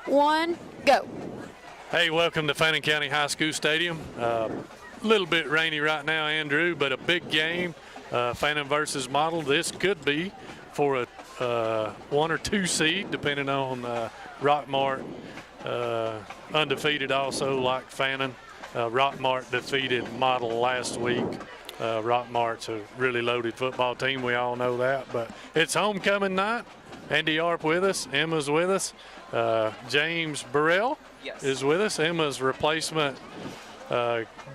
1, go. Hey, welcome to Fannin County High School Stadium. A little bit rainy right now, Andrew, but a big game. Fannin versus Model. This could be for a 1 or 2 seed, depending on Rockmart undefeated also like Fannin. Rockmart defeated Model last week. Rockmart's a really loaded football team. We all know that, but it's homecoming night. Andy Arp with us. Emma's with us. James Burrell is with us. Emma's replacement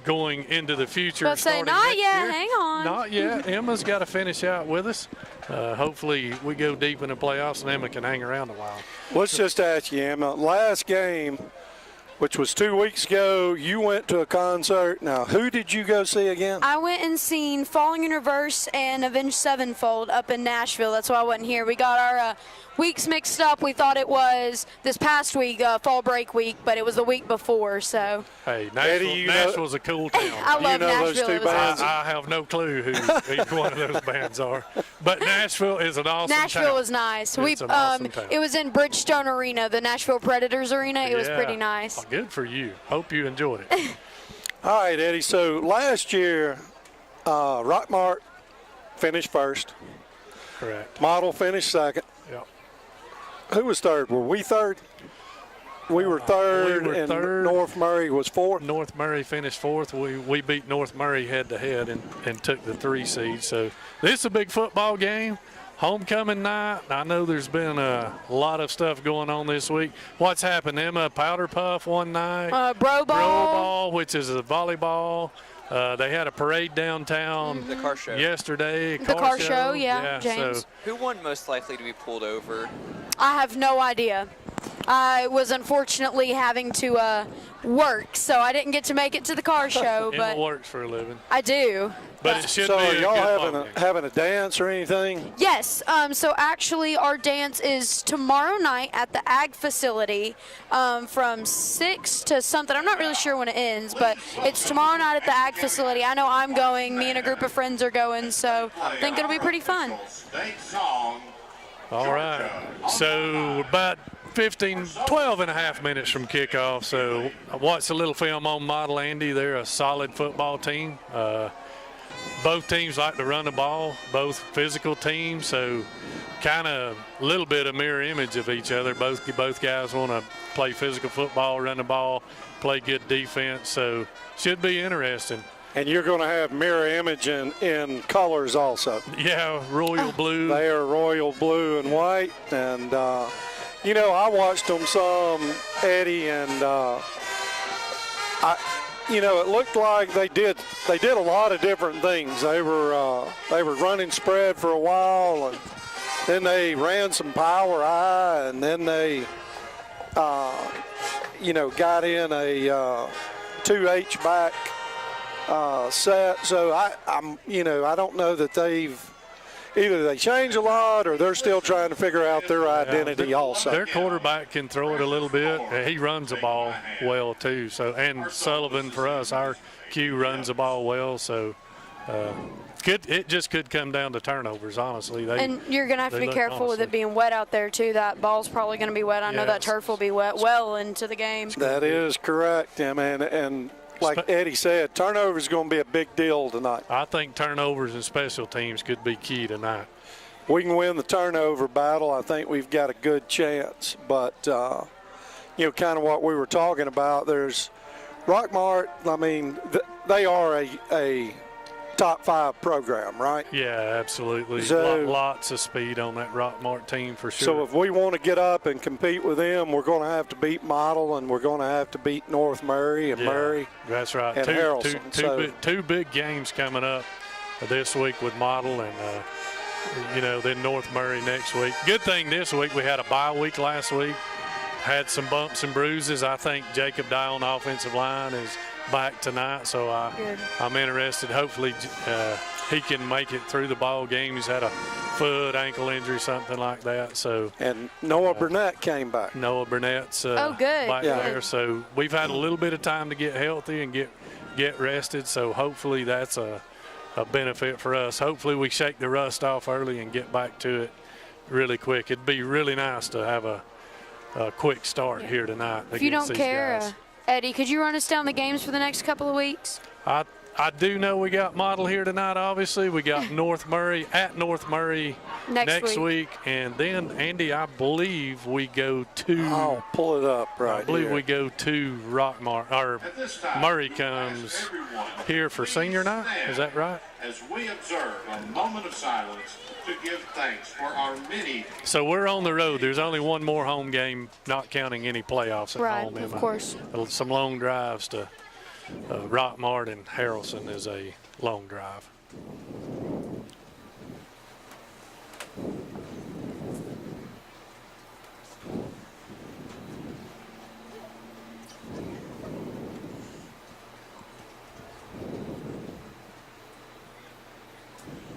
going into the future. But say not yet. Year. Hang on. Not yet. Emma's got to finish out with us. Hopefully we go deep in the playoffs and Emma can hang around a while. Let's just ask you, Emma, last game, which was 2 weeks ago, you went to a concert. Now, who did you go see again? I went and seen Falling in Reverse and Avenged Sevenfold up in Nashville. That's why I wasn't here. We got our weeks mixed up. We thought it was this past week, fall break week, but it was the week before. So. Hey, Eddie, Nashville's a cool town. I love those Nashville. two bands? I have no clue who each one of those bands are, but Nashville is an awesome Nashville town. was nice. It's an awesome town. It was in Bridgestone Arena, the Nashville Predators Arena. It was pretty nice. Well, good for you. Hope you enjoyed it. All right, Eddie. So last year, Rockmart finished first. Correct. Model finished second. Yep. Who was third? Were we third? We were third, and North Murray was fourth. North Murray finished fourth. We beat North Murray head-to-head and took the 3 seed. So this is a big football game. Homecoming night. I know there's been a lot of stuff going on this week. What's happened, Emma? Powder Puff one night. Bro Ball, which is a volleyball. They had a parade downtown The car show. yesterday. The car show, yeah, James. So Who won most likely to be pulled over? I have no idea. I was unfortunately having to work, so I didn't get to make it to the car show. Emma But works for a living. I do. But it should So be are a y'all good ball game. having a dance or anything? Yes. So actually, our dance is tomorrow night at the Ag facility from 6 to something. I'm not really sure when it ends, but it's tomorrow night at the Ag facility. I know I'm going. Me and a group of friends are going, so I think it'll be pretty fun. All right. So about 12 and a half minutes from kickoff. So I watched a little film on Model Andy. They're a solid football team. Both teams like to run the ball, both physical teams. So kind of a little bit of mirror image of each other. Both guys want to play physical football, run the ball, play good defense. So should be interesting. And you're going to have mirror image in colors also. Yeah, royal blue. They are royal blue and white. And, I watched them some, Eddie, and it looked like they did a lot of different things. They were running spread for a while, and then they ran some power I, and then they, got in a 2 H-back set. So I don't know that either they changed a lot or they're still trying to figure out their identity also. Their quarterback can throw it a little bit. He runs the ball well too. So, and Sullivan for us, our Q runs the ball well. So it just could come down to turnovers, honestly. And you're going to have to be careful with it being wet out there too. That ball's probably going to be wet. I know that turf will be wet well into the game. That is correct, Tim. And like Eddie said, turnover is going to be a big deal tonight. I think turnovers and special teams could be key tonight. We can win the turnover battle. I think we've got a good chance. But, kind of what we were talking about, there's Rockmart. I mean, they are a top 5 program, right? Yeah, absolutely. So, lots of speed on that Rockmart team for sure. So if we want to get up and compete with them, we're going to have to beat Model, and we're going to have to beat North Murray and Murray. That's right. And Harrelson. Two big games coming up this week with Model and, then North Murray next week. Good thing this week we had a bye week last week. Had some bumps and bruises. I think Jacob Dye on the offensive line is back tonight, so I'm interested. Hopefully he can make it through the ball game. He's had a foot, ankle injury, something like that. So and Noah Burnett came back. Noah Burnett's back there. So we've had a little bit of time to get healthy and get rested. So hopefully that's a benefit for us. Hopefully we shake the rust off early and get back to it really quick. It'd be really nice to have a quick start here tonight. If you don't against these care, guys. Eddie, could you run us down the games for the next couple of weeks? I do know we got Model here tonight, obviously. We got North Murray at North Murray next week. And then, Andy, I believe we go to – I'll pull it up right I believe here. we go to Rockmart – or Murray comes here for senior night. Is that right? As we observe a moment of silence to give thanks for our many. So we're on the road. There's only one more home game, not counting any playoffs at Right, home. of course. Some long drives to Rockmart and Harrelson is a long drive.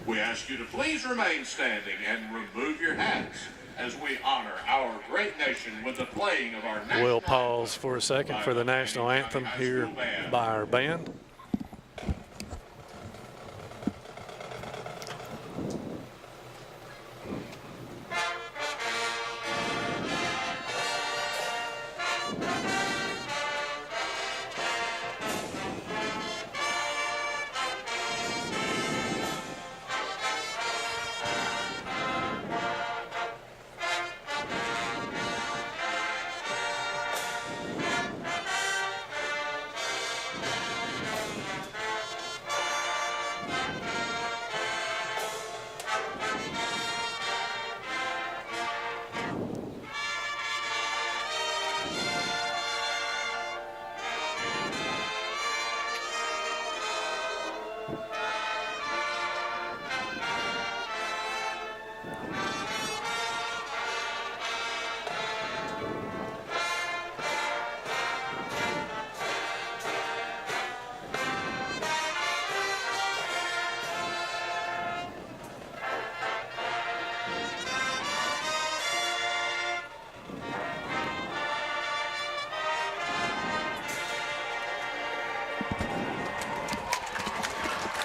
We ask you to please remain standing and remove your hats as we honor our great nation with the playing of our national We'll pause for a second for the national anthem here by our band.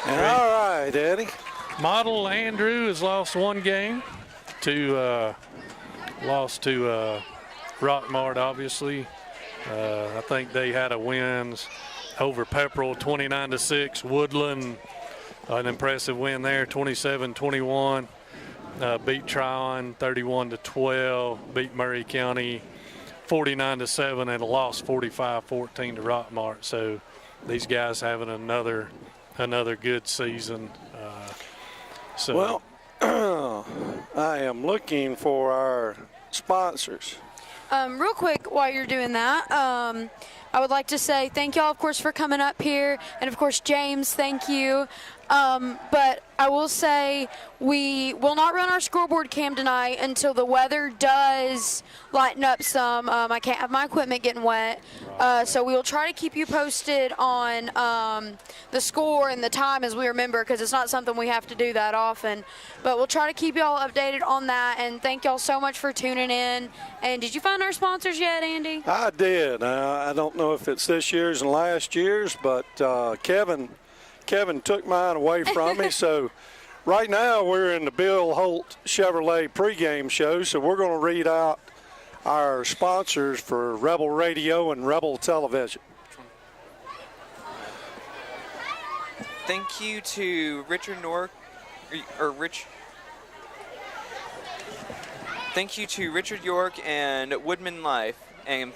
All right, Eddie. Model Andrew has lost one game to lost to Rockmart, obviously. I think they had a wins over Pepperell 29-6. Woodland, an impressive win there, 27-21. Beat Tryon 31-12. Beat Murray County 49-7 and lost 45-14 to Rockmart. So these guys having another good season. Well, I am looking for our sponsors. Real quick, while you're doing that, I would like to say thank y'all, of course, for coming up here. And, of course, James, thank you. But I will say we will not run our scoreboard cam tonight until the weather does lighten up some. I can't have my equipment getting wet. So we will try to keep you posted on the score and the time as we remember, because it's not something we have to do that often. But we'll try to keep y'all updated on that. And thank y'all so much for tuning in. And did you find our sponsors yet, Andy? I did. I don't know if it's this year's and last year's, but Kevin took mine away from me. So right now we're in the Bill Holt Chevrolet pregame show. So we're going to read out our sponsors for Rebel Radio and Rebel Television. Thank you to Richard Nork, or Rich. Thank you to Richard York and Woodman Life, and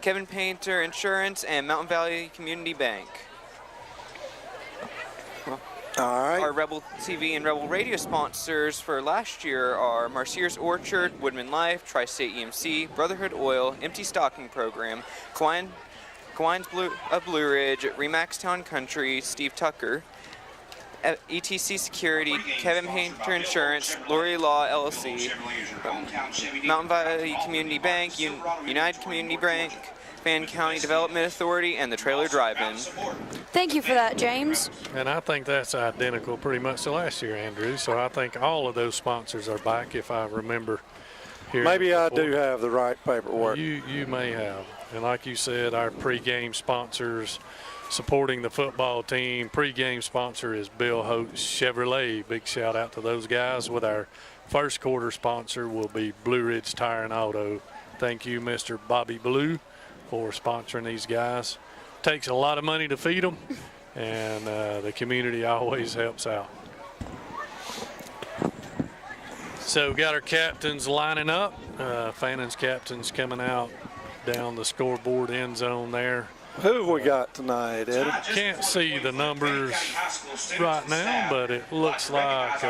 Kevin Painter Insurance, and Mountain Valley Community Bank. All right. Our Rebel TV and Rebel Radio sponsors for last year are Marcier's Orchard, Woodman Life, Tri-State EMC, Brotherhood Oil, Empty Stocking Program, Kiwanis Blue Ridge, Remax Town Country, Steve Tucker, ETC Security, Kevin Painter Insurance, Lori Law LLC, Mountain Valley Community Bank, United Community Bank, Fannin County Development Authority, and the Trailer Drive-In. Thank you for that, James. And I think that's identical pretty much to last year, Andrew. So I think all of those sponsors are back, if I remember here. Maybe I do have the right paperwork. You may have. And like you said, our pregame sponsors supporting the football team. Pregame sponsor is Bill Holt Chevrolet. Big shout out to those guys. With our first quarter sponsor will be Blue Ridge Tire and Auto thank you, Mr. Bobby Blue, for sponsoring these guys. Takes a lot of money to feed them, and the community always helps out. So got our captains lining up. Fannin's captains coming out down the scoreboard end zone there. Who have we got tonight, Eddie? Can't see the numbers right now, but it looks like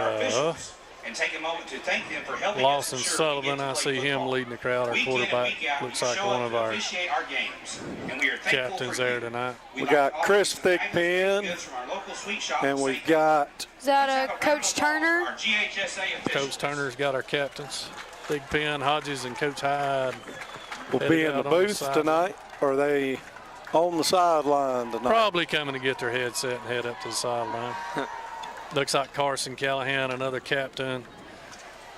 and take a moment to thank them for helping Lawson us ensure Sullivan. we I get to see play him football. leading the crowd. Our Week in and quarterback week out, looks you like show one up of to our officiate our games, and we are thankful captains for there you. tonight. We got Chris Thigpen, and we've got Is that Coach Turner? Coach Turner's got our captains. Big Pen, Hodges, and Coach Hyde will headed be in out the on booth sideline. tonight. Or are they on the sideline tonight? Probably coming to get their headset and head up to the sideline. Looks like Carson Callahan, another captain,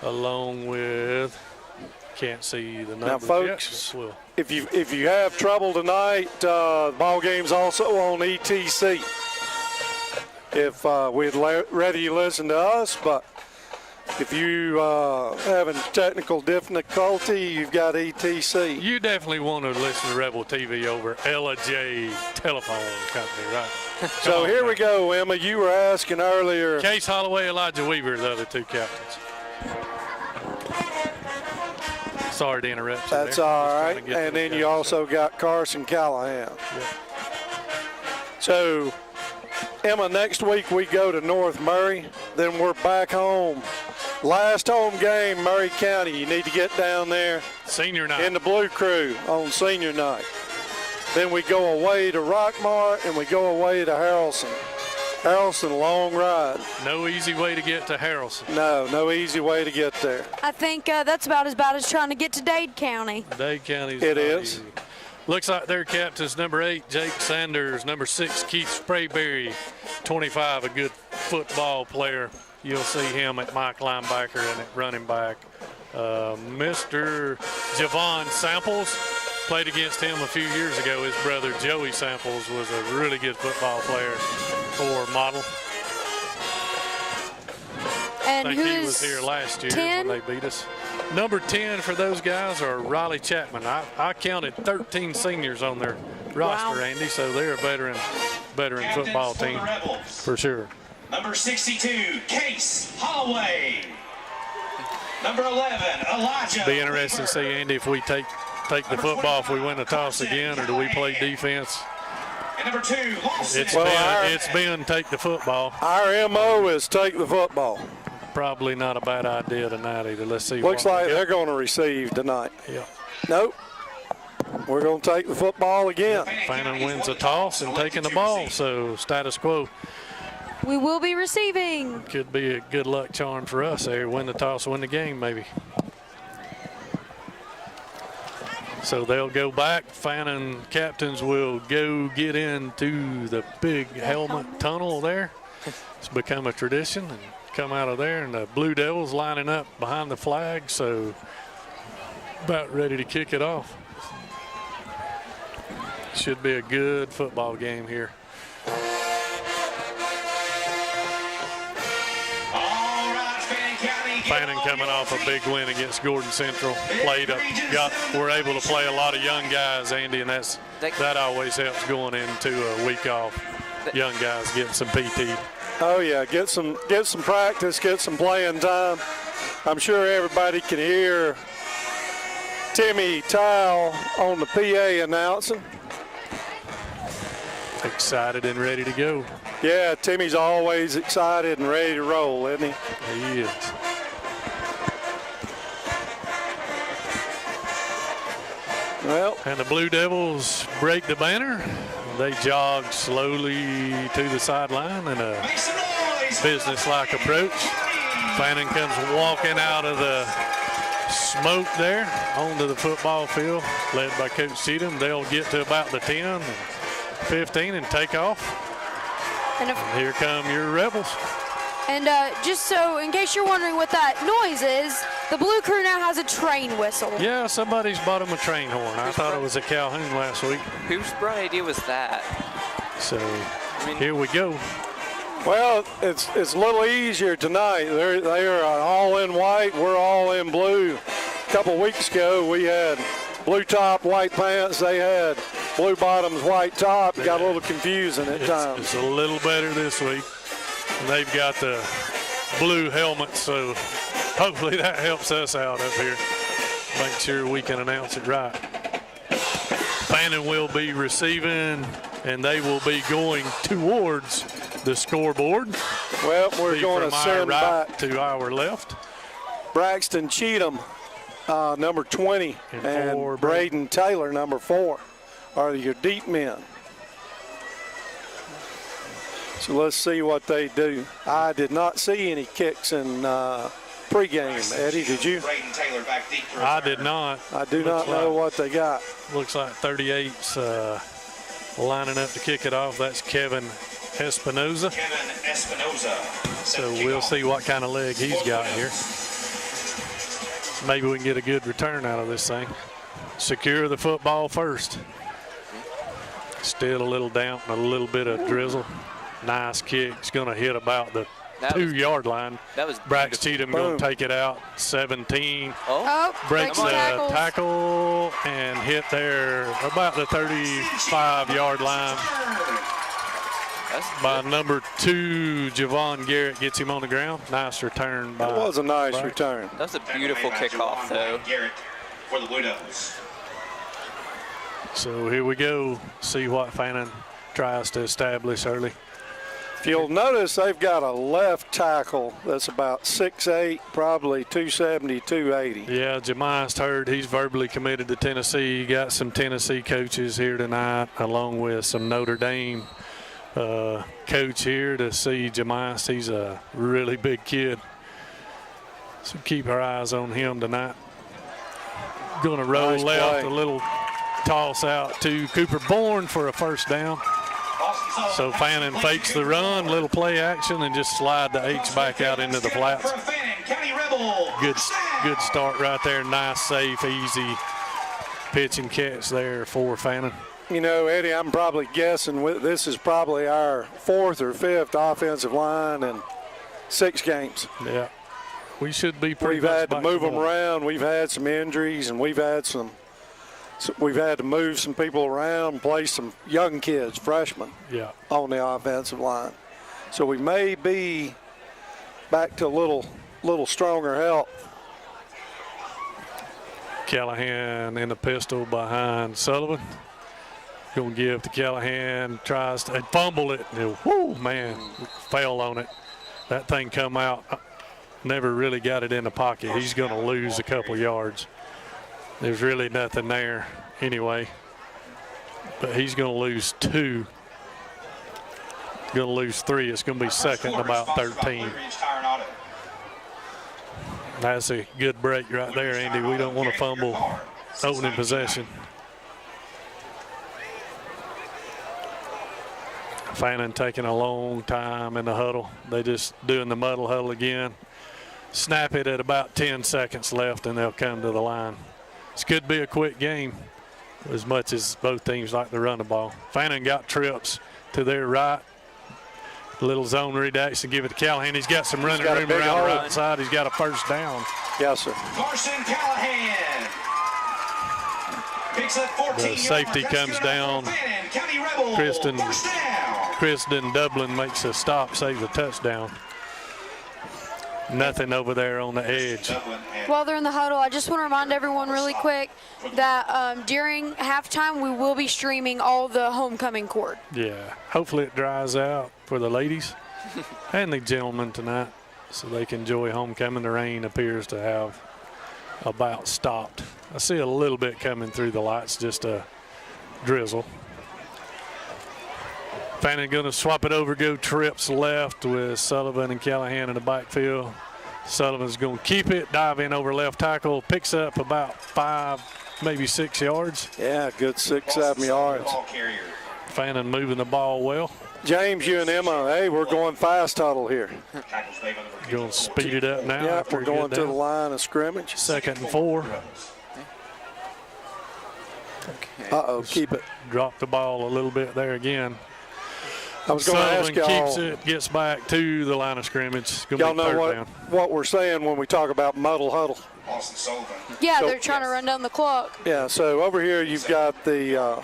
along with, can't see the numbers folks, yet. If you have trouble tonight, the ball game's also on ETC. If we'd rather you listen to us, but if you having technical difficulty, you've got ETC. You definitely want to listen to Rebel TV over LJ Telephone Company, right? So here we go, Emma. You were asking earlier. Case Holloway, Elijah Weaver, the other two captains. Sorry to interrupt you. That's there. all Just trying right. to get to And the then you captains. also got Carson Callahan. Yeah. So, Emma, next week we go to North Murray. Then we're back home. Last home game, Murray County. You need to get down there Senior night. in the Blue Crew on senior night. Then we go away to Rockmart and we go away to Harrelson. Harrelson, long ride. No easy way to get to Harrelson. No easy way to get there. I think that's about as bad as trying to get to Dade County. Dade County's It not is. easy. Looks like their captains, number 8, Jake Sanders, number 6, Keith Sprayberry, 25, a good football player. You'll see him at Mike linebacker and at running back. Mr. Javon Samples, played against him a few years ago. His brother Joey Samples was a really good football player for Model. And I think he who's was here last year 10? when they beat us. Number 10 for those guys are Riley Chapman. I counted 13 seniors on their roster, Wow. Andy, so they're a veteran football team for sure. Number 62, Case Holloway. Number 11, Elijah. Be interesting to see, Andy, if we take the football if we win the toss again, or do we play defense? And number 2, Lawson. It's been take the football. Our MO is take the football. Probably not a bad idea tonight either. Let's see. Looks what like we they're going to receive tonight. get. Yeah. Nope. We're going to take the football again. Fannin wins a toss and taking the ball, so status quo. We will be receiving. Could be a good luck charm for us there. Win the toss, win the game, maybe. So they'll go back. Fannin captains will go get into the big helmet tunnel there. It's become a tradition and come out of there. And the Blue Devils lining up behind the flag, so about ready to kick it off. Should be a good football game here. Fannin coming off a big win against Gordon Central. We're able to play a lot of young guys, Andy, and that always helps going into a week off. Young guys getting some PT. Oh yeah, get some practice, get some playing time. I'm sure everybody can hear Timmy Towle on the PA announcing. Excited and ready to go. Yeah, Timmy's always excited and ready to roll, isn't he? He is. Well, And the Blue Devils break the banner. They jog slowly to the sideline in a business-like approach. Fannin comes walking out of the smoke there onto the football field, led by Coach Cheatham. They'll get to about the 10, 15 and take off. And Here come your Rebels. And just so, in case you're wondering what that noise is, the Blue Crew now has a train whistle. Yeah, somebody's bought them a train horn. I thought it was a Calhoun last week. Whose bright idea was that? So here we go. well, it's a little easier tonight. They are all in white. We're all in blue. A couple weeks ago, we had blue top, white pants. They had blue bottoms, white top. It got a little confusing at times. It's a little better this week. And they've got the blue helmets, so hopefully that helps us out up here. Make sure we can announce it right. Fannin will be receiving, and they will be going towards the scoreboard. Well, we're going to from send our right back to our left. Braxton Cheatham, number 20, and Braden Taylor, number 4, are your deep men. So let's see what they do. I did not see any kicks in pregame. Eddie, did you? I did not. I do not know what they got. Looks like 38's lining up to kick it off. That's Kevin Espinoza. So we'll see what kind of leg he's got here. Maybe we can get a good return out of this thing. Secure the football first. Still a little damp and a little bit of drizzle. Nice kick. It's going to hit about the 2-yard line. That was Brax Cheatham going to take it out. 17. Breaks the tackle and hit there about the 35-yard line. By number 2, Javon Garrett gets him on the ground. Nice return by. It was a nice return. That was a beautiful kickoff, though. Garrett for the Blue Devils. So here we go. See what Fannin tries to establish early. If you'll notice, they've got a left tackle that's about 6'8", probably 270, 280. Yeah, Jemias heard he's verbally committed to Tennessee. Got some Tennessee coaches here tonight, along with some Notre Dame coach here to see Jemias. He's a really big kid. So keep our eyes on him tonight. Going to roll Nice left, play. a little toss out to Cooper Bourne for a first down. So Fannin fakes the run, little play action, and just slide the H back out into the flats. Good start right there. Nice, safe, easy pitch and catch there for Fannin. You know, Eddie, I'm probably guessing this is probably our 4th or 5th offensive line in 6 games. Yeah, we should be pretty We've much had to back move them normal. around. We've had some injuries, and we've had to move some people around, play some young kids, freshmen, on the offensive line. So we may be back to a little stronger help. Callahan in the pistol behind Sullivan. Going to give to Callahan, tries to fumble it. Whoo, man, fell on it. That thing come out, never really got it in the pocket. He's going to lose a couple yards. There's really nothing there anyway. But he's going to lose 2. Going to lose 3. It's going to be second and about 13. That's a good break right there, Andy. We don't want to fumble opening possession. Fannin taking a long time in the huddle. They just doing the muddle huddle again. Snap it at about 10 seconds left, and they'll come to the line. This could be a quick game, as much as both teams like to run the ball. Fannin got trips to their right. Little zone read action, give it to Callahan. He's got some running room around the right side. He's got a first down. Yes, sir. Carson Callahan picks up 14. The safety comes down. Kristen Dublin makes a stop, saves a touchdown. Nothing over there on the edge. While they're in the huddle, I just want to remind everyone really quick that during halftime we will be streaming all the homecoming court. Yeah, hopefully it dries out for the ladies and the gentlemen tonight so they can enjoy homecoming. The rain appears to have about stopped. I see a little bit coming through the lights, just a drizzle. Fannin going to swap it over, go trips left with Sullivan and Callahan in the backfield. Sullivan's going to keep it, dive in over left tackle, picks up about 5, maybe 6 yards. Yeah, good 6, 7 yards. Fannin moving the ball well. James, you and Emma, hey, we're going fast huddle here. Going to speed it up now. Yeah, we're going to the line of scrimmage. 2nd and 4. Uh-oh, keep it. Drop the ball a little bit there again. I was going to ask y'all. Keeps it, gets back to the line of scrimmage. Y'all know what we're saying when we talk about muddle huddle. Austin Sullivan. Yeah, they're trying to run down the clock. Yeah, so over here you've got the I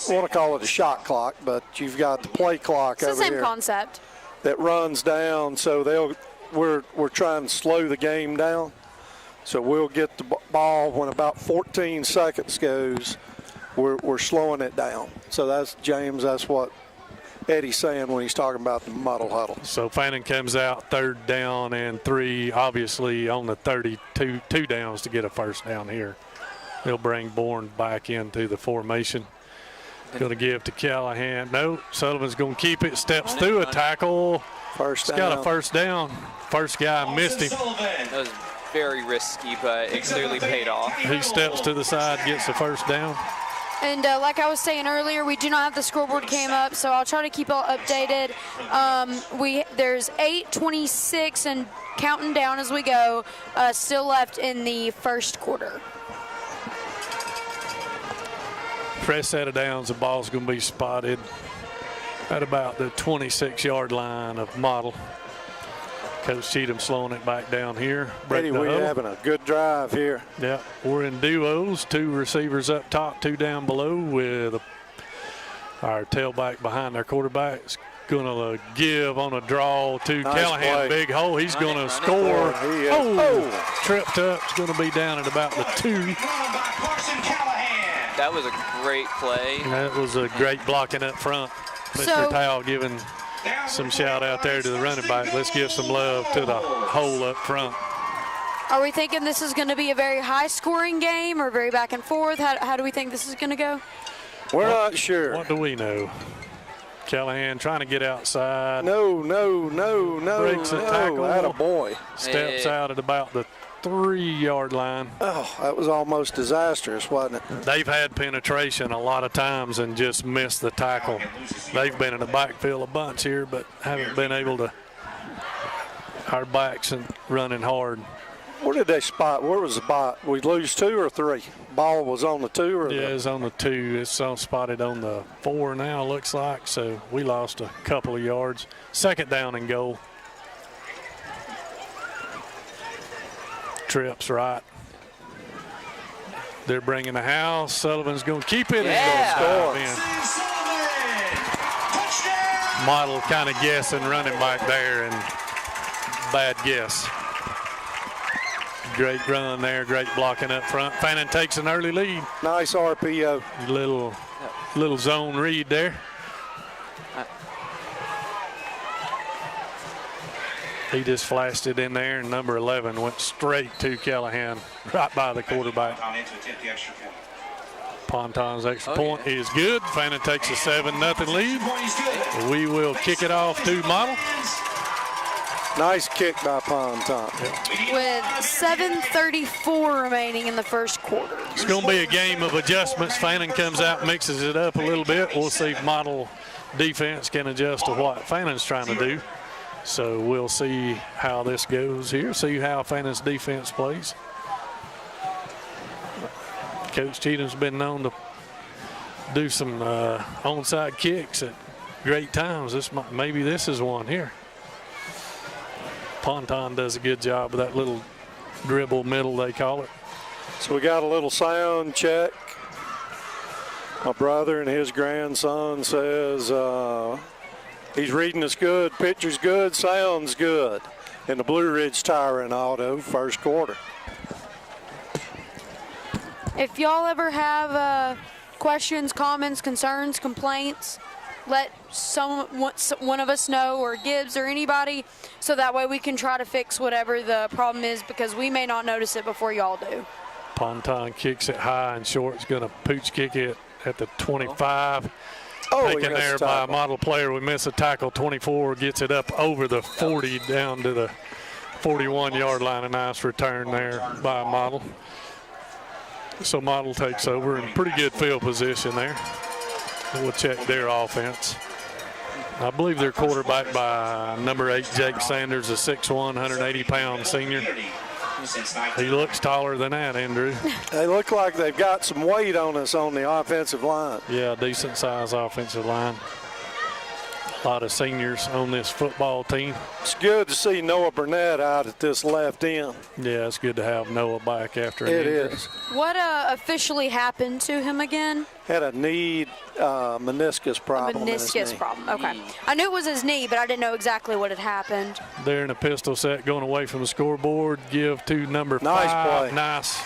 want to call it a shot clock, but you've got the play clock It's the over same here concept. that runs down. So we're trying to slow the game down. So we'll get the ball when about 14 seconds goes. We're slowing it down. So that's James. That's what Eddie's saying when he's talking about the muddle huddle. So Fannin comes out 3rd down and 3, obviously on the 32, 2 downs to get a first down here. They'll bring Bourne back into the formation. Going to give to Callahan. No, Sullivan's going to keep it. Steps through a tackle. First down. He's got a first down. First guy missed him. That was very risky, but it clearly paid off. He steps to the side, gets the first down. And like I was saying earlier, we do not have the scoreboard came up, so I'll try to keep all updated. There's 8:26 and counting down as we go, still left in the first quarter. Fresh set of downs, the ball's going to be spotted at about the 26-yard line of Model. Coach Cheatham slowing it back down here. Eddie, we're having a good drive here. Yeah, we're in duos, 2 receivers up top, 2 down below, with our tailback behind their quarterbacks. Going to give on a draw to Callahan. Play. Big hole. He's going to score. Tripped up. It's going to be down at about the 2. That was a great play. That was a great blocking up front. Mr. Powell giving some shout out there to the running back. Let's give some love to the hole up front. Are we thinking this is going to be a very high-scoring game or very back and forth? How do we think this is going to go? We're not sure. What do we know? Callahan trying to get outside. No. Breaks a tackle. Attaboy. Steps out at about the 3-yard line. Oh, that was almost disastrous, wasn't it? They've had penetration a lot of times and just missed the tackle. They've been in the backfield a bunch here, but haven't been able to. Our backs and running hard. Where did they spot? Where was the spot? We lose 2 or 3? Ball was on the 2 or Yeah, it's on the 2. It's on spotted on the 4 now, looks like. So we lost a couple of yards. 2nd down and goal. Trips right. They're bringing the house. Sullivan's going to keep it and go score. Model kind of guessing running back there and bad guess. Great run there, great blocking up front. Fannin takes an early lead. Nice RPO. Little zone read there. He just flashed it in there, and number 11 went straight to Callahan, right by the quarterback. Ponton's extra point is good. Fannin takes a 7-0 lead. We will kick it off to Model. Nice kick by Ponton. With 7:34 remaining in the first quarter. It's going to be a game of adjustments. Fannin comes out, mixes it up a little bit. We'll see if Model defense can adjust to what Fannin's trying to do. So we'll see how this goes here, see how Fannin's defense plays. Coach Cheatham's been known to do some onside kicks at great times. Maybe this is one here. Ponton does a good job of that little dribble middle, they call it. So we got a little sound check. My brother and his grandson says he's reading us good, picture's good, sound's good in the Blue Ridge Tire and Auto first quarter. If y'all ever have questions, comments, concerns, complaints, let one of us know, or Gibbs or anybody, so that way we can try to fix whatever the problem is, because we may not notice it before y'all do. Ponton kicks it high and short. He's going to pooch kick it at the 25. Taken there by a Model player. We miss a tackle. 24 gets it up over the 40 down to the 41-yard line. A nice return there by a Model. So Model takes over in pretty good field position there. We'll check their offense. I believe they're quarterbacked by number 8, Jake Sanders, a 6'1", 180-pound senior. He looks taller than that, Andrew. They look like they've got some weight on us on the offensive line. Yeah, decent-sized offensive line. A lot of seniors on this football team. It's good to see Noah Burnett out at this left end. Yeah, it's good to have Noah back after an It injury. is. What officially happened to him again? Had a knee meniscus problem. in his Meniscus knee. problem. Okay. I knew it was his knee, but I didn't know exactly what had happened. They're in a pistol set going away from the scoreboard. Give to number Nice 5. play. Nice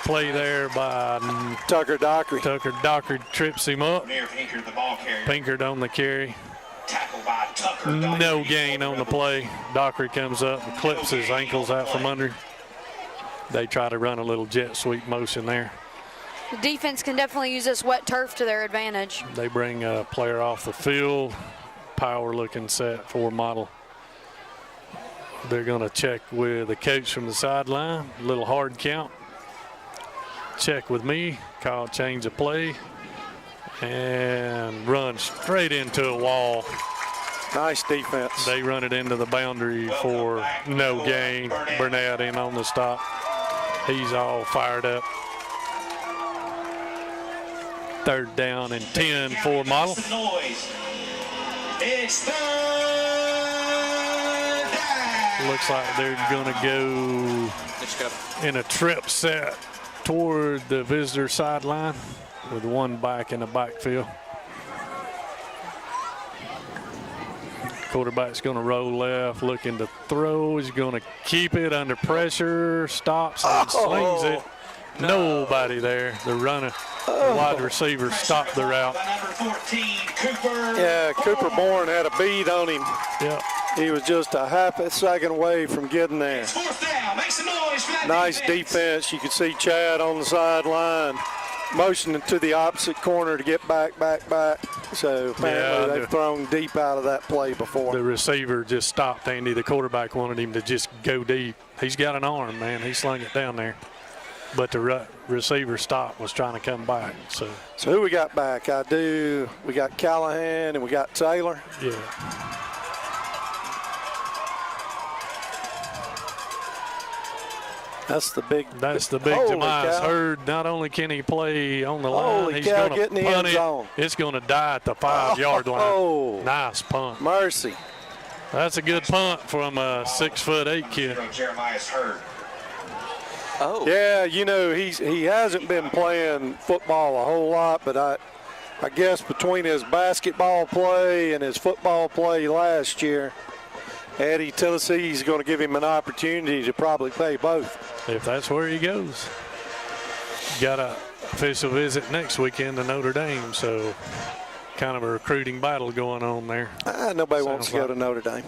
play there by Tucker Dockery. Tucker. Docker trips him up. Near Pinkard, the ball carrier. Pinkard on the carry. Tackled by Tucker. No gain on the play. Dockery comes up and clips his ankles out from under him. They try to run a little jet sweep motion there. The defense can definitely use this wet turf to their advantage. They bring a player off the field. Power looking set for Model. They're going to check with the coach from the sideline. A little hard count. Check with me. Call change of play. And run straight into a wall. Nice defense. They run it into the boundary for no gain. Burnett in on the stop. He's all fired up. 3rd down and 10 for Model. It's 3rd down. Looks like they're going to go in a trip set toward the visitor sideline with one back in the backfield. Quarterback's going to roll left, looking to throw. He's going to keep it under pressure, stops and slings it. Nobody there. The runner, the wide receiver stopped the route. By number 14, Cooper. Yeah, Cooper Bourne had a bead on him. Yep. He was just a half a second away from getting there. It's 4th down. Make some noise for that Nice defense. You could see Chad on the sideline motioning to the opposite corner to get back. So apparently they've thrown deep out of that play before. The receiver just stopped, Andy. The quarterback wanted him to just go deep. He's got an arm, man. He slung it down there. But the receiver stopped, was trying to come back. So who we got back? We got Callahan and we got Taylor. yeah. That's the big Holy demise. cow. Heard not only can he play on the line, Holy he's cow, going get in to the punt end zone. it. It's going to die at the 5-yard Oh. line. Nice punt. Mercy. That's a good punt from a 6'8" kid. Jeremiah's hurt. Oh. Yeah, you know, he hasn't been playing football a whole lot, but I guess between his basketball play and his football play last year, Eddie Tennessee's going to give him an opportunity to probably play both. If that's where he goes. Got a official visit next weekend to Notre Dame, so kind of a recruiting battle going on there. Nobody Sounds wants to go like- to Notre Dame.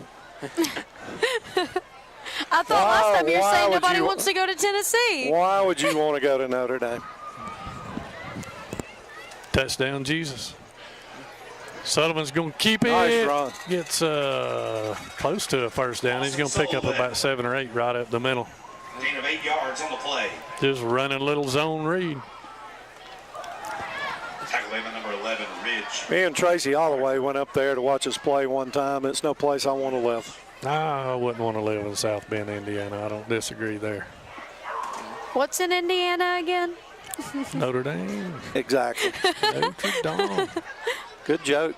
I thought last time you were why saying would nobody you- wants to go to Tennessee. Why would you want to go to Notre Dame? Touchdown, Jesus. Sullivan's going to keep it. Nice run. Gets close to a first down. He's going to pick up about 7 or 8 right up the middle. Gain of 8 yards on the play. Just running a little zone read. Tackle by number 11, Ridge. Me and Tracy Holloway went up there to watch us play one time. It's no place I want to live. I wouldn't want to live in South Bend, Indiana. I don't disagree there. What's in Indiana again? Notre Dame. Exactly. Notre Dame. Good joke.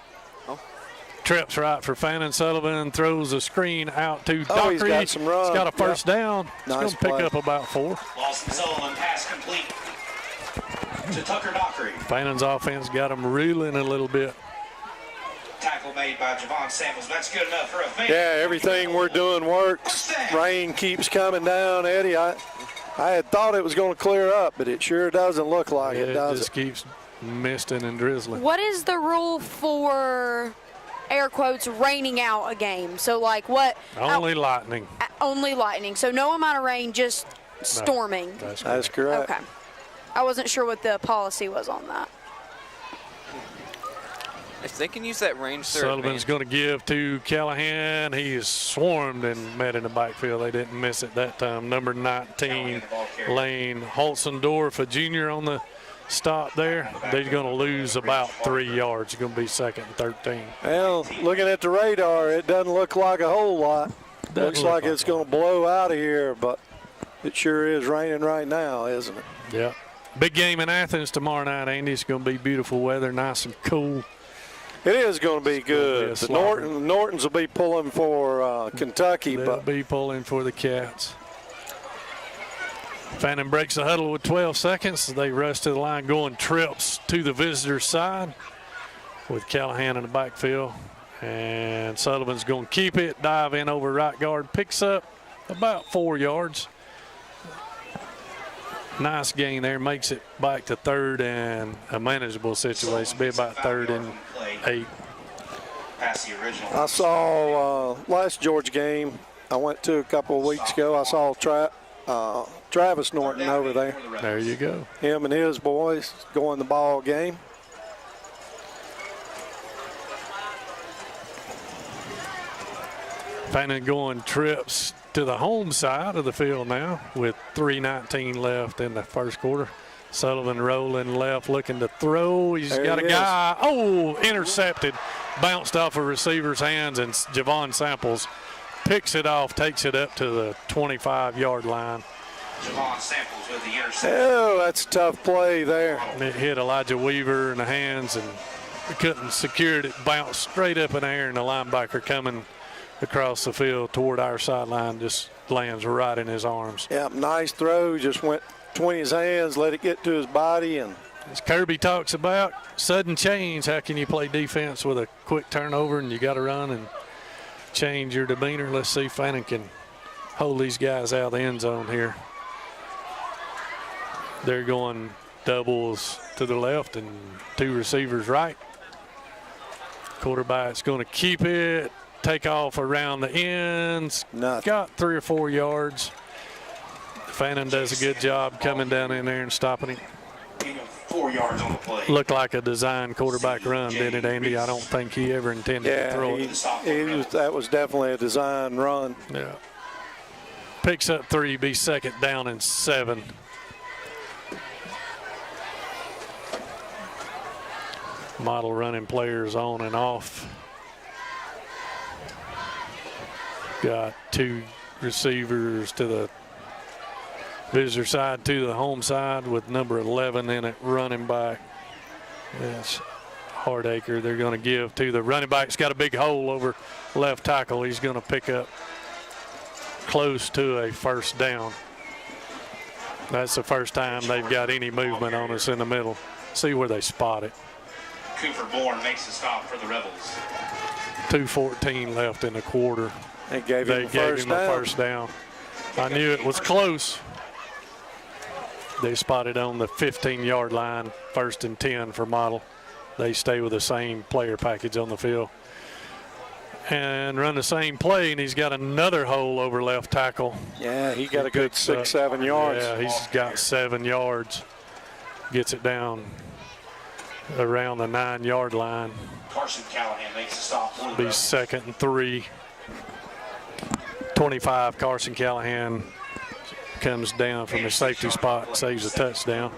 Trips right for Fannin. Sullivan throws a screen out to Oh, Dockery. he's got some run. He's got a first down. He's Nice going to pick play. up about 4. Lawson Sullivan, pass complete to Tucker Dockery. Fannin's offense got him reeling a little bit. Tackle made by Javon Samuels. That's good enough for a finish. Yeah, everything we're doing works. Rain keeps coming down, Eddie. I had thought it was going to clear up, but it sure doesn't look like it, It does just keeps misting and drizzling. What is the rule for, air quotes, raining out a game? So, like, what? Only lightning. Only lightning. So, no amount of rain, just storming. That's correct. Okay. I wasn't sure what the policy was on that. If they can use that range third Sullivan's going to give to Callahan. He is swarmed and met in the backfield. They didn't miss it that time. Number 19, Lane Holzendorf, a junior on the stop there. They're going to lose about 3 yards. It's going to be 2nd and 13. Well, looking at the radar, it doesn't look like a whole lot. Looks look like like it's a going to blow out of here, but it sure is raining right now, isn't it? Yeah. Big game in Athens tomorrow night, Andy. It's going to be beautiful weather, nice and cool. It is going to be good. Be The Nortons will be pulling for Kentucky, They'll but be pulling for the Cats. Fannin breaks the huddle with 12 seconds. They rush to the line, going trips to the visitor's side with Callahan in the backfield. And Sullivan's going to keep it, dive in over right guard, picks up about 4 yards. Nice gain there, makes it back to third and a manageable situation. Be about 3rd and 8. I saw last Georgia game I went to a couple of weeks ago. I saw Travis Norton over there. There you go. Him and his boys going the ball game. Fannin going trips to the home side of the field now with 3:19 left in the first quarter. Sullivan rolling left, looking to throw. He's got a guy. Oh, intercepted. Bounced off a receiver's hands, and Javon Samples picks it off, takes it up to the 25-yard line. Javon Samples with the interception. Oh, that's a tough play there. It hit Elijah Weaver in the hands, and we couldn't secure it. It bounced straight up in the air, and the linebacker coming across the field toward our sideline just lands right in his arms. Yeah, nice throw. Just went between his hands, let it get to his body. And as Kirby talks about, sudden change. How can you play defense with a quick turnover and you got to run and change your demeanor? Let's see if Fannin can hold these guys out of the end zone here. They're going doubles to the left and 2 receivers right. Quarterback's going to keep it. Take off around the ends. Nothing. Got 3 or 4 yards. Fannin does a good job coming down in there and stopping him. 4 yards on the play. Looked like a design quarterback run, didn't it, Andy? I don't think he ever intended to throw it. That was definitely a design run. Yeah. Picks up 3, be second down and 7. Model running players on and off. Got 2 receivers to the visitor side, 2 to the home side with number 11 in it, running back. That's Hardacre. They're going to give to the running back. It's got a big hole over left tackle. He's going to pick up close to a first down. That's the first time they've got any movement on us in the middle. See where they spot it. Cooper Bourne makes the stop for the Rebels. 2:14 left in the quarter. They gave him a first down. I knew it was close. They spotted on the 15-yard line, 1st and 10 for Model. They stay with the same player package on the field and run the same play, and he's got another hole over left tackle. Yeah, he got a good 6-7 yards. Yeah, he's got 7 yards. Gets it down around the 9-yard line. Carson Callahan makes the stop for the Be Rebels. 2nd and 3. 25, Carson Callahan comes down from his safety spot, saves a touchdown.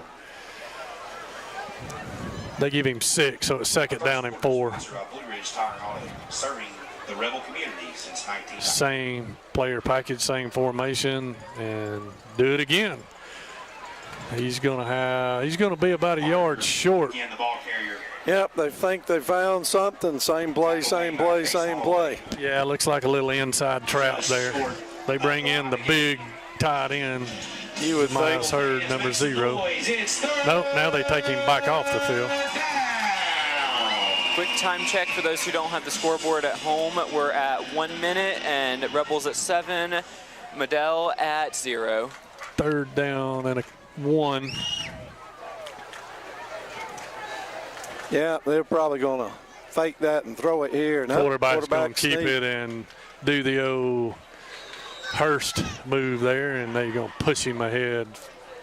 They give him 6, so it's 2nd down and 4. Blue Ridge Tire and Auto, serving the Rebel community since 1990. Same player package, same formation, and do it again. He's gonna be about a yard short. Again, the ball carrier. Yep, they think they found something. Same play, same play, same play. Yeah, it looks like a little inside trap there. They bring in the big tight end. You would Miles think. Hurd, number 0. Nope, now they take him back off the field. Quick time check for those who don't have the scoreboard at home. We're at 1 minute and Rebels at 7, Medell at 0. 3rd down and a 1. Yeah, they're probably going to fake that and throw it here. No, Quarterback's going to keep sneak. it and do the old Hurst move there, and they're going to push him ahead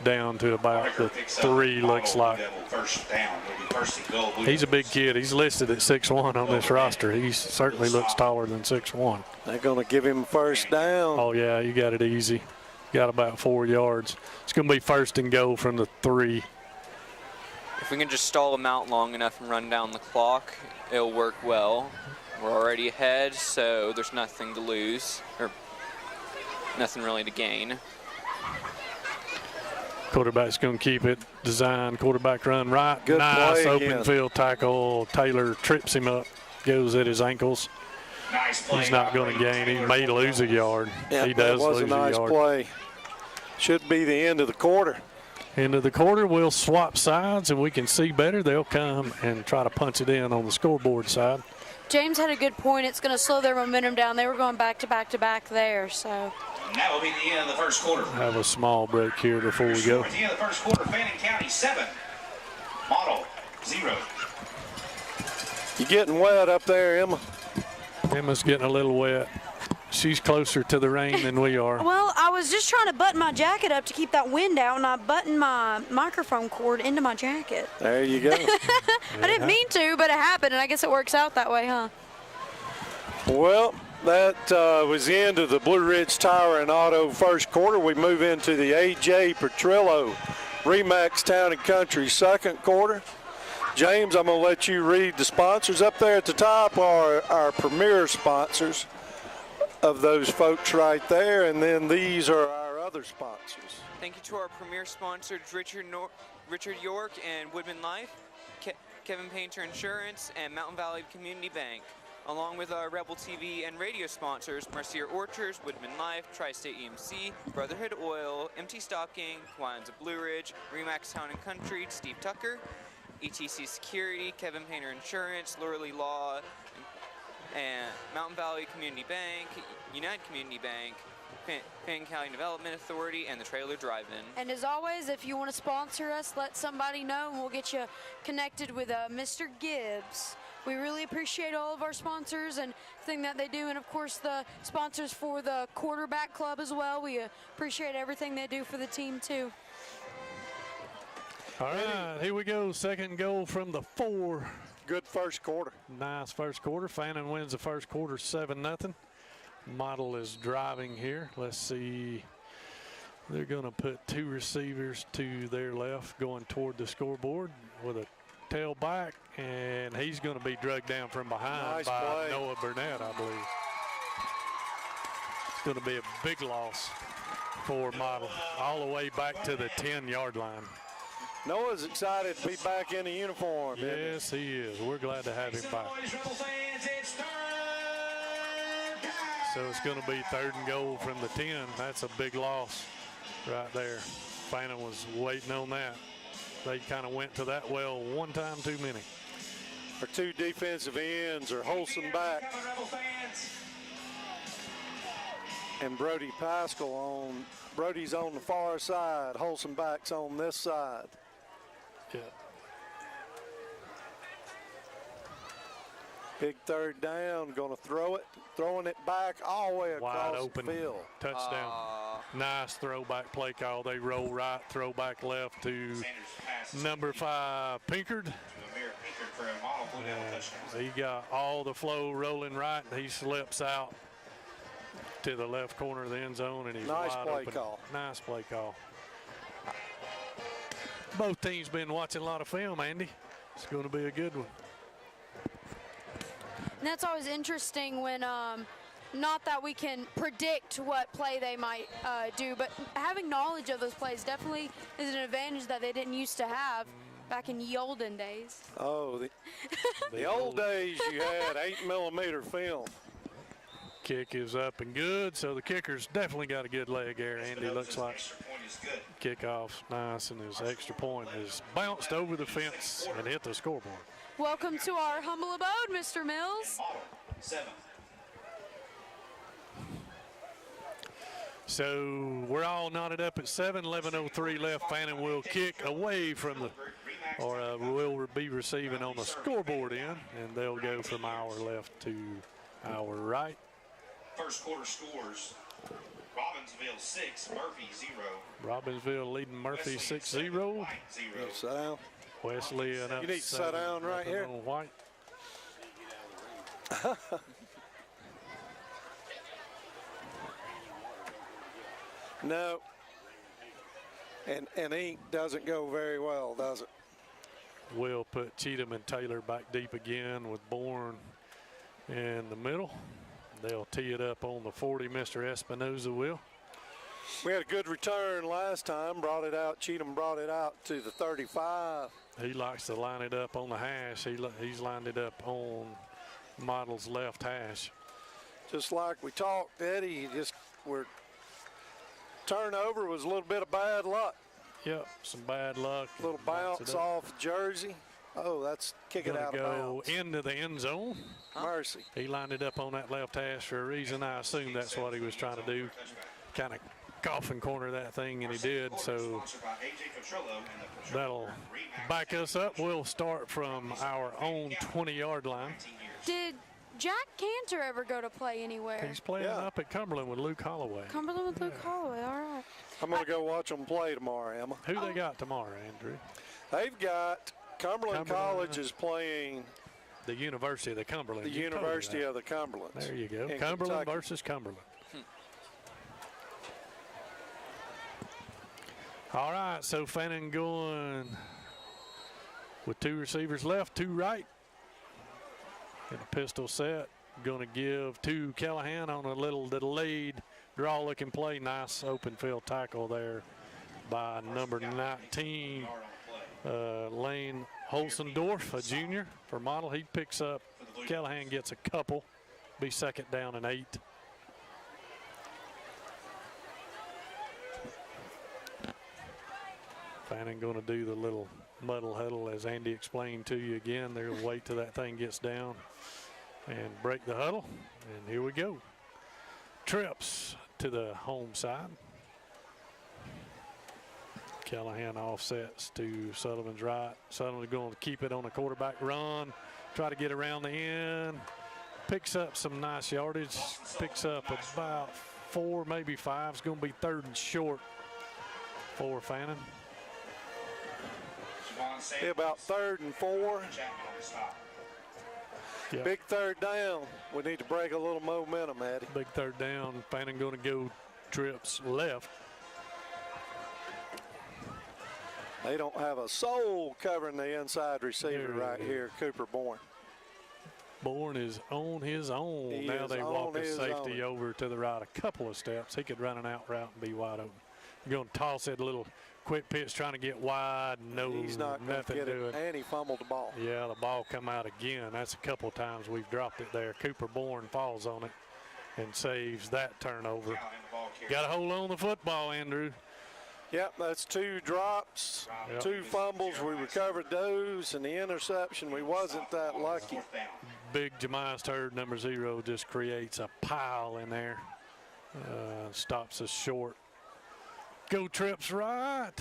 down to about the 3, looks like. First down. It'll be 1st and goal. He's a big kid. He's listed at 6'1" on this roster. He certainly looks taller than 6'1". They're going to give him first down. Oh, yeah, you got it easy. Got about 4 yards. It's going to be 1st and goal from the 3. If we can just stall them out long enough and run down the clock, it'll work well. We're already ahead, so there's nothing to lose, or nothing really to gain. Quarterback's going to keep it. Design, quarterback run right. Good nice play open again. field tackle. Taylor trips him up, goes at his ankles. Nice play. He's not going to gain. He may lose a yard. Yeah, He that does was lose a nice yard. play. Should be the end of the quarter. End of the quarter, we'll swap sides and we can see better. They'll come and try to punch it in on the scoreboard side. James had a good point. It's going to slow their momentum down. They were going back to back to back there, so. And that will be the end of the first quarter. Have a small break here before we go. At the end of the first quarter, Fannin County 7, Model 0. You getting wet up there, Emma? Emma's getting a little wet. She's closer to the rain than we are. Well, I was just trying to button my jacket up to keep that wind out, and I buttoned my microphone cord into my jacket. There you go. I didn't mean to, but it happened, and I guess it works out that way, huh? Well, that was the end of the Blue Ridge Tire and Auto first quarter. We move into the A.J. Petrillo Remax Town and Country second quarter. James, I'm going to let you read the sponsors. Up there at the top are our premier sponsors of those folks right there, and then these are our other sponsors. Thank you to our premier sponsors, Richard York and Woodman Life, Kevin Painter Insurance, and Mountain Valley Community Bank, along with our Rebel TV and radio sponsors, Mercier Orchards, Woodman Life, Tri-State EMC, Brotherhood Oil, Empty Stocking, Lions of Blue Ridge, Remax Town and Country, Steve Tucker, ETC Security, Kevin Painter Insurance, Lurley Law, and Mountain Valley Community Bank, United Community Bank, Fannin County Development Authority, and the Trailer Drive-In. And as always, if you want to sponsor us, let somebody know, and we'll get you connected with Mr. Gibbs. We really appreciate all of our sponsors and everything that they do, and of course the sponsors for the quarterback club as well. We appreciate everything they do for the team too. All right, here we go. Second goal from the 4. Good first quarter. Nice first quarter. Fannin wins the first quarter 7-0. Model is driving here. Let's see. They're going to put 2 receivers to their left going toward the scoreboard with a tailback, and he's going to be dragged down from behind Nice by play. Noah Burnett, I believe. It's going to be a big loss for Model, all the way back to the 10-yard line. Noah's excited to be back in the uniform. isn't he? Yes, he is. We're glad to have him back. So it's going to be 3rd and goal from the 10. That's a big loss right there. Fannin was waiting on that. They kind of went to that well one time too many. Our 2 defensive ends are Holson back and Brody Pascal on. Brody's on the far side. Holson back's on this side. Yeah. Big 3rd down. Going to throw it. Throwing it back all the way Wide across open the field. touchdown. Nice throwback play call. They roll right, throwback left to number 5, Pinkard. He got all the flow rolling right. He slips out to the left corner of the end zone, and he's Nice wide play open. call. Nice play call. Both teams been watching a lot of film, Andy. It's going to be a good one. And that's always interesting when, not that we can predict what play they might do, but having knowledge of those plays definitely is an advantage that they didn't used to have back in ye olden days. Oh, the old days you had 8mm film. Kick is up and good, so the kicker's definitely got a good leg there, Andy. Looks like kickoff's nice, and his extra point is bounced over the fence and hit the scoreboard. Welcome to our humble abode, Mr. Mills. So we're all knotted up at 7, 11:03 left. Fannin will kick away from the, or will be receiving on the scoreboard end, and they'll go from our left to our right. First quarter scores: Robbinsville 6, Murphy 0. Robbinsville leading Murphy 6-0. Sit down. Wesley and up You need to sit 7, down right nothing here. on White. No. And ink doesn't go very well, does it? We'll put Cheatham and Taylor back deep again with Bourne in the middle. They'll tee it up on the 40, Mr. Espinoza will. We had a good return last time, brought it out. Cheatham brought it out to the 35. He likes to line it up on the hash. He's lined it up on Model's left hash. Just like we talked, Eddie, turnover was a little bit of bad luck. Yep, some bad luck. A little bounce off Jersey. Oh, that's kick it out of bounds. Go into the end zone. Mercy. He lined it up on that left hash for a reason. I assume that's what he was trying to do. Kind of coffin corner that thing, and he did. So that'll back us up. We'll start from our own 20-yard line. Did Jack Cantor ever go to play anywhere? He's playing up at Cumberland with Luke Holloway. Cumberland with Luke Holloway, all right. I'm going to go watch them play tomorrow, Emma. Who they got tomorrow, Andrew? They've got Cumberland College is playing the University of the Cumberland. The University of the Cumberland. There you go. Cumberland versus Cumberland. All right, so Fannin going with 2 receivers left, 2 right. In a pistol set. Going to give to Callahan on a little delayed draw-looking play. Nice open field tackle there by number 19, Lane Holsendorf, a junior for Model. He picks up, Callahan gets a couple, be second down and 8. Fannin going to do the little muddle huddle as Andy explained to you again. They'll wait till that thing gets down and break the huddle. And here we go. Trips to the home side. Callahan offsets to Sullivan's right. Sullivan's going to keep it on a quarterback run, try to get around the end. Picks up some nice yardage. Picks up about 4, maybe 5. It's going to be 3rd and short for Fannin. Be about 3rd and 4. Yep. Big 3rd down. We need to break a little momentum, Eddie. Big 3rd down. Fannin going to go trips left. They don't have a soul covering the inside receiver right here, Cooper Bourne. Bourne is on his own. Now they walk the safety over to the right a couple of steps. He could run an out route and be wide open. You're going to toss it a little quick pitch trying to get wide. No, he's not going to get it, and he fumbled the ball. Yeah, the ball come out again. That's a couple of times we've dropped it there. Cooper Bourne falls on it and saves that turnover. Got to hold on the football, Andrew. Yep, that's 2 drops, 2 fumbles. We recovered those, and the interception, we wasn't that lucky. Big Jemias Hurd, number 0, just creates a pile in there. Stops us short. Go trips right.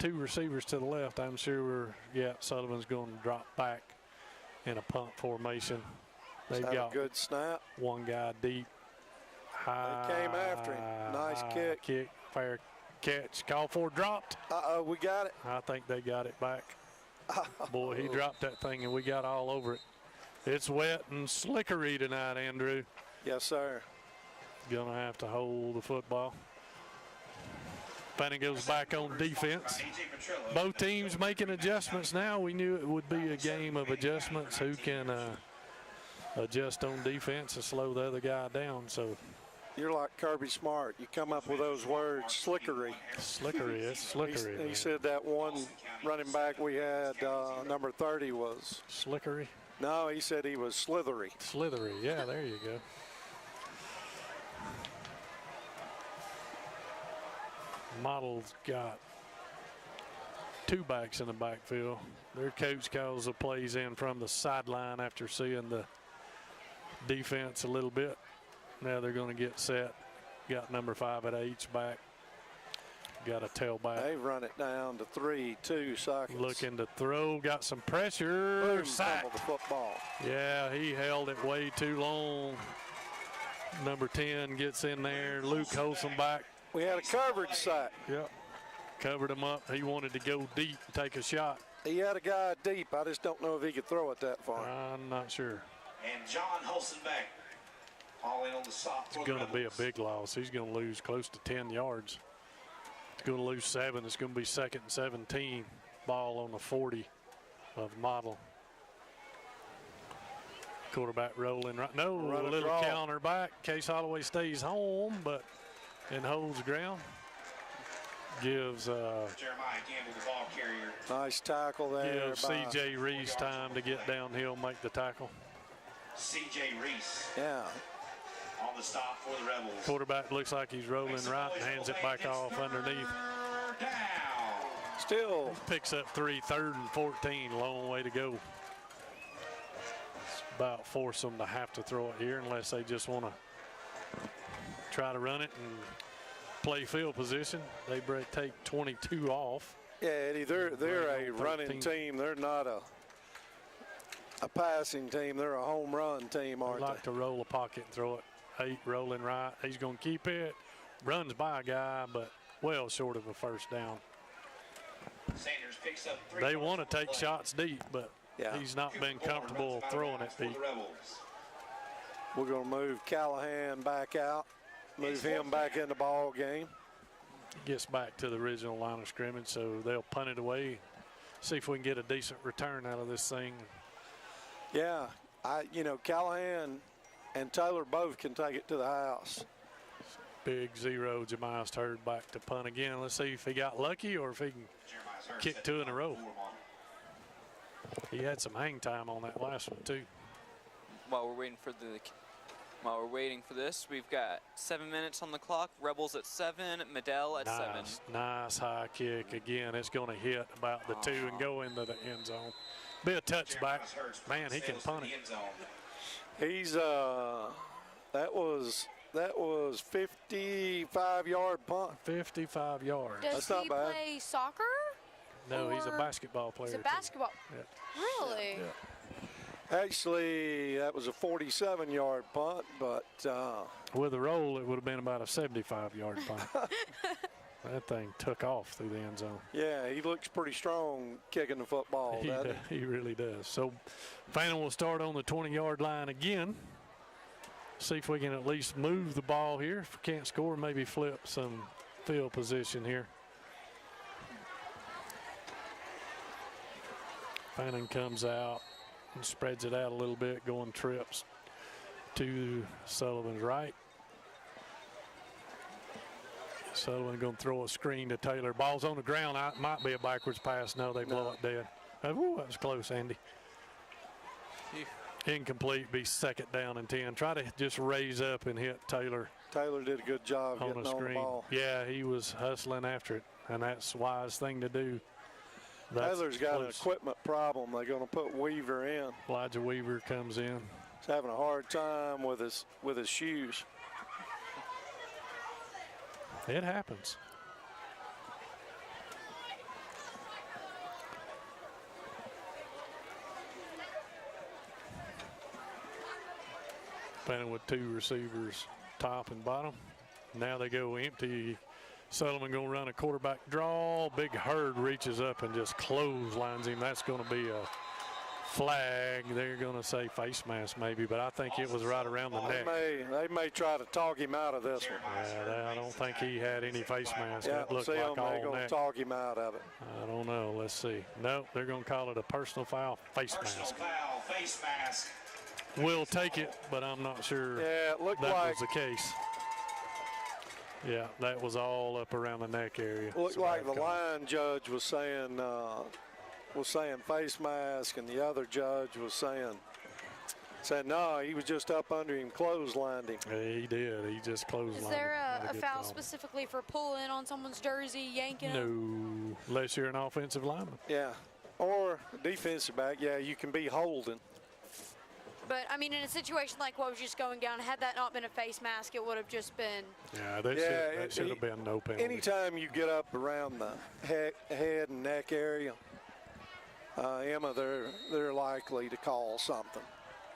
2 receivers to the left. I'm sure Sullivan's going to drop back in a punt formation. They've got a good snap. 1 guy deep. They came after him. Nice kick. Fair catch. Call for dropped. Uh-oh, we got it. I think they got it back. Boy, he dropped that thing and we got all over it. It's wet and slickery tonight, Andrew. Yes, sir. Gonna have to hold the football. Fannin goes back on defense. Both teams making adjustments now. We knew it would be a game of adjustments. Who can adjust on defense and slow the other guy down? So you're like Kirby Smart. You come up with those words, slickery. Slickery, it's slickery. He said that one running back we had, number 30, was slickery. No, he said he was slithery. Slithery, yeah, there you go. Model's got 2 backs in the backfield. Their coach calls the plays in from the sideline after seeing the defense a little bit. Now they're going to get set. Got number 5 at H-back. Got a tailback. They've run it down to 3-2 seconds. Looking to throw. Got some pressure. Boom, sack. The football. Yeah, he held it way too long. Number 10 gets in there. Luke Holson back. We had a coverage sack. Yep. Covered him up. He wanted to go deep and take a shot. He had a guy deep. I just don't know if he could throw it that far. I'm not sure. And John Holson back. All in on the stop. It's going to be a big loss. He's going to lose close to 10 yards. He's going to lose 7. It's going to be 2nd and 17. Ball on the 40 of Model. Quarterback rolling right. No, a little counter back. Case Holloway stays home, but and holds the ground. Gives Jeremiah Campbell, the ball carrier. Nice tackle there. gives by- C.J. Reese time to get downhill, make the tackle. C.J. Reese Yeah. on the stop for the Rebels. Quarterback looks like he's rolling right and hands it back off underneath. Third down. Still, Picks up 3rd and 14, long way to go. It's about force them to have to throw it here unless they just want to try to run it and play field position. They take 22 off. yeah, Eddie, they're a running 13. team. They're not a passing team. They're a home run team, They aren't like they? to roll a pocket and throw it. 8 rolling right. He's going to keep it. Runs by a guy, but well short of a first down. Sanders picks up 3 They yards want to on the take play. shots deep, but Yeah. he's not been Cooper Moore comfortable runs him out of throwing it bounds for deep. the Rebels. We're going to move Callahan back out, move him back in the ball game. Gets back to the original line of scrimmage, so they'll punt it away. See if we can get a decent return out of this thing. Yeah, Callahan and Taylor both can take it to the house. Big 0, Jemias Hurd back to punt again. Let's see if he got lucky or if he can Jeremiah Hurd kick set 2 the in a punt row. for him on it. He had some hang time on that last one too. While we're waiting for this, we've got 7 minutes on the clock. Rebels at 7, Medell at 7. Nice high kick again. It's going to hit about the 2 and go into the end zone. Be a touchback. Jeremiah Hurd's Man, he can sails to punt the it. end zone. He's that was 55-yard punt. 55 yards. Does That's not he bad. play soccer? No, he's a or- basketball player. He's a too. basketball. Yeah. Really? Yeah. Actually, that was a 47-yard punt, but With a roll, it would have been about a 75-yard punt. That thing took off through the end zone. yeah, he looks pretty strong kicking the football. doesn't he? He really does. So Fannin will start on the 20-yard line again. See if we can at least move the ball here. If we can't score, maybe flip some field position here. Fannin comes out and spreads it out a little bit, going trips to Sullivan's right. Sullivan going to throw a screen to Taylor. Ball's on the ground. It might be a backwards pass. No, they blow it dead. Ooh, that was close, Andy. Incomplete. Be 2nd down and 10. Try to just raise up and hit Taylor Taylor did a good job on getting the on the screen. ball. Yeah, he was hustling after it, and that's a wise thing to do. That's Taylor's got an close. equipment problem. They're going to put Weaver in. Elijah Weaver comes in. He's having a hard time with his shoes. It happens. Fannin with 2 receivers, top and bottom. Now they go empty. Sullivan going to run a quarterback draw. Big Hurd reaches up and just clotheslines him. That's going to be a flag. They're going to say face mask maybe, but I think it was right around the neck. They may try to talk him out of this one. Yeah, I don't think he had any face mask. Yeah, It looked see like him. They're all going to neck. talk him out of it. I don't know. Let's see. Nope, they're going to call it a personal foul, face Personal mask. foul, face mask. We'll take it, but I'm not sure Yeah, it looked that like was the case. Yeah, that was all up around the neck area. looked So like bad the call. line judge was saying face mask, and the other judge was saying no, he was just up under him, clotheslined him. Yeah, he did. He just closed. Is there a foul specifically for pulling on someone's jersey, yanking him? No, unless you're an offensive lineman. Yeah, or defensive back. Yeah, you can be holding. But, I mean, in a situation like what was just going down, had that not been a face mask, it would have just been. Yeah, that Yeah, should have been no penalty. Anytime you get up around the head and neck area, Emma, they're likely to call something.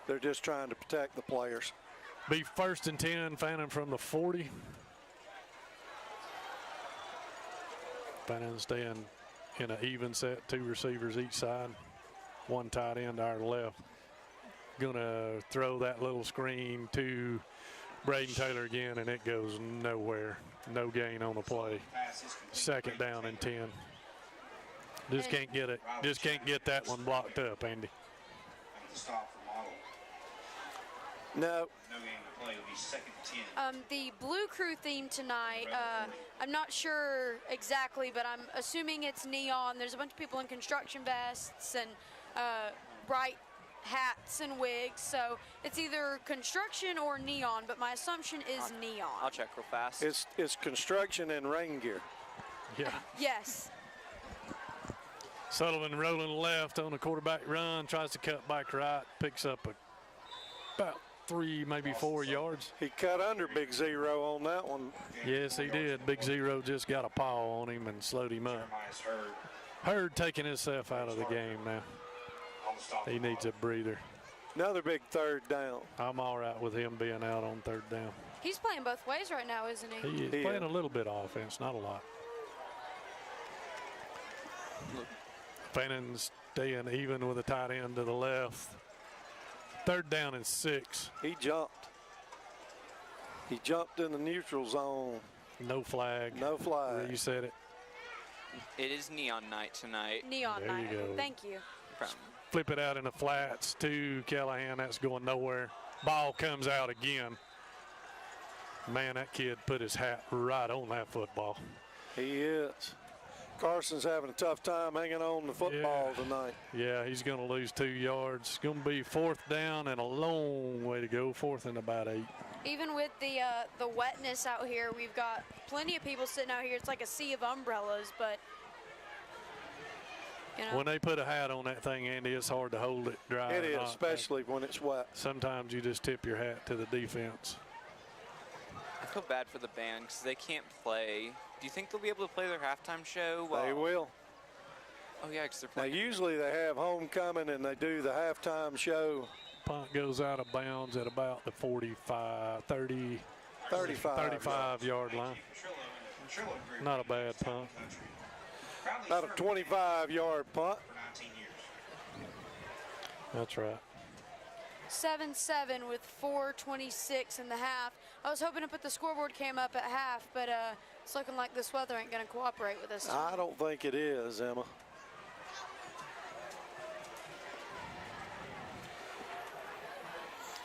They're just trying to protect the players. Be 1st and 10, Fannin from the 40. Fannin staying in an even set, 2 receivers each side, 1 tight end to our left. Gonna throw that little screen to Braden Taylor again, and it goes nowhere. No gain on the play. 2nd down and 10. Just can't get it. Just can't get that one blocked up, Andy. Stop for model. No. No game to play. It'll be 2nd and 10. The Blue Crew theme tonight, I'm not sure exactly, but I'm assuming it's neon. There's a bunch of people in construction vests and bright hats and wigs, so it's either construction or neon, but my assumption is neon. I'll check real fast. It's construction and rain gear. Yeah. Yes. Sullivan rolling left on a quarterback run, tries to cut back right, picks up about 3, maybe 4 yards. He cut under Big Zero on that one. Yes, he did. Big Zero just got a paw on him and slowed him up. Jeremiah's hurt. Hurd taking himself out of the game now. On the stop. He needs a breather. Another big third down. I'm all right with him being out on 3rd down. He's playing both ways right now, isn't he? He is He playing is. a little bit of offense, not a lot. Fannin staying even with a tight end to the left. 3rd down and 6. He jumped. He jumped in the neutral zone. No flag. No flag. You said it. It is neon night tonight. Neon There you night. go. Thank you. Flip it out in the flats to Callahan. That's going nowhere. Ball comes out again. Man, that kid put his hat right on that football. He is. Carson's having a tough time hanging on the football tonight. Yeah, he's going to lose 2 yards. It's going to be 4th down and a long way to go. 4th and about 8. Even with the wetness out here, we've got plenty of people sitting out here. It's like a sea of umbrellas, but you know. When they put a hat on that thing, Andy, it's hard to hold it dry. It or is, not. especially when it's wet. Sometimes you just tip your hat to the defense. I feel bad for the band because they can't play. Do you think they'll be able to play their halftime show? They will. Oh, yeah, because they're Now, playing. usually they have homecoming and they do the halftime show. Punt goes out of bounds at about the 35. 35-yard line. Not a bad punt. About a 25-yard punt. For 19 years. That's right. 7-7 with 4:26 in the half. I was hoping to put the scoreboard cam up at half, but it's looking like this weather ain't going to cooperate with us. I don't think it is, Emma.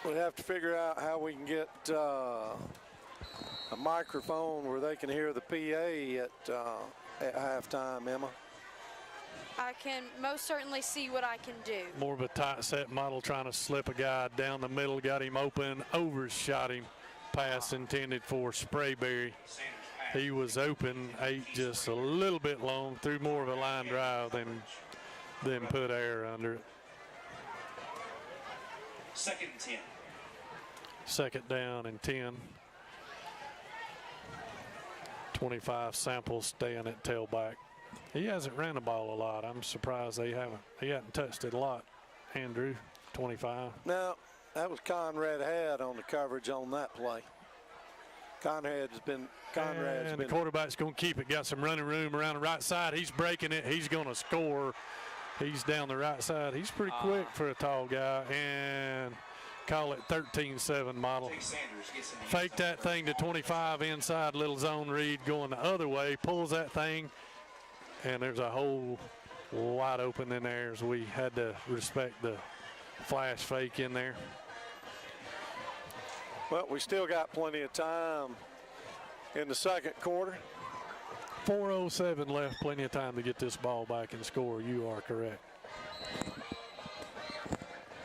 We have to figure out how we can get a microphone where they can hear the PA at halftime, Emma. I can most certainly see what I can do. More of a tight set model trying to slip a guy down the middle, got him open, overshot him. Pass intended for Sprayberry. He was open, ate just a little bit long, threw more of a line drive than put air under it. 2nd and 10. 2nd down and 10. 25 Samples staying at tailback. He hasn't ran the ball a lot. I'm surprised he hadn't touched it a lot. Andrew, 25. Now, that was Conrad Had on the coverage on that play. Conrad's And been the quarterback's going to keep it. Got some running room around the right side. He's breaking it. He's going to score. He's down the right side. He's pretty quick for a tall guy. And call it 13-7 model. Jake Sanders gets in the Fake that thing to 25 inside, little zone read going the other way. Pulls that thing. And there's a hole wide open in there, as we had to respect the flash fake in there. Well, we still got plenty of time in the second quarter. 4:07 left, plenty of time to get this ball back and score. You are correct.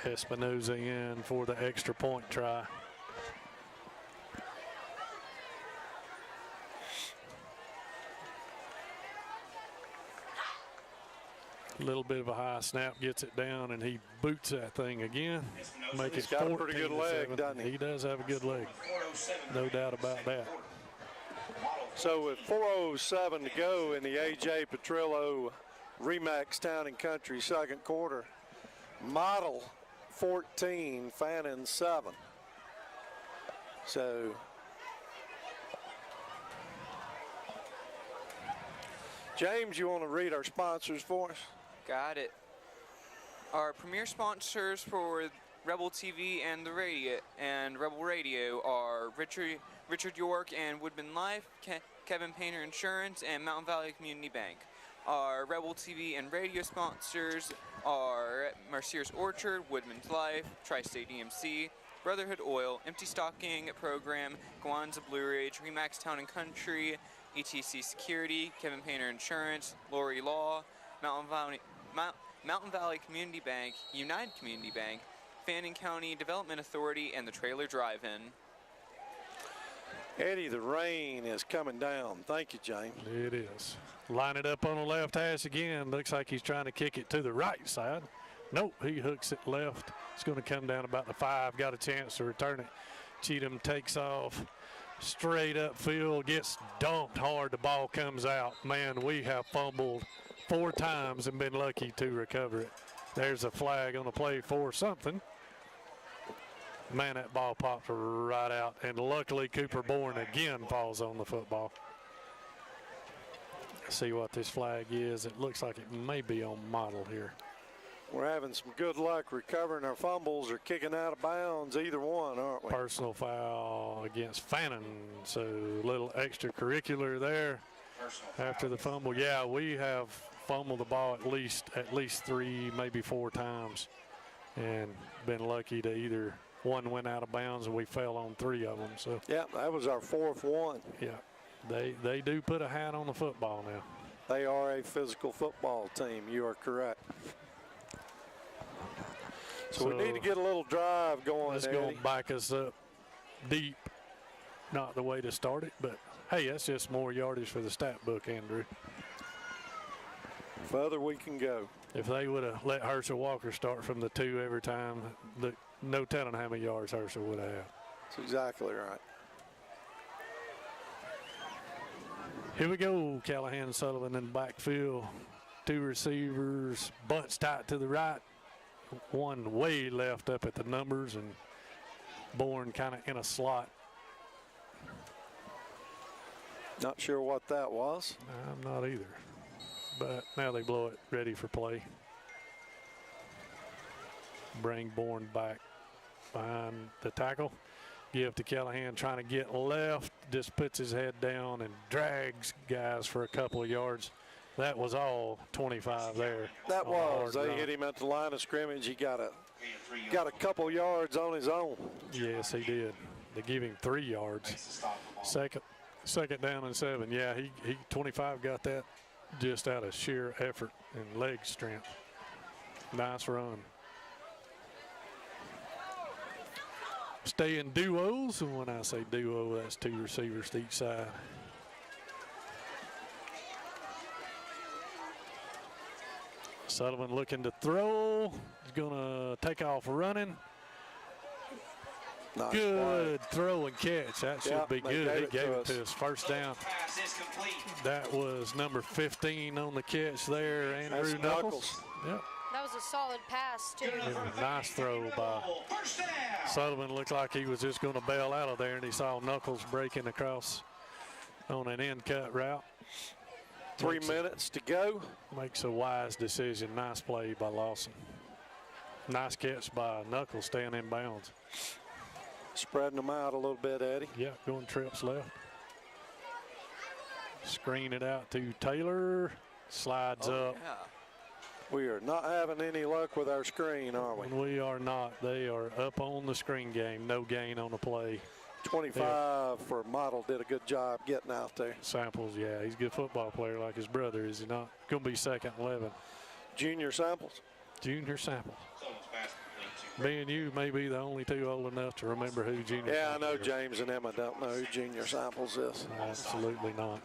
Espinoza in for the extra point try. A little bit of a high snap, gets it down, and he boots that thing again. Make it He's got a pretty good 14-7. leg, doesn't he? He does have a good leg. 4:07. No doubt about that. So with 4:07 to go in the A.J. Petrillo Remax Town and Country second quarter, Model 14, Fannin 7. So James, you want to read our sponsors for us? Got it. Our premier sponsors for Rebel TV and the radio and Rebel Radio are Richard York and Woodman Life, Kevin Painter Insurance, and Mountain Valley Community Bank. Our Rebel TV and radio sponsors are Mercier's Orchard, Woodman's Life, Tri-State EMC, Brotherhood Oil, Empty Stocking Program, Gwanza Blue Ridge, Remax Town and Country, ETC Security, Kevin Painter Insurance, Lori Law, Mountain Valley Community Bank, United Community Bank, Fannin County Development Authority, and the Trailer Drive-In. Eddie, the rain is coming down. Thank you, James. It is. Line it up on the left hash again. Looks like he's trying to kick it to the right side. Nope, he hooks it left. It's going to come down about the 5. Got a chance to return it. Cheatham takes off straight up field, gets dumped hard. The ball comes out. Man, we have fumbled 4 times and been lucky to recover it. There's a flag on the play for something. Man, that ball popped right out, and luckily Cooper Bourne again falls on the football. See what this flag is. It looks like it may be on Model here. We're having some good luck recovering our fumbles or kicking out of bounds, either one, aren't we? Personal foul against Fannin, so a little extracurricular there after the fumble. Yeah, we have fumbled the ball at least 3, maybe 4 times, and been lucky to either one went out of bounds and we fell on 3 of them. So yeah, that was our 4th one. Yeah, they do put a hat on the football now. They are a physical football team. You are correct. So we need to get a little drive going. It's going to back us up deep. Not the way to start it, but hey, that's just more yardage for the stat book, Andrew. Further we can go. If they would have let Herschel Walker start from the 2 every time, no telling how many yards Herschel would have had. That's exactly right. Here we go, Callahan, Sullivan in the backfield. 2 receivers, bunch tight to the right. One way left up at the numbers, and Bourne kind of in a slot. Not sure what that was. I'm not either. But now they blow it, ready for play. Bring Bourne back behind the tackle. Give to Callahan, trying to get left. Just puts his head down and drags guys for a couple of yards. That was all 25 there. That was. They hit him at the line of scrimmage. He got a couple yards on his own. Yes, he did. They give him 3 yards. Second down and 7. Yeah, he 25 got that just out of sheer effort and leg strength. Nice run. Stay in duos, and when I say duo, that's 2 receivers to each side. Sullivan looking to throw. He's going to take off running. Nice good play. Throw and catch. That should be good. He gave it to us. First down. Pass is complete. That was number 15 on the catch there, Andrew Knuckles. Yep. That was a solid pass, too. Nice throw by Sullivan. Looked like he was just going to bail out of there, and he saw Knuckles breaking across on an end cut route. 3 minutes to go. Makes a wise decision. Nice play by Lawson. Nice catch by Knuckles, staying in bounds. Spreading them out a little bit, Eddie. Yeah, going trips left. Screen it out to Taylor. Slides up. Yeah. We are not having any luck with our screen, are we? We are not. They are up on the screen game. No gain on the play. 25 for Model did a good job getting out there. Samples, yeah, he's a good football player like his brother, is he not? Going to be second 11. Junior Samples. Junior Samples. Me and you may be the only 2 old enough to remember who Junior Yeah, I know Samples is. James and Emma don't know who Junior Samples is. Absolutely not.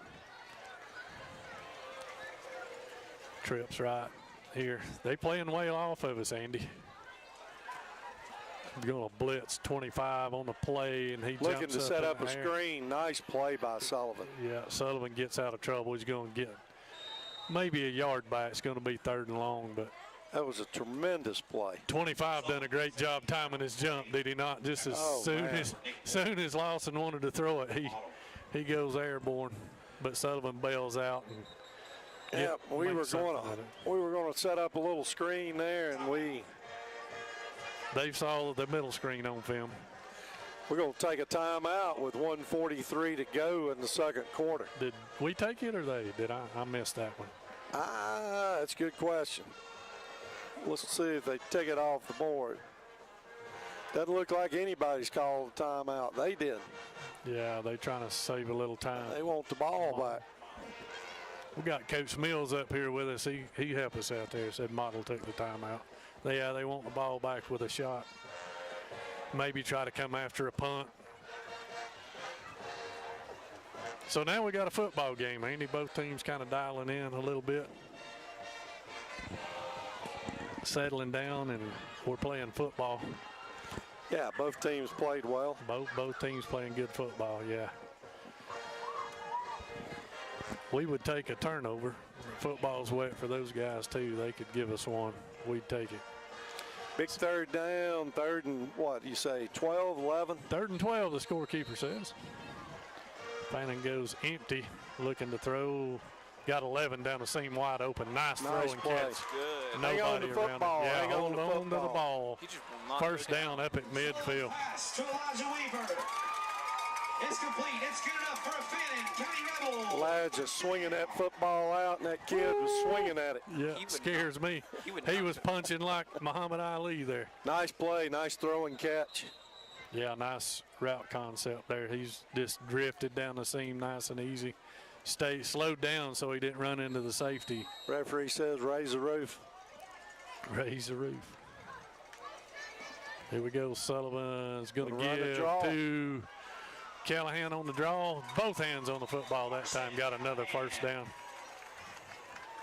Trips right here. They playing way off of us, Andy. Going to blitz 25 on the play, and he looking jumps to set up in a the air. screen. Nice play by Sullivan. Yeah, Sullivan gets out of trouble. He's going to get maybe a yard back. It's going to be 3rd and long, but that was a tremendous play. 25 done a great job timing his jump, did he not? Just as soon as Lawson wanted to throw it, he goes airborne, but Sullivan bails out. And yeah, we were going to set up a little screen there, and they saw the middle screen on film. We're going to take a timeout with 1:43 to go in the second quarter. Did we take it or they? Did I missed that one? That's a good question. Let's see if they take it off the board. Doesn't look like anybody's called a timeout. They did. Yeah, they're trying to save a little time. They want the ball back. We got Coach Mills up here with us. He helped us out there. Said Model took the timeout. They want the ball back with a shot. Maybe try to come after a punt. So now we got a football game, Andy. Both teams kind of dialing in a little bit. Settling down, and we're playing football. Yeah, both teams played well. Both teams playing good football, yeah. We would take a turnover. Football's wet for those guys, too. They could give us one. We'd take it. Big third down, third and what, you say, 12, 11? 3rd and 12, the scorekeeper says. Fannin goes empty, looking to throw. Got 11 down the seam wide open. Nice throw and play. catch. Good. Nobody Hang on to around football. it. Yeah, Hang on to hold on to the football. ball. He just will not First go down. down up at midfield. Pass to Elijah Weaver. It's complete. It's good enough for a Fannin County Rebel. Elijah swinging that football out, and that kid was swinging at it. Yeah, He would scares me. He was punching like Muhammad Ali there. Nice play, nice throw and catch. Yeah, nice route concept there. He's just drifted down the seam nice and easy. Slowed down so he didn't run into the safety. Referee says raise the roof. Raise the roof. Here we go. Sullivan's going to Run the give draw. to Callahan on the draw. Both hands on the football that time. Got another first down.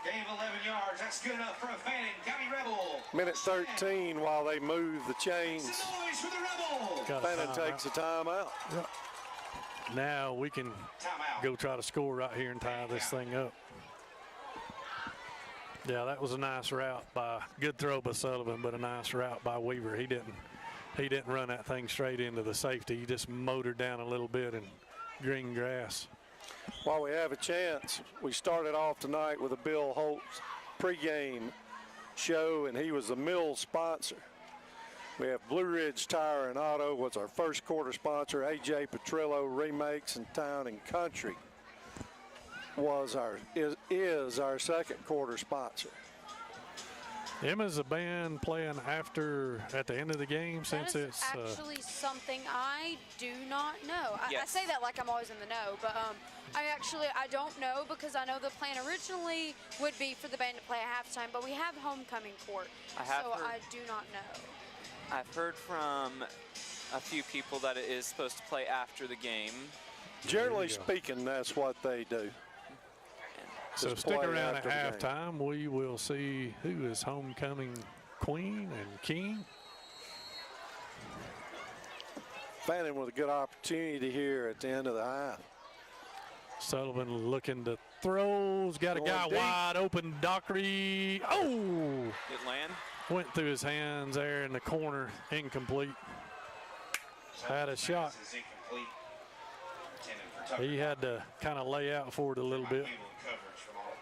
Gave 11 yards. That's good enough for a Fannin County Rebel. Minute 13 while they move the chains. Some noise for the Rebel. Got a Fannin timeout. takes a timeout. Yep. Now we can Timeout. go try to score right here and tie this thing up. Yeah, that was a nice route by, good throw by Sullivan, but a nice route by Weaver. He didn't run that thing straight into the safety. He just motored down a little bit in green grass. While we have a chance, we started off tonight with a Bill Holtz pregame show, and he was the mill sponsor. We have Blue Ridge Tire and Auto was our first quarter sponsor. AJ Petrillo Remakes and Town and Country is our second quarter sponsor. Emma's the band playing at the end of the game since That is it's actually something I do not know. I Yes. say that like I'm always in the know, but I don't know because I know the plan originally would be for the band to play at halftime, but we have homecoming court, I have so heard- I do not know. I've heard from a few people that it is supposed to play after the game. Generally speaking, that's what they do. so Just stick play around at after the game. halftime. We will see who is homecoming queen and king. Fannin with a good opportunity here at the end of the half. Sullivan looking to throws. Got a Going guy deep. wide open. Dockery. Oh! Did it land? Went through his hands there in the corner. Incomplete. Had a shot. Pass is incomplete. Intended for Tucker. He had to kind of lay out for it a little bit. Able coverage from all.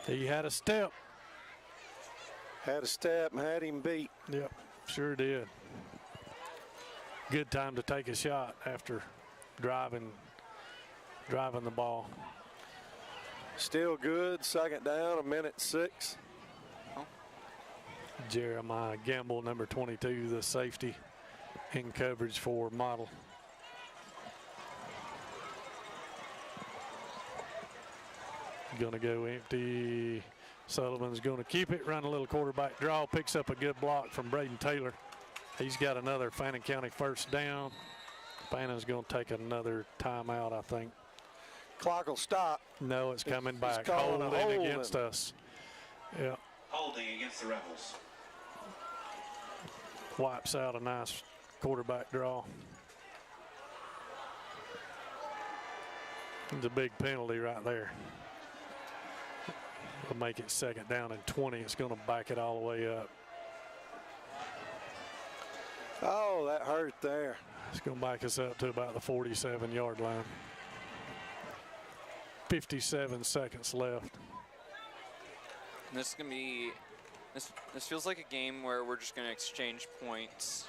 He had a step. Had a step and had him beat. Yep, sure did. Good time to take a shot after driving the ball. Still good. Second down, a minute 6. Jeremiah Gamble, number 22, the safety in coverage for Model. Going to go empty. Sullivan's going to keep it, run a little quarterback draw, picks up a good block from Braden Taylor. He's got another Fannin County first down. Fannin's going to take another timeout, I think. Clock will stop. No, it's coming He's back. calling a Holding holding. against us. Yeah, Holding against the Rebels. wipes out a nice quarterback draw. It's a big penalty right there. It'll make it second down and 20. It's going to back it all the way up. Oh, that hurt there. It's going to back us up to about the 47-yard line. 57 seconds left. And this is going to be, this feels like a game where we're just going to exchange points.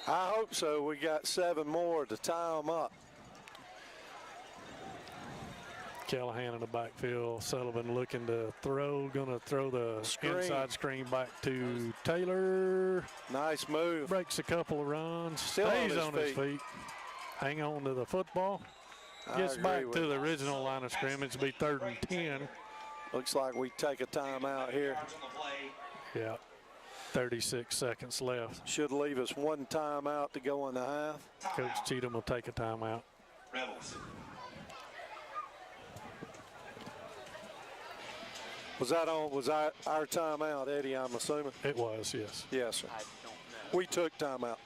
I hope so. We got 7 more to tie them up. Callahan in the backfield. Sullivan looking to throw. Going to throw the inside screen back to Taylor. Nice move. Breaks a couple of runs. Still Stays on his feet. Hang on to the football. Gets back to the original line of scrimmage. Be 3rd and 10. Looks like we take a timeout here. Yeah. 36 seconds left. Should leave us one timeout to go in the half. Coach Cheatham will take a timeout. Rebels. Was that our timeout, Eddie, I'm assuming? It was, yes. Yes, sir. I don't know. We took timeout.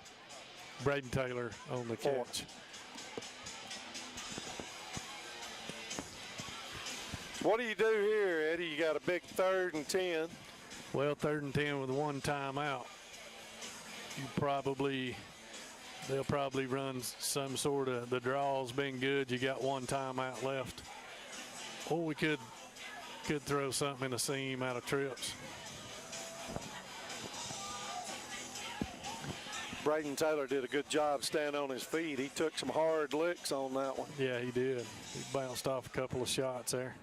Braden Taylor on the catch. What do you do here, Eddie? You got a big 3rd and 10. Well, 3rd and 10 with one timeout. They'll probably run some sort of, the draw's been good. You got one timeout left. Or we could throw something in the seam out of trips. Braden Taylor did a good job standing on his feet. He took some hard licks on that one. Yeah, he did. He bounced off a couple of shots there.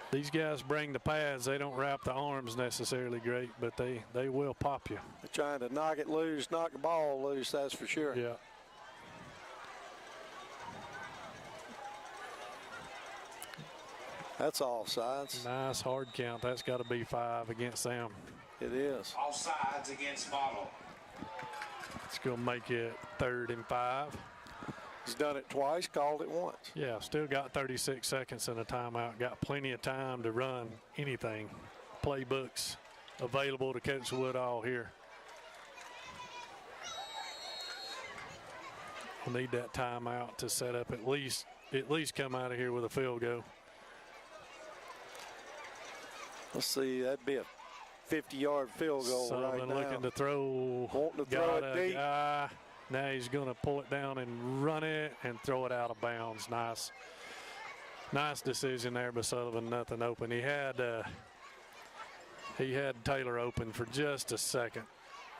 These guys bring the pads. They don't wrap the arms necessarily great, but they will pop you. They're trying to knock it loose, knock the ball loose, that's for sure. Yeah. That's offsides. Nice hard count. That's got to be 5 against them. It is. Offsides against Model. It's going to make it 3rd and 5. He's done it twice, called it once. Yeah, still got 36 seconds in a timeout. Got plenty of time to run anything. Playbooks available to Coach Woodall here. We'll need that timeout to set up at least come out of here with a field goal. Let's see, that'd be a 50-yard field goal Sullivan right now. looking to throw. Wanting to throw it deep. Now he's going to pull it down and run it and throw it out of bounds. Nice decision there by Sullivan. Nothing open. He had Taylor open for just a second.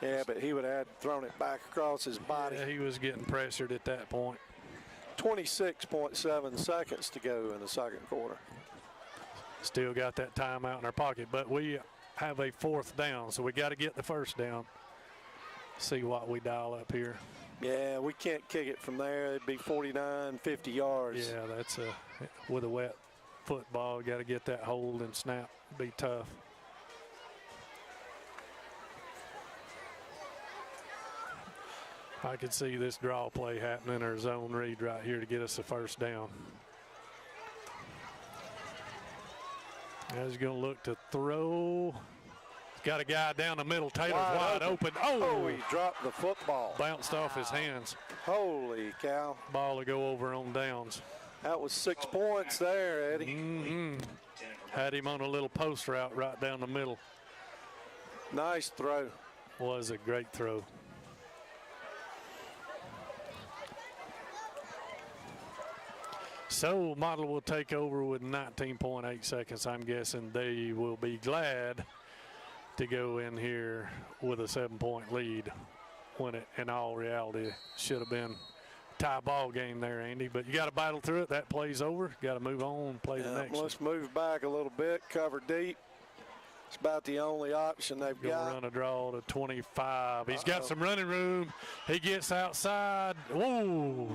Yeah, but he would have thrown it back across his body. Yeah, he was getting pressured at that point. 26.7 seconds to go in the second quarter. Still got that timeout in our pocket, but we have a 4th down, so we got to get the 1st down. See what we dial up here. Yeah, we can't kick it from there. It'd be 49, 50 yards. Yeah, that's with a wet football. Got to get that hold and snap. Be tough. I could see this draw play happening or zone read right here to get us the 1st down. Now he's going to look to throw. Got a guy down the middle. Taylor's wide open. Oh, he dropped the football. Bounced off his hands. Holy cow. Ball to go over on downs. That was 6 points there, Eddie. Had him on a little post route right down the middle. Nice throw. Was a great throw. So Model will take over with 19.8 seconds. I'm guessing they will be glad to go in here with a 7-point lead when it, in all reality, should have been a tie ball game there, Andy. But you got to battle through it. That play's over. Got to move on, play the next Let's move back a little bit, cover deep. It's about the only option they've got. Gonna run a draw to 25. He's got some running room. He gets outside. Whoa!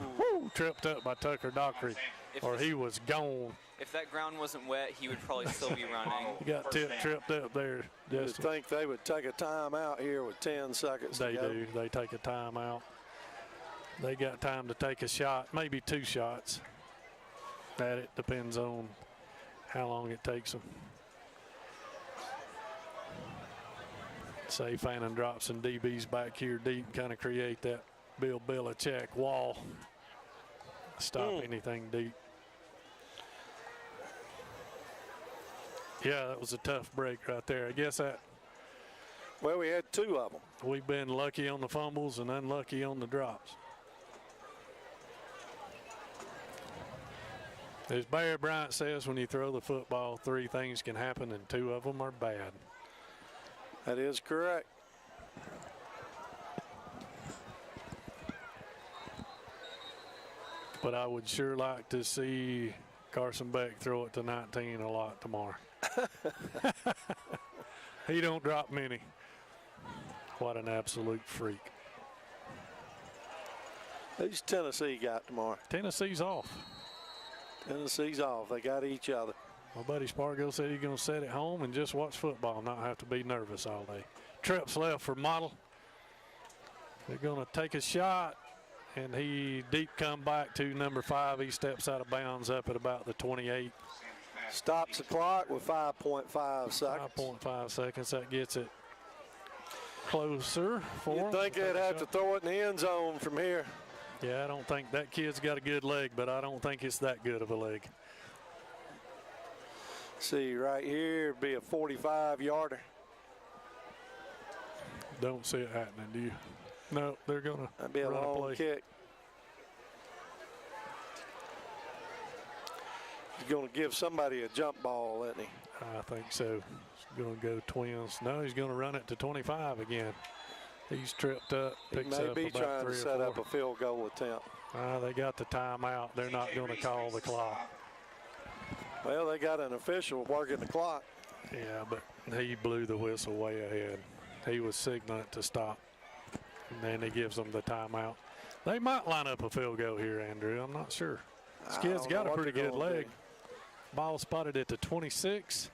Tripped up by Tucker Dockery, or he was gone. If that ground wasn't wet, he would probably still be running. He got tripped up there. You'd think they would take a timeout here with 10 seconds to go. They do. They take a timeout. They got time to take a shot, maybe 2 shots. That it depends on how long it takes them. Say Fannin drops some DBs back here deep, kind of create that Bill Belichick wall. Stop anything deep. Yeah, that was a tough break right there. I guess that. Well, we had 2 of them. We've been lucky on the fumbles and unlucky on the drops. As Barry Bryant says, when you throw the football, 3 things can happen and 2 of them are bad. That is correct. But I would sure like to see Carson Beck throw it to 19 a lot tomorrow. He don't drop many. What an absolute freak. Who's Tennessee got tomorrow? Tennessee's off. Tennessee's off. They got each other. My buddy Spargo said he's going to sit at home and just watch football, not have to be nervous all day. Trips left for Model. They're going to take a shot, and he deep come back to number 5. He steps out of bounds up at about the 28. Stops the clock with 5.5 seconds. 5.5 seconds. That gets it closer for him. You'd think they'd have to throw it in the end zone from here. Yeah, I don't think that kid's got a good leg, but I don't think it's that good of a leg. See, right here it'd be a 45-yarder. Don't see it happening, do you? No, they're going to That'd be a run long play. kick. He's going to give somebody a jump ball, isn't he? I think so. He's going to go Twins. No, he's going to run it to 25 again. He's tripped up, He picks may up be about trying 3 to or set 4. up a field goal attempt. They got the timeout. They're not going to call the clock. Well, they got an official working the clock. Yeah, but he blew the whistle way ahead. He was signaling it to stop. And then he gives them the timeout. They might line up a field goal here, Andrew. I'm not sure. This kid's got a pretty good leg. Ball spotted at the 26.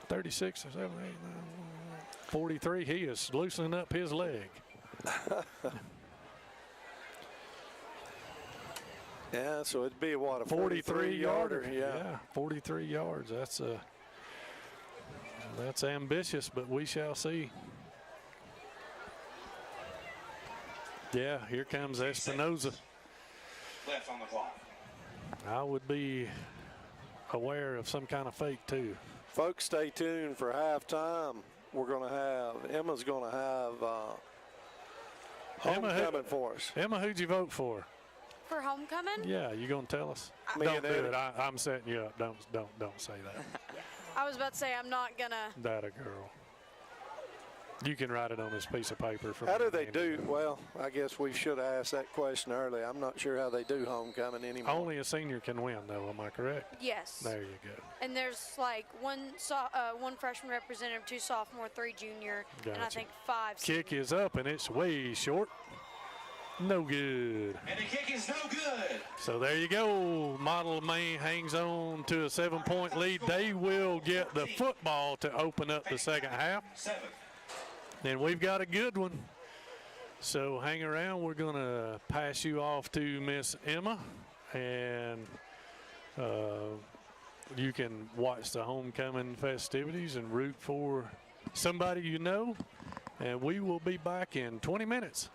36 or 7, 8, 9, 43. He is loosening up his leg. Yeah, so it'd be what, a 43-yarder. Yeah. 43 yards. That's ambitious, but we shall see. Yeah, here comes Espinoza. Left on the clock. I would be aware of some kind of fake too. Folks, stay tuned for halftime. We're going to have, Emma's going to have homecoming for us. Emma, who'd you vote for? For homecoming? Yeah, you gonna tell us? Me Don't and do Eddie. it. I'm setting you up. Don't say that. I was about to say I'm not gonna. That a girl. You can write it on this piece of paper. For How me, do they Andy. do? Well, I guess we should have asked that question earlier. I'm not sure how they do homecoming anymore. Only a senior can win, though. Am I correct? Yes. There you go. And there's like one freshman representative, 2 sophomore, 3 junior, and I Gotcha. think 5 Kick senior. is up, and it's way short. No good. And the kick is no good. So there you go. Model Maine hangs on to a 7-point lead. They will get the football to open up the second half. 7. And we've got a good one. So hang around. We're going to pass you off to Miss Emma. And you can watch the homecoming festivities and root for somebody you know. And we will be back in 20 minutes.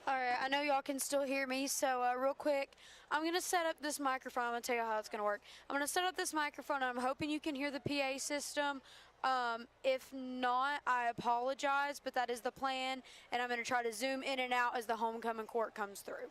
All right, I know y'all can still hear me, so real quick, I'm going to set up this microphone. I'm going to tell you how it's going to work. I'm going to set up this microphone, and I'm hoping you can hear the PA system. If not, I apologize, but that is the plan, and I'm going to try to zoom in and out as the homecoming court comes through.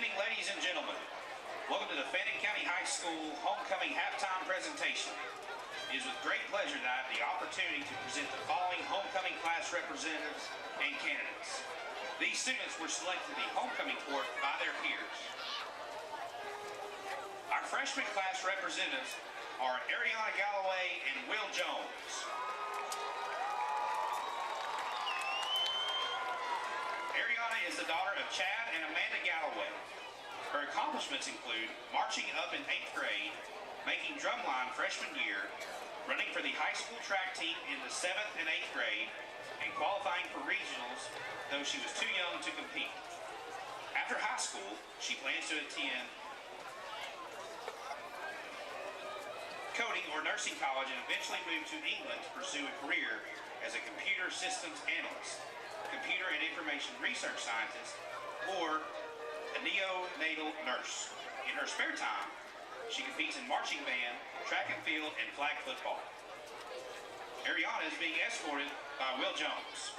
evening, ladies and gentlemen. Welcome to the Fannin County High School Homecoming Halftime Presentation. It is with great pleasure that I have the opportunity to present the following homecoming class representatives and candidates. These students were selected to the homecoming court by their peers. Our freshman class representatives are Ariana Galloway and Will Jones. Ariana is the daughter of Chad and Amanda Galloway. Her accomplishments include marching up in 8th grade, making drumline freshman year, running for the high school track team in the 7th and 8th grade, and qualifying for regionals, though she was too young to compete. After high school, she plans to attend coding or nursing college and eventually move to England to pursue a career as a computer systems analyst, computer and information research scientist, or a neonatal nurse. In her spare time, she competes in marching band, track and field, and flag football. Ariana is being escorted by Will Jones.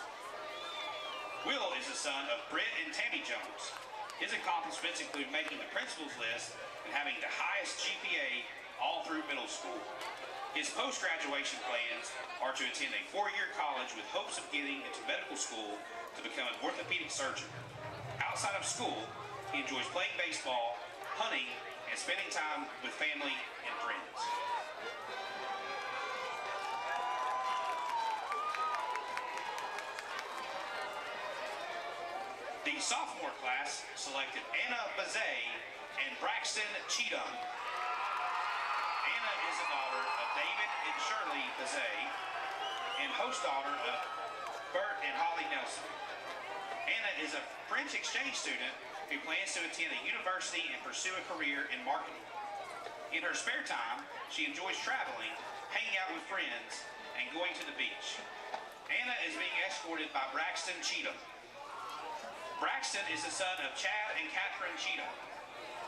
Will is the son of Britt and Tammy Jones. His accomplishments include making the principal's list and having the highest GPA all through middle school. His post-graduation plans are to attend a 4-year college with hopes of getting into medical school to become an orthopedic surgeon. Outside of school, he enjoys playing baseball, hunting, and spending time with family and friends. The sophomore class selected Anna Bazay and Braxton Cheatham. Anna is the daughter of David and Shirley Bazay and host daughter of Bert and Holly Nelson. Anna is a French exchange student who plans to attend a university and pursue a career in marketing. In her spare time, she enjoys traveling, hanging out with friends, and going to the beach. Anna is being escorted by Braxton Cheatham. Braxton is the son of Chad and Catherine Cheatham.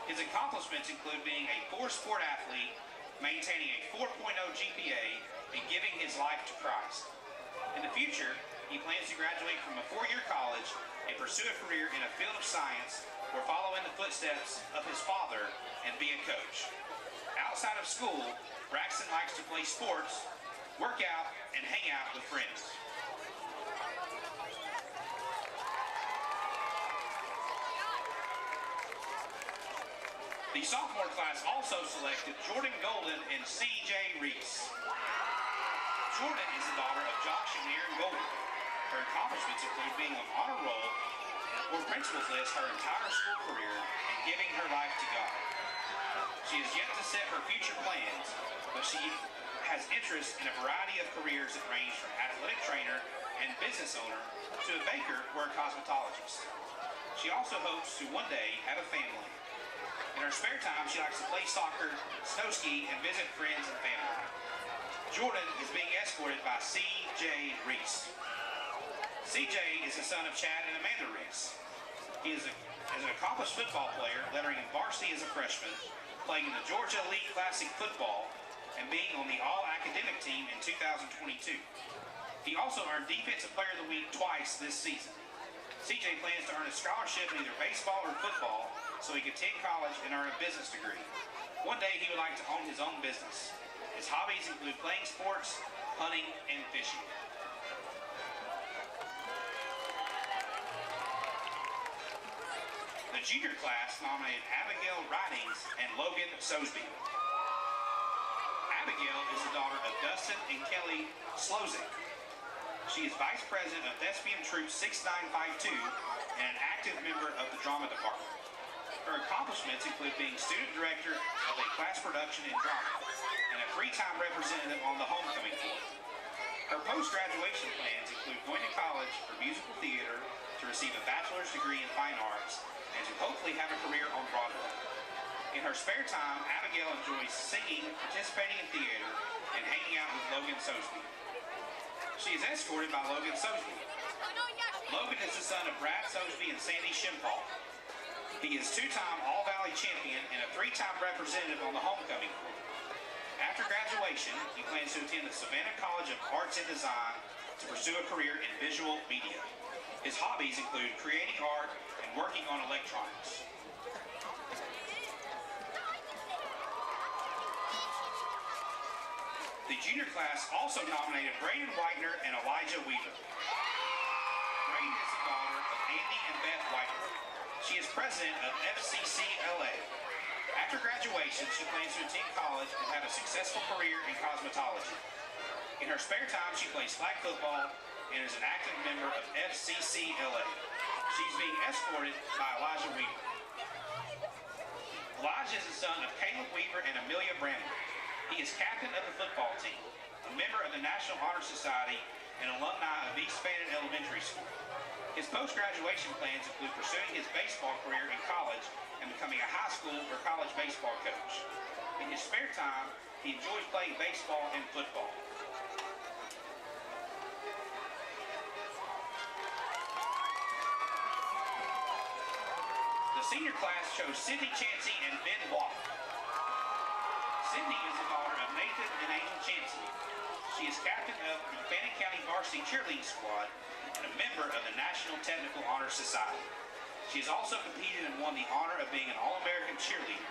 His accomplishments include being a 4-sport athlete, maintaining a 4.0 GPA, and giving his life to Christ. In the future, he plans to graduate from a 4-year college and pursue a career in a field of science or follow in the footsteps of his father and be a coach. Outside of school, Braxton likes to play sports, work out, and hang out with friends. The sophomore class also selected Jordan Golden and C.J. Reese. Jordan is the daughter of Josh and Aaron Golden. Her accomplishments include being on honor roll or principal's list her entire school career and giving her life to God. She has yet to set her future plans, but she has interest in a variety of careers that range from athletic trainer and business owner to a baker or a cosmetologist. She also hopes to one day have a family. In her spare time, she likes to play soccer, snow ski, and visit friends and family. Jordan is being escorted by C.J. Reese. C.J. is the son of Chad and Amanda Reese. He is an accomplished football player, lettering in varsity as a freshman, playing in the Georgia Elite Classic football, and being on the all-academic team in 2022. He also earned Defensive Player of the Week twice this season. C.J. plans to earn a scholarship in either baseball or football so he can attend college and earn a business degree. One day he would like to own his own business. His hobbies include playing sports, hunting, and fishing. The junior class nominated Abigail Ridings and Logan Sosby. Abigail is the daughter of Dustin and Kelly Slozek. She is Vice President of Thespian Troop 6952 and an active member of the Drama Department. Her accomplishments include being Student Director of a class production in drama and a 3-time representative on the homecoming team. Her post-graduation plans include going to college for musical theater to receive a bachelor's degree in fine arts and to hopefully have a career on Broadway. In her spare time, Abigail enjoys singing, participating in theater, and hanging out with Logan Sosby. She is escorted by Logan Sosby. Logan is the son of Brad Sosby and Sandy Shimpall. He is 2-time All-Valley champion and a 3-time representative on the homecoming court. After graduation, he plans to attend the Savannah College of Arts and Design to pursue a career in visual media. His hobbies include creating art and working on electronics. The junior class also nominated Braden Whitener and Elijah Weaver. Braden is the daughter of Andy and Beth Whitener. She is president of FCCLA. After graduation, she plans to attend college and have a successful career in cosmetology. In her spare time, she plays flag football and is an active member of FCCLA. She's being escorted by Elijah Weaver. Elijah is the son of Caleb Weaver and Amelia Brandon. He is captain of the football team, a member of the National Honor Society, and alumni of East Fannin Elementary School. His post-graduation plans include pursuing his baseball career in college and becoming a high school or college baseball coach. In his spare time, he enjoys playing baseball and football. The senior class chose Sydney Chansey and Ben Block. Sydney is the daughter of Nathan and Angel Chansey. She is captain of the Fannin County Varsity cheerleading squad and a member of the National Technical Honor Society. She has also competed and won the honor of being an All-American cheerleader.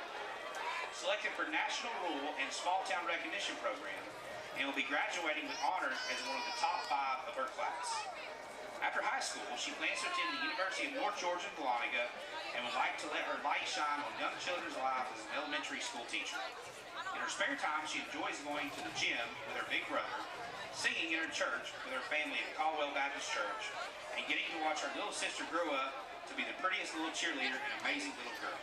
Selected for National Rural and Small Town Recognition Program, and will be graduating with honors as one of the top 5 of her class. After high school, she plans to attend the University of North Georgia in Dahlonega and would like to let her light shine on young children's lives as an elementary school teacher. In her spare time, she enjoys going to the gym with her big brother, singing in her church with her family at Caldwell Baptist Church, and getting to watch her little sister grow up to be the prettiest little cheerleader and amazing little girl.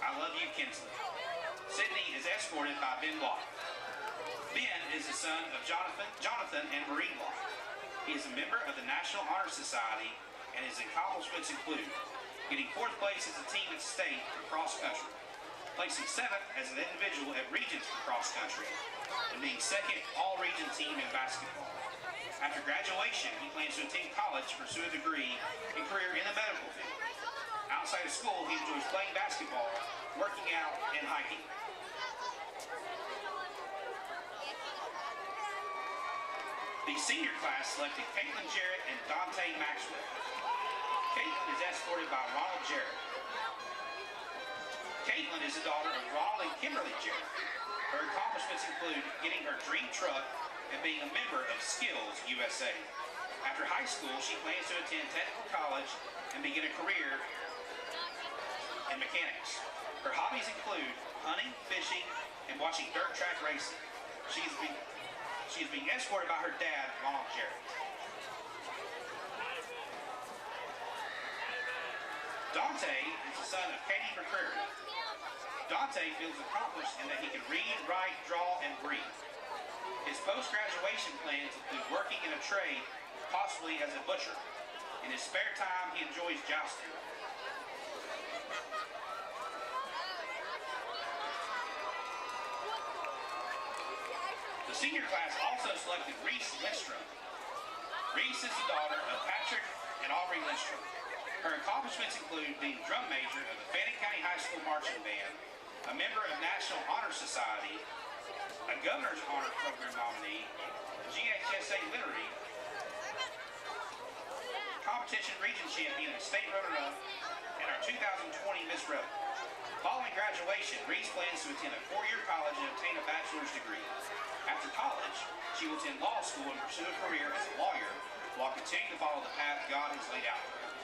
I love you, Kinsley. Sydney is escorted by Ben Block. Ben is the son of Jonathan and Marie Block. He is a member of the National Honor Society, and his accomplishments include getting 4th place as a team at state for cross country, placing 7th as an individual at regions for cross country, and being 2nd all-region team in basketball. After graduation, he plans to attend college to pursue a degree and career in the medical field. Outside of school, he enjoys playing basketball, working out, and hiking. The senior class selected Caitlin Jarrett and Dante Maxwell. Caitlin is escorted by Ronald Jarrett. Caitlin is the daughter of Ronald and Kimberly Jarrett. Her accomplishments include getting her dream truck and being a member of Skills USA. After high school, she plans to attend technical college and begin a career in mechanics. Her hobbies include hunting, fishing, and watching dirt track racing. She is being escorted by her dad, Ronald Jarrett. Dante is the son of Katie McCreary. Dante feels accomplished in that he can read, write, draw, and breathe. His post-graduation plans include working in a trade, possibly as a butcher. In his spare time, he enjoys jousting. The senior class also selected Reese Lindstrom. Reese is the daughter of Patrick and Aubrey Lindstrom. Her accomplishments include being drum major of the Fannin County High School Marching Band, a member of National Honor Society, a Governor's Honor Program nominee, GHSA Literary, competition region champion and state runner-up, and our 2020 Miss Rebel. Following graduation, Reese plans to attend a 4-year college and obtain a bachelor's degree. After college, she will attend law school and pursue a career as a lawyer while continuing to follow the path God has laid out for her.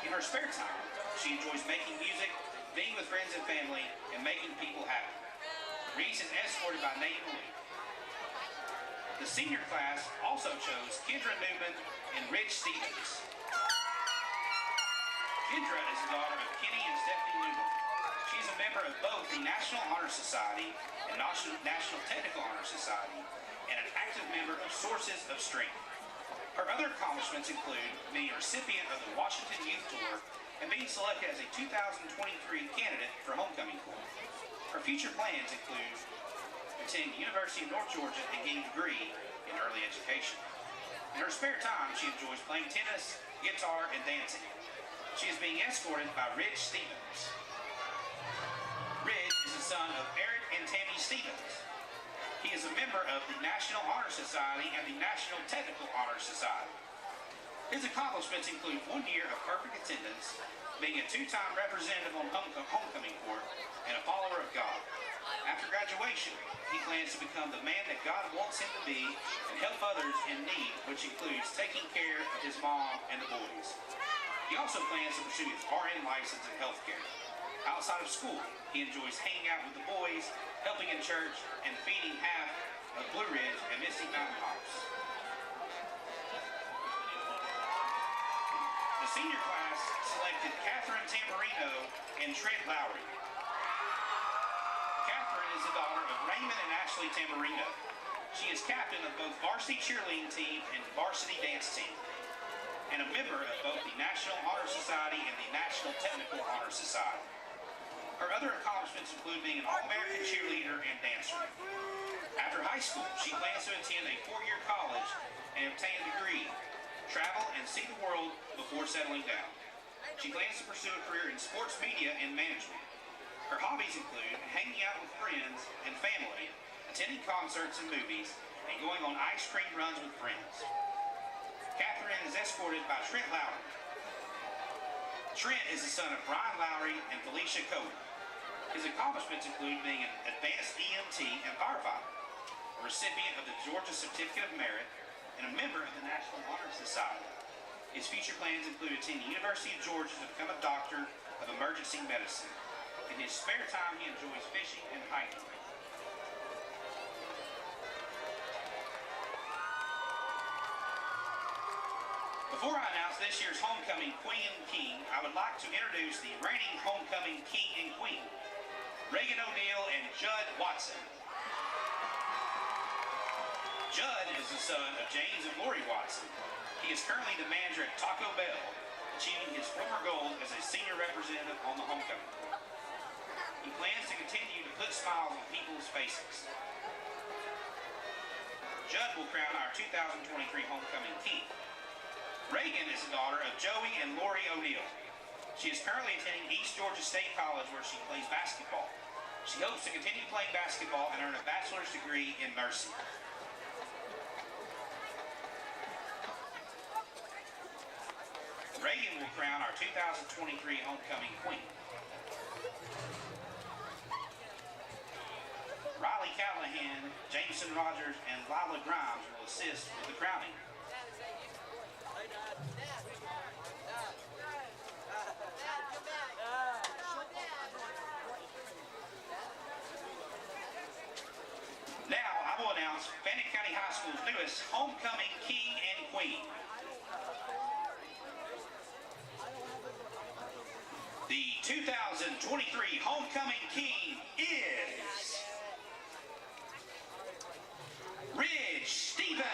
In her spare time, she enjoys making music, being with friends and family, and making people happy. Reese is escorted by Nate Lee. The senior class also chose Kendra Newman and Rich Stevens. Kendra is the daughter of Kenny and Stephanie Newman. She is a member of both the National Honor Society and National Technical Honor Society, and an active member of Sources of Strength. Her other accomplishments include being a recipient of the Washington Youth Tour and being selected as a 2023 candidate for Homecoming Corps. Her future plans include attending the University of North Georgia and getting a degree in early education. In her spare time, she enjoys playing tennis, guitar, and dancing. She is being escorted by Ridge Stevens. Ridge is the son of Eric and Tammy Stevens. He is a member of the National Honor Society and the National Technical Honor Society. His accomplishments include 1 year of perfect attendance, being a 2-time representative on Homecoming Court, and a follower of God. After graduation, he plans to become the man that God wants him to be and help others in need, which includes taking care of his mom and the boys. He also plans to pursue his RN license in healthcare. Outside of school, he enjoys hanging out with the boys, helping in church, and feeding half of Blue Ridge and Misty Mountain Hops. The senior class selected Catherine Tamburino and Trent Lowry. Catherine is the daughter of Raymond and Ashley Tamburino. She is captain of both Varsity cheerleading team and Varsity dance team, and a member of both the National Honor Society and the National Technical Honor Society. Her other accomplishments include being an All-American cheerleader and dancer. After high school, she plans to attend a 4-year college and obtain a degree, travel, and see the world before settling down. She plans to pursue a career in sports media and management. Her hobbies include hanging out with friends and family, attending concerts and movies, and going on ice cream runs with friends. Catherine is escorted by Trent Lowry. Trent is the son of Brian Lowry and Felicia Cohen. His accomplishments include being an advanced EMT and firefighter, a recipient of the Georgia Certificate of Merit, and a member of the National Honor Society. His future plans include attending the University of Georgia to become a doctor of emergency medicine. In his spare time, he enjoys fishing and hiking. Before I announce this year's homecoming queen and king, I would like to introduce the reigning homecoming king and queen, Reagan O'Neill and Judd Watson. Judd is the son of James and Lori Watson. He is currently the manager at Taco Bell, achieving his former goals as a senior representative on the homecoming court. He plans to continue to put smiles on people's faces. Judd will crown our 2023 homecoming king. Reagan is the daughter of Joey and Lori O'Neill. She is currently attending East Georgia State College where she plays basketball. She hopes to continue playing basketball and earn a bachelor's degree in nursing. Reagan will crown our 2023 homecoming queen. Riley Callahan, Jameson Rogers, and Lila Grimes will assist with the crowning. Now I will announce Fannin County High School's newest homecoming king and queen. The 2023 homecoming king is Ridge Stevens.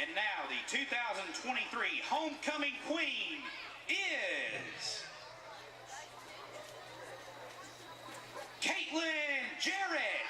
And now the 2023 homecoming queen is Caitlin Jarrett.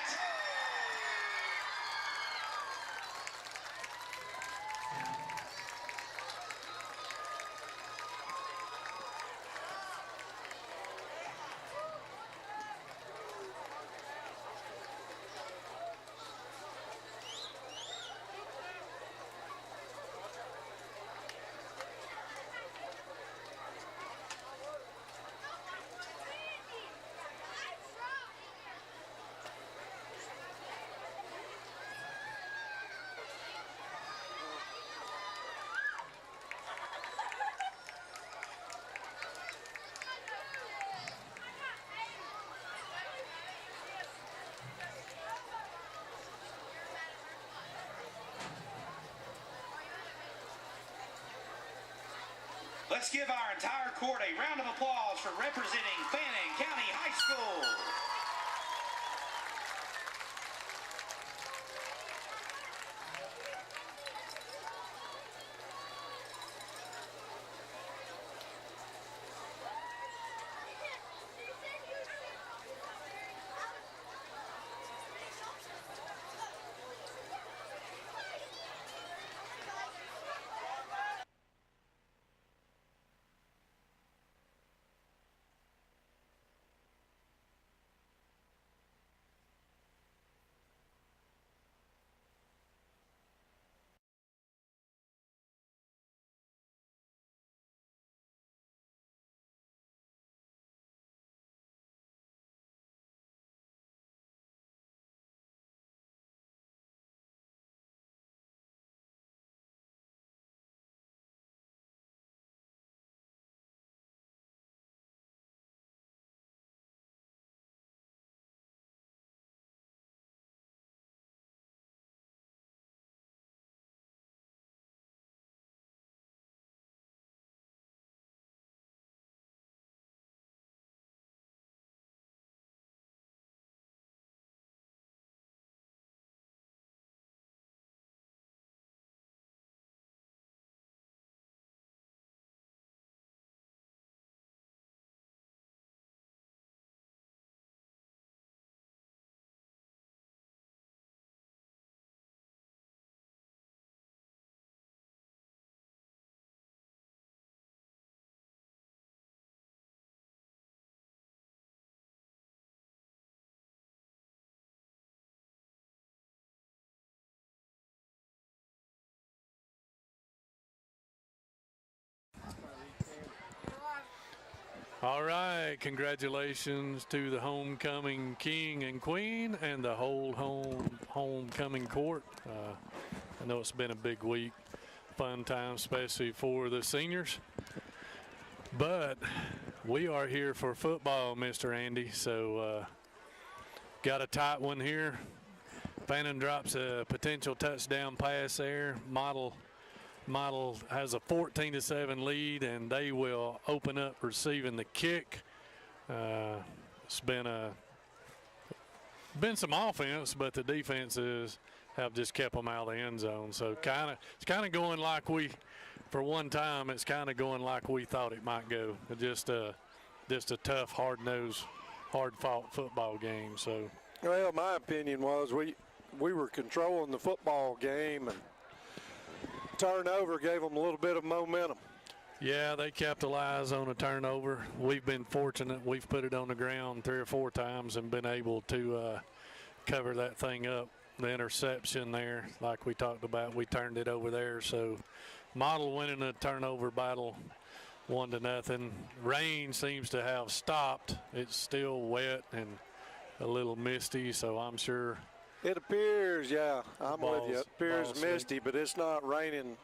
Let's give our entire court a round of applause for representing Fannin County High School. All right, congratulations to the homecoming king and queen and the whole homecoming court. I know it's been a big week, fun time, especially for the seniors. But we are here for football, Mr. Andy, so got a tight one here. Fannin drops a potential touchdown pass there. Model has a 14-7 lead, and they will open up receiving the kick. It's been some offense, but the defenses have just kept them out of the end zone. So it's kind of going like for one time, it's kind of going like we thought it might go. Just a tough, hard-nosed, hard-fought football game. So, well, my opinion was we were controlling the football game, and turnover gave them a little bit of momentum. Yeah, they capitalized on a turnover. We've been fortunate. We've put it on the ground 3 or 4 times and been able to cover that thing up. The interception there, like we talked about, we turned it over there. So Model winning the turnover battle 1-0. Rain seems to have stopped. It's still wet and a little misty, so I'm sure. It appears, yeah, I'm with you. It appears misty, but it's not raining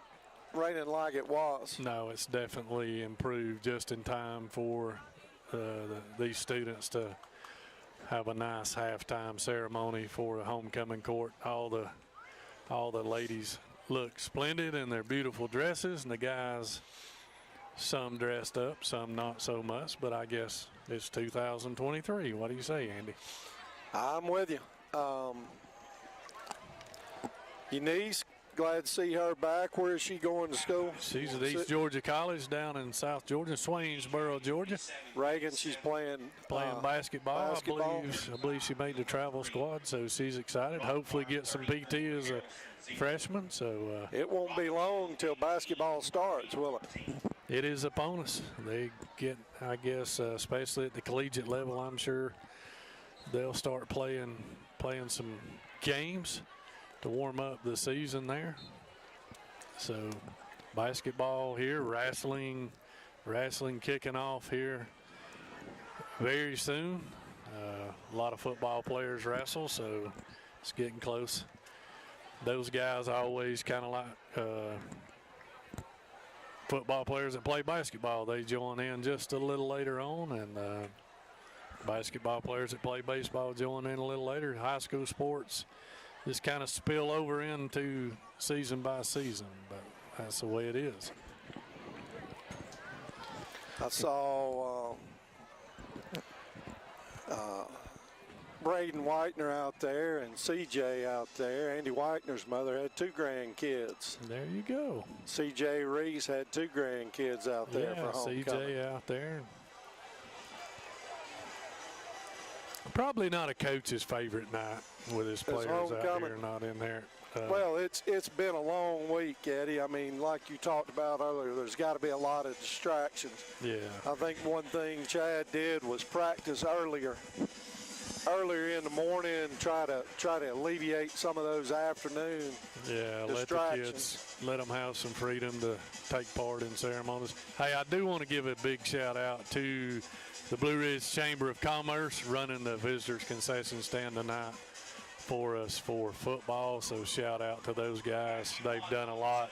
like it was. No, it's definitely improved just in time for these students to have a nice halftime ceremony for a homecoming court. All the ladies look splendid in their beautiful dresses, and the guys, some dressed up, some not so much, but I guess it's 2023. What do you say, Andy? I'm with you. Eunice, glad to see her back. Where is she going to school? She's at East Georgia College down in South Georgia, Swainsboro, Georgia. Reagan, she's playing basketball. I believe she made the travel squad, so she's excited. Hopefully get some PT as a freshman. So it won't be long till basketball starts, will it? It is upon us. They get, I guess, especially at the collegiate level, I'm sure they'll start playing some games to warm up the season there. So basketball here, wrestling kicking off here very soon. A lot of football players wrestle, so it's getting close. Those guys always kind of like football players that play basketball. They join in just a little later on, and basketball players that play baseball join in a little later. High school sports just kind of spill over into season by season, but that's the way it is. I saw Braden Whitener out there and CJ out there. Andy Whitener's mother had 2 grandkids. There you go. CJ Reese had 2 grandkids out there for homecoming. CJ out there. Probably not a coach's favorite night with his players out here not in there. Well, it's been a long week, Eddie. I mean, like you talked about earlier, there's got to be a lot of distractions. Yeah. I think one thing Chad did was practice earlier in the morning, try to alleviate some of those afternoon distractions. Let them have some freedom to take part in ceremonies. Hey, I do want to give a big shout out to the Blue Ridge Chamber of Commerce running the visitors concession stand tonight for us for football. So shout out to those guys. They've done a lot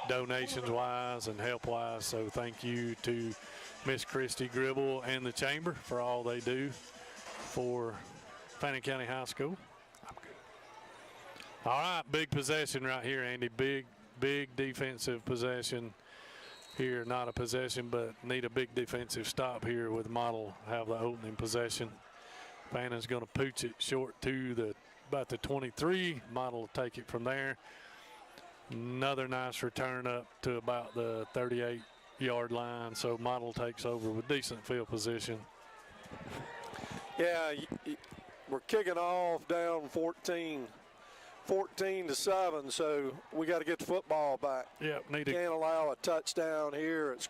donations wise and help wise. So thank you to Miss Christy Gribble and the Chamber for all they do for Fannin County High School. I'm good. All right, big possession right here, Andy. Big defensive possession here. Not a possession, but need a big defensive stop here with Model have the opening possession. Fannin's going to pooch it short to about the 23. Model will take it from there. Another nice return up to about the 38-yard line. So Model takes over with decent field position. Yeah, we're kicking off down 14 to 7, so we got to get the football back. Yep, can't allow a touchdown here. It's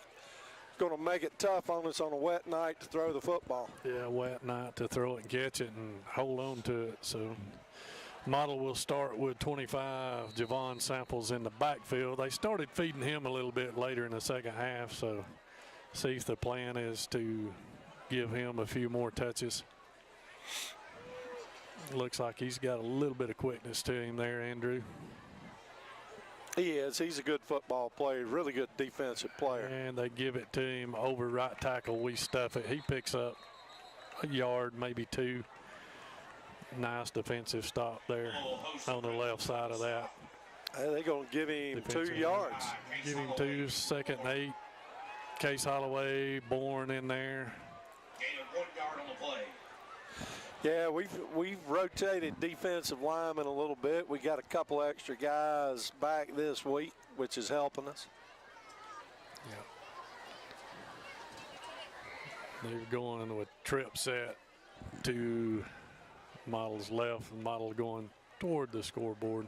going to make it tough on us on a wet night to throw the football. Yeah, wet night to throw it and catch it and hold on to it. So Model will start with 25, Javon Samples in the backfield. They started feeding him a little bit later in the second half, so see if the plan is to give him a few more touches. Looks like he's got a little bit of quickness to him there, Andrew. He is. He's a good football player, really good defensive player. And they give it to him over right tackle. We stuff it. He picks up a yard, maybe 2. Nice defensive stop there on the left side of that. Hey, they're going to give him defensive 2 yards. Give him 2, 2nd and 8. Case Holloway, Bourne in there. Gain of 1 yard on the play. Yeah, we've rotated defensive linemen a little bit. We got a couple extra guys back this week, which is helping us. Yeah. They're going into a trip set to Model's left, and Model going toward the scoreboard.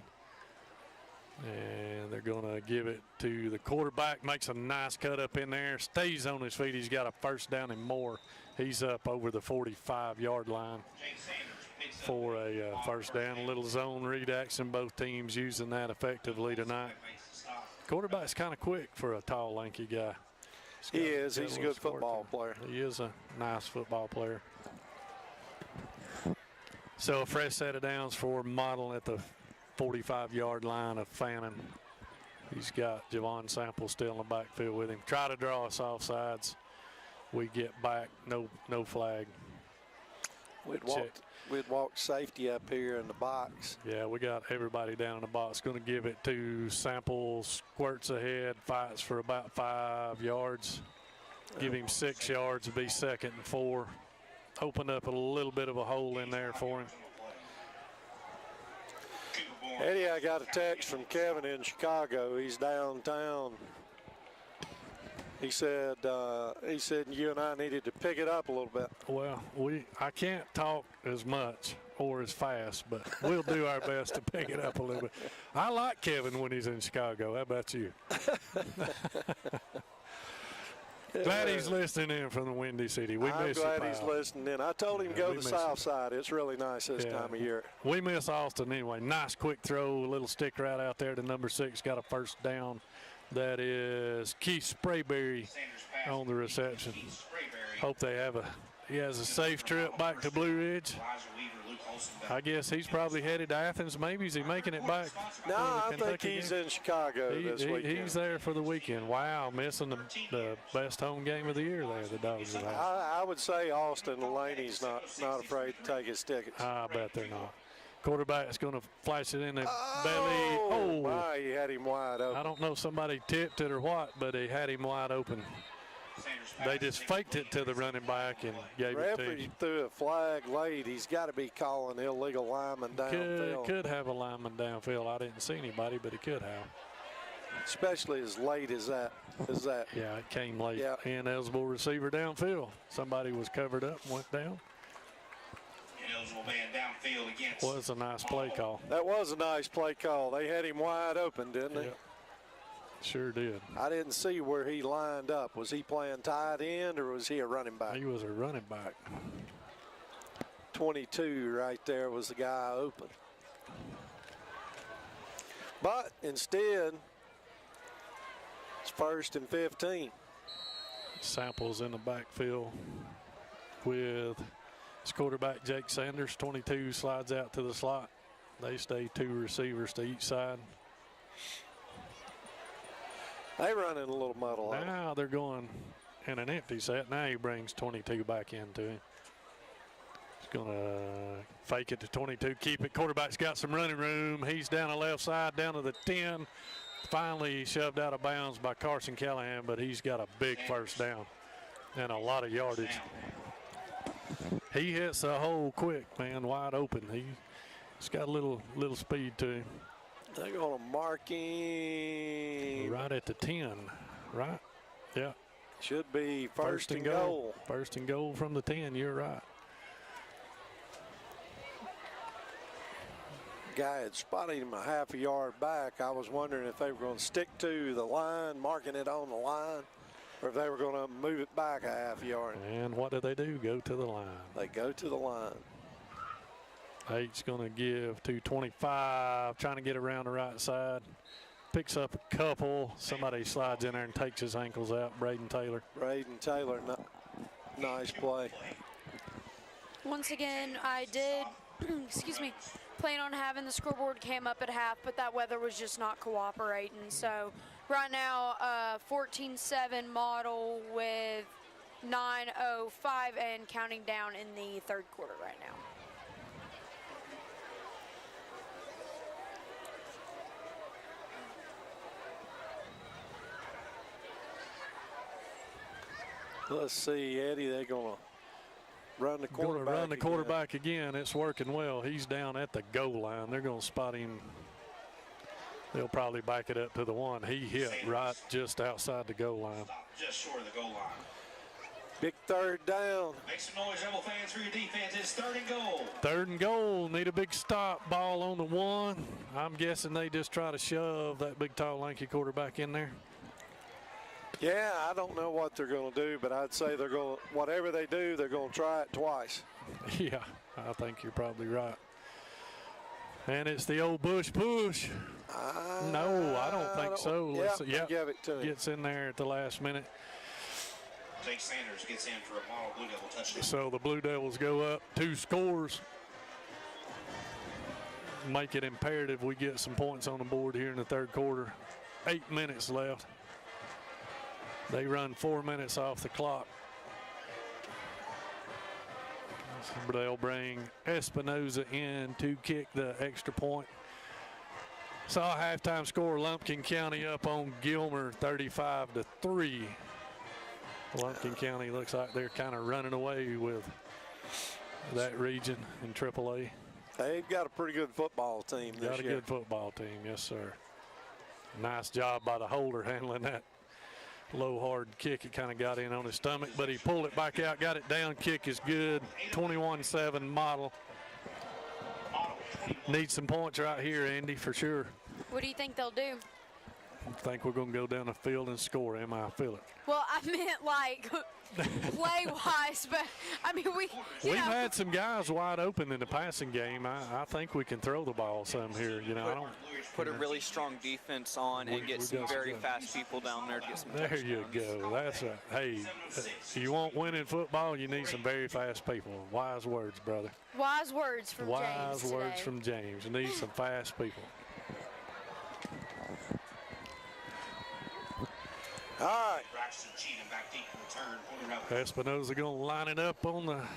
And they're going to give it to the quarterback. Makes a nice cut up in there. Stays on his feet. He's got a first down and more. He's up over the 45-yard line for a first down. A little zone read action. Both teams using that effectively tonight. Quarterback's kind of quick for a tall, lanky guy. He is. He's a good football player. He is a nice football player. So a fresh set of downs for Model at the 45-yard line of Fannin. He's got Javon Sample still in the backfield with him. Try to draw us off sides. We get back, no flag. We'd walk safety up here in the box. Yeah, we got everybody down in the box. Going to give it to Sample. Squirts ahead, fights for about 5 yards. Give him 6 yards to be 2nd and 4. Opened up a little bit of a hole in there for him. Eddie, I got a text from Kevin in Chicago. He's downtown. He said you and I needed to pick it up a little bit. Well, I can't talk as much or as fast, but we'll do our best to pick it up a little bit. I like Kevin when he's in Chicago. How about you? Glad he's listening in from the Windy City. I'm glad he's listening in. I told him to go to the south side. It's really nice this time of year. We miss Austin anyway. Nice quick throw, a little stick right out there to number 6. Got a first down. That is Keith Sprayberry on the reception. Hope he has a safe trip back to Blue Ridge. I guess he's probably headed to Athens. Maybe is he making it back? No, I think he's in Chicago this weekend. He's there for the weekend. Wow, missing the best home game of the year there, the Dogs. I would say Austin Laney's not afraid to take his tickets. I bet they're not. Quarterback's going to flash it in the belly. Oh, my, he had him wide open. I don't know if somebody tipped it or what, but he had him wide open. They just faked it to the running back and gave it to Referee him. threw a flag late. He's got to be calling illegal lineman downfield. Could have a lineman downfield. I didn't see anybody, but he could have. Especially as late as that. Yeah, it came late. Yeah. Ineligible receiver downfield. Somebody was covered up and went down. Ineligible man downfield against. Was a nice play call. That was a nice play call. They had him wide open, didn't they? Yep. Sure did. I didn't see where he lined up. Was he playing tight end or was he a running back? He was a running back. 22 right there was the guy open. But instead, it's 1st and 15. Samples in the backfield with his quarterback Jake Sanders. 22 slides out to the slot. They stay 2 receivers to each side. They running a little muddle. Now they're going in an empty set. Now he brings 22 back into him. He's going to fake it to 22, keep it. Quarterback's got some running room. He's down the left side, down to the 10. Finally shoved out of bounds by Carson Callahan, but he's got a big first down and a lot of yardage. He hits the hole quick, man, wide open. He's got a little speed to him. They're going to mark him. Right at the 10, right? Yeah. Should be first and goal. First and goal from the 10, you're right. Guy had spotted him a half a yard back. I was wondering if they were going to stick to the line, marking it on the line, or if they were going to move it back a half yard. And what do? Go to the line. They go to the line. 8's going to give to 25, trying to get around the right side. Picks up a couple. Somebody slides in there and takes his ankles out. Braden Taylor. Nice play. Once again, I did, excuse me, plan on having the scoreboard came up at half, but that weather was just not cooperating. So right now, 14-7 model with 9:05 and counting down in the 3rd quarter right now. Let's see, Eddie, they're going to run the quarterback. Going to run the quarterback again. It's working well. He's down at the goal line. They're going to spot him. They'll probably back it up to the 1. He hit right just outside the goal line. Just short of the goal line. Big 3rd down. Make some noise, Rebel fans, for your defense. It's 3rd and goal. 3rd and goal. Need a big stop. Ball on the 1. I'm guessing they just try to shove that big, tall, lanky quarterback in there. Yeah, I don't know what they're going to do, but I'd say they're going to, whatever they do, they're going to try it twice. Yeah, I think you're probably right. And it's the old Bush push. No, I don't think so. Give it to him. Gets in there at the last minute. Jake Sanders gets in for a model Blue Devil touchdown. So the Blue Devils go up 2 scores. Make it imperative we get some points on the board here in the 3rd quarter. 8 minutes left. They run 4 minutes off the clock. They'll bring Espinoza in to kick the extra point. Saw halftime score, Lumpkin County up on Gilmer 35-3. Lumpkin County looks like they're kind of running away with that region in AAA. They've got a pretty good football team this year. Got a good football team, yes, sir. Nice job by the holder handling that low, hard kick. It kind of got in on his stomach, but he pulled it back out, got it down. Kick is good. 21-7 model. Need some points right here, Andy, for sure. What do you think they'll do? I think we're going to go down the field and score, I feel it. Well, I meant like play-wise, but I mean We've had some guys wide open in the passing game. I think we can throw the ball some here. I don't put a really strong defense on and get some very fast people down there to get some touchdowns. There you go. That's right. Hey, you want winning football, you need some very fast people. Wise words, brother. Wise words from James. Wise words from James. You need some fast people. All right. Espinoza going to line it up on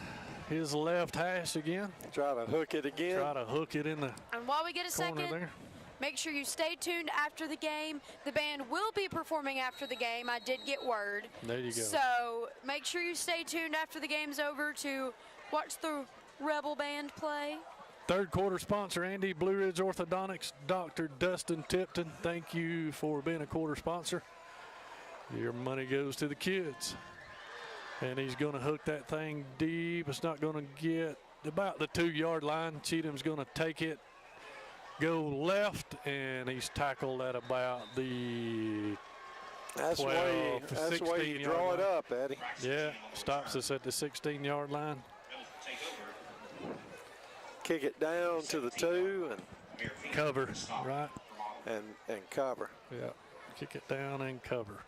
his left hash again. Try to hook it again. Try to hook it in the And while we get a corner second, there. make sure you stay tuned after the game. The band will be performing after the game. I did get word. There you go. So make sure you stay tuned after the game's over to watch the Rebel Band play. Third quarter sponsor, Andy, Blue Ridge Orthodontics, Dr. Dustin Tipton. Thank you for being a quarter sponsor. Your money goes to the kids. And he's going to hook that thing deep. It's not going to get about the 2-yard line. Cheatham's going to take it, go left, and he's tackled at about the That's 12, the way you draw it up, Eddie. Yeah, stops us at the 16-yard line. Kick it down to the 2 and Cover, right? and cover. Yeah, kick it down and cover.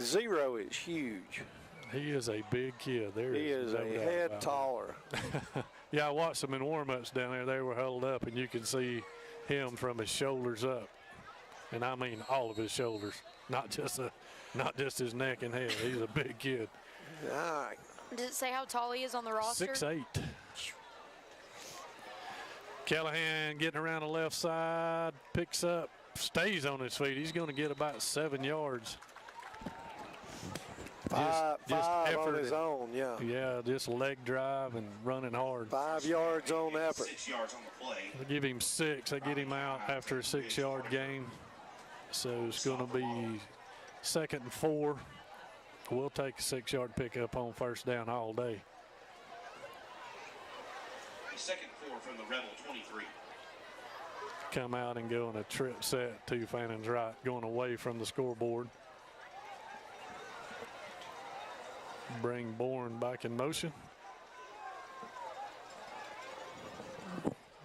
0 is huge. He is a big kid. He is a head taller. Yeah, I watched him in warm-ups down there. They were huddled up, and you can see him from his shoulders up. And I mean all of his shoulders, not just his neck and head. He's a big kid. All right. Does it say how tall he is on the roster? 6'8". Callahan getting around the left side, picks up, stays on his feet. He's going to get about 7 yards. Five on his own, yeah. Yeah, just leg drive and running hard. 5 yards on effort. 6 yards on the play. They give him 6. They get him out after a 6-yard gain. So it's going to be 2nd and 4. We'll take a 6-yard pickup on first down all day. 2nd and 4 from the Rebel 23. Come out and go in a trip set to Fannin's right, going away from the scoreboard. Bring Bourne back in motion.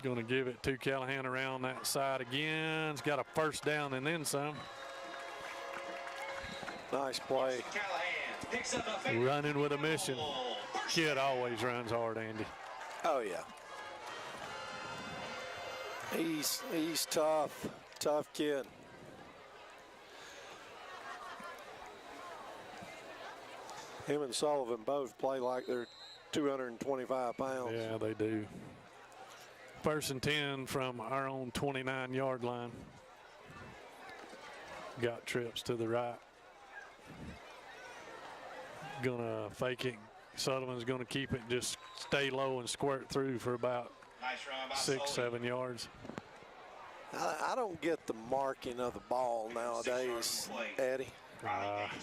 Going to give it to Callahan around that side again. He's got a first down and then some. Nice play. Callahan picks up a Running with a mission. Kid always runs hard, Andy. Oh, yeah. He's tough kid. Him and Sullivan both play like they're 225 pounds. Yeah, they do. 1st and 10 from our own 29-yard line. Got trips to the right. Gonna fake it. Sullivan's gonna keep it, just stay low and squirt through for about nice run by 6-7 yards. I don't get the marking of the ball nowadays, Eddie.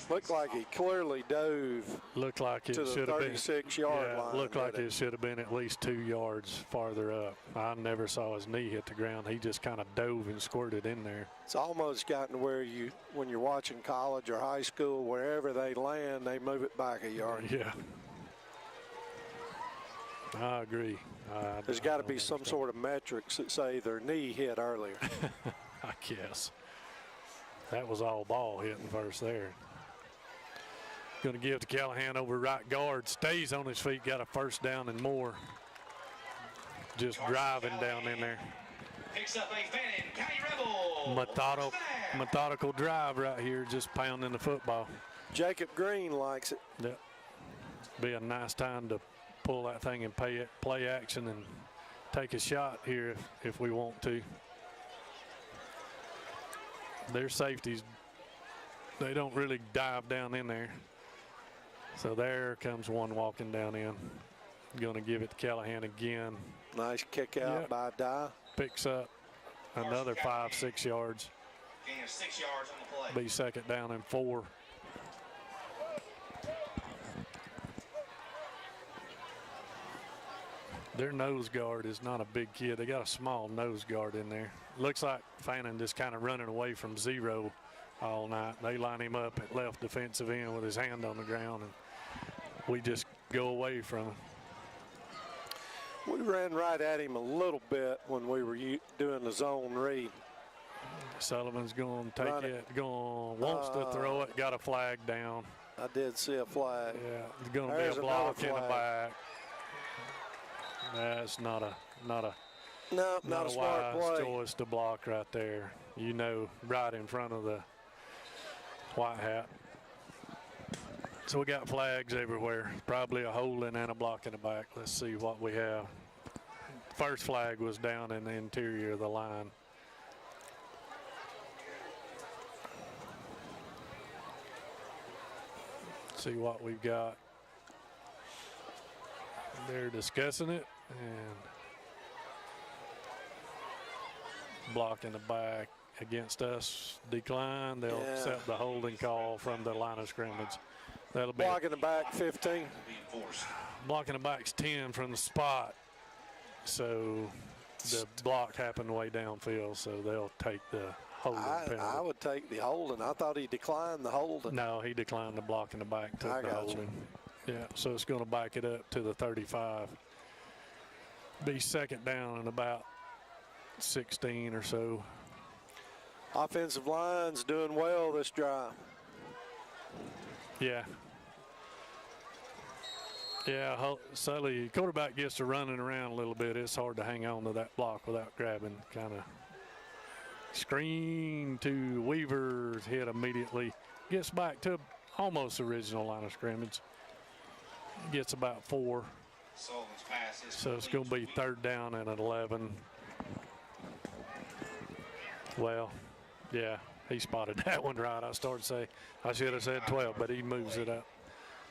Looked like he clearly dove Looked like it to the should have been 36-yard line. Looked like it should have been at least 2 yards farther up. I never saw his knee hit the ground. He just kind of dove and squirted in there. It's almost gotten where when you're watching college or high school, wherever they land, they move it back a yard. Yeah. I agree. There's got to be some sort of metrics that say their knee hit earlier. I guess. That was all ball hitting first there. Going to give to Callahan over right guard. Stays on his feet. Got a first down and more. Just driving down in there. Picks up a Fannin County Rebel. Methodical drive right here. Just pounding the football. Jacob Green likes it. Yep. Be a nice time to pull that thing and play action and take a shot here if we want to. Their safeties, they don't really dive down in there. So there comes one walking down in. Going to give it to Callahan again. Nice kick out by Dye. Picks up another 5-6 yards. Gain of 6 yards on the play. Be 2nd down and 4. Their nose guard is not a big kid. They got a small nose guard in there. Looks like Fannin just kind of running away from 0 all night. They line him up at left defensive end with his hand on the ground, and we just go away from him. We ran right at him a little bit when we were doing the zone read. Sullivan's going to take it, wants to throw it, got a flag down. I did see a flag. Yeah, it's going to be a block in the back. That's not a smart wise play. choice to block right there. You know, right in front of the white hat. So we got flags everywhere. Probably a holding and a block in the back. Let's see what we have. First flag was down in the interior of the line. see what we've got. They're discussing it and blocking the back against us decline. They'll accept the holding call from the line of scrimmage. That'll be blocking the back 15. Blocking the back's 10 from the spot. So the block happened way downfield, so they'll take the holding penalty. I would take the holding. I thought he declined the holding. No, he declined the block in the back, took the holding. Yeah, so it's going to back it up to the 35. Be second down and about 16 or so. Offensive line's doing well this drive. Yeah. Yeah, Sully, quarterback gets to running around a little bit. It's hard to hang on to that block without grabbing. Kind of screen to Weaver, hit immediately. Gets back to almost original line of scrimmage. Gets about 4. Sullivan's pass is So it's going to be third down and 11. Well, yeah, he spotted that one right. I should have said 12, but he moves it up.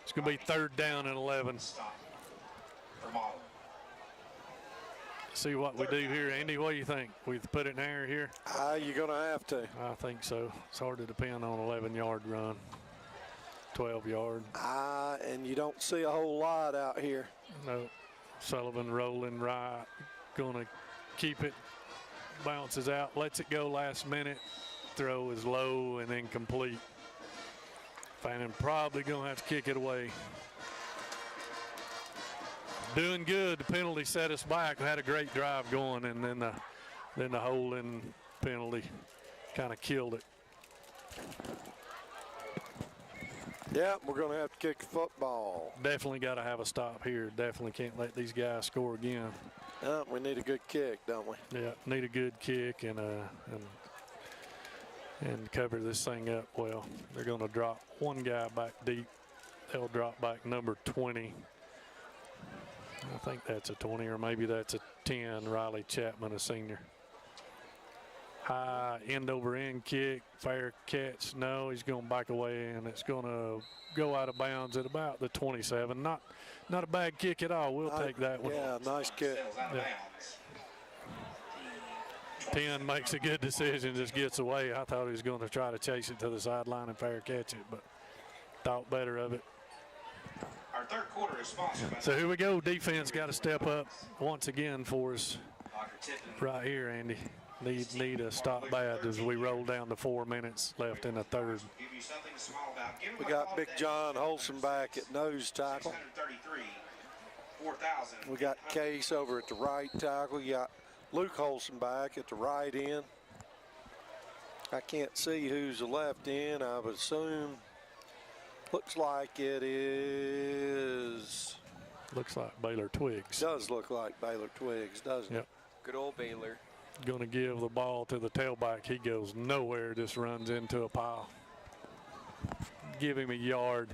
It's going to be third down and 11. stop for Model. See what we do here. Andy, what do you think? We put it in air here? You're going to have to. I think so. It's hard to depend on an 11-yard run, 12-yard. And you don't see a whole lot out here. No. Sullivan rolling right. Going to keep it. Bounces out. Lets it go last minute. Throw is low and incomplete. Fannin probably going to have to kick it away. Doing good. The penalty set us back. We had a great drive going, and then the holding penalty kind of killed it. Yeah, we're going to have to kick the football. Definitely got to have a stop here. Definitely can't let these guys score again. We need a good kick, don't we? Yeah, need a good kick and cover this thing up well. They're going to drop one guy back deep. They'll drop back number 20. I think that's a 20, or maybe that's a 10. Riley Chapman, a senior. High end over end kick, fair catch. No, he's going to back away, and it's going to go out of bounds at about the 27. Not a bad kick at all. We'll take that one. Yeah, nice kick. Yeah. 10 makes a good decision, just gets away. I thought he was going to try to chase it to the sideline and fair catch it, but thought better of it. Our third quarter is sponsored by So here we go. Defense got to step up once again for us Dr. Tiffin. right here, Andy. Need a stop bad as we roll down to 4 minutes left in the third. Give you something to smile about. Give him We a got call Big today. John Holson back at nose tackle. 633 4000. We got Case over at the right tackle. You got Luke Holson back at the right end. I can't see who's the left end. I would assume. Looks like it is. Looks like Baylor Twiggs. Does look like Baylor Twiggs, doesn't Yep. it? Good old Baylor. Going to give the ball to the tailback. He goes nowhere, just runs into a pile. Give him a yard.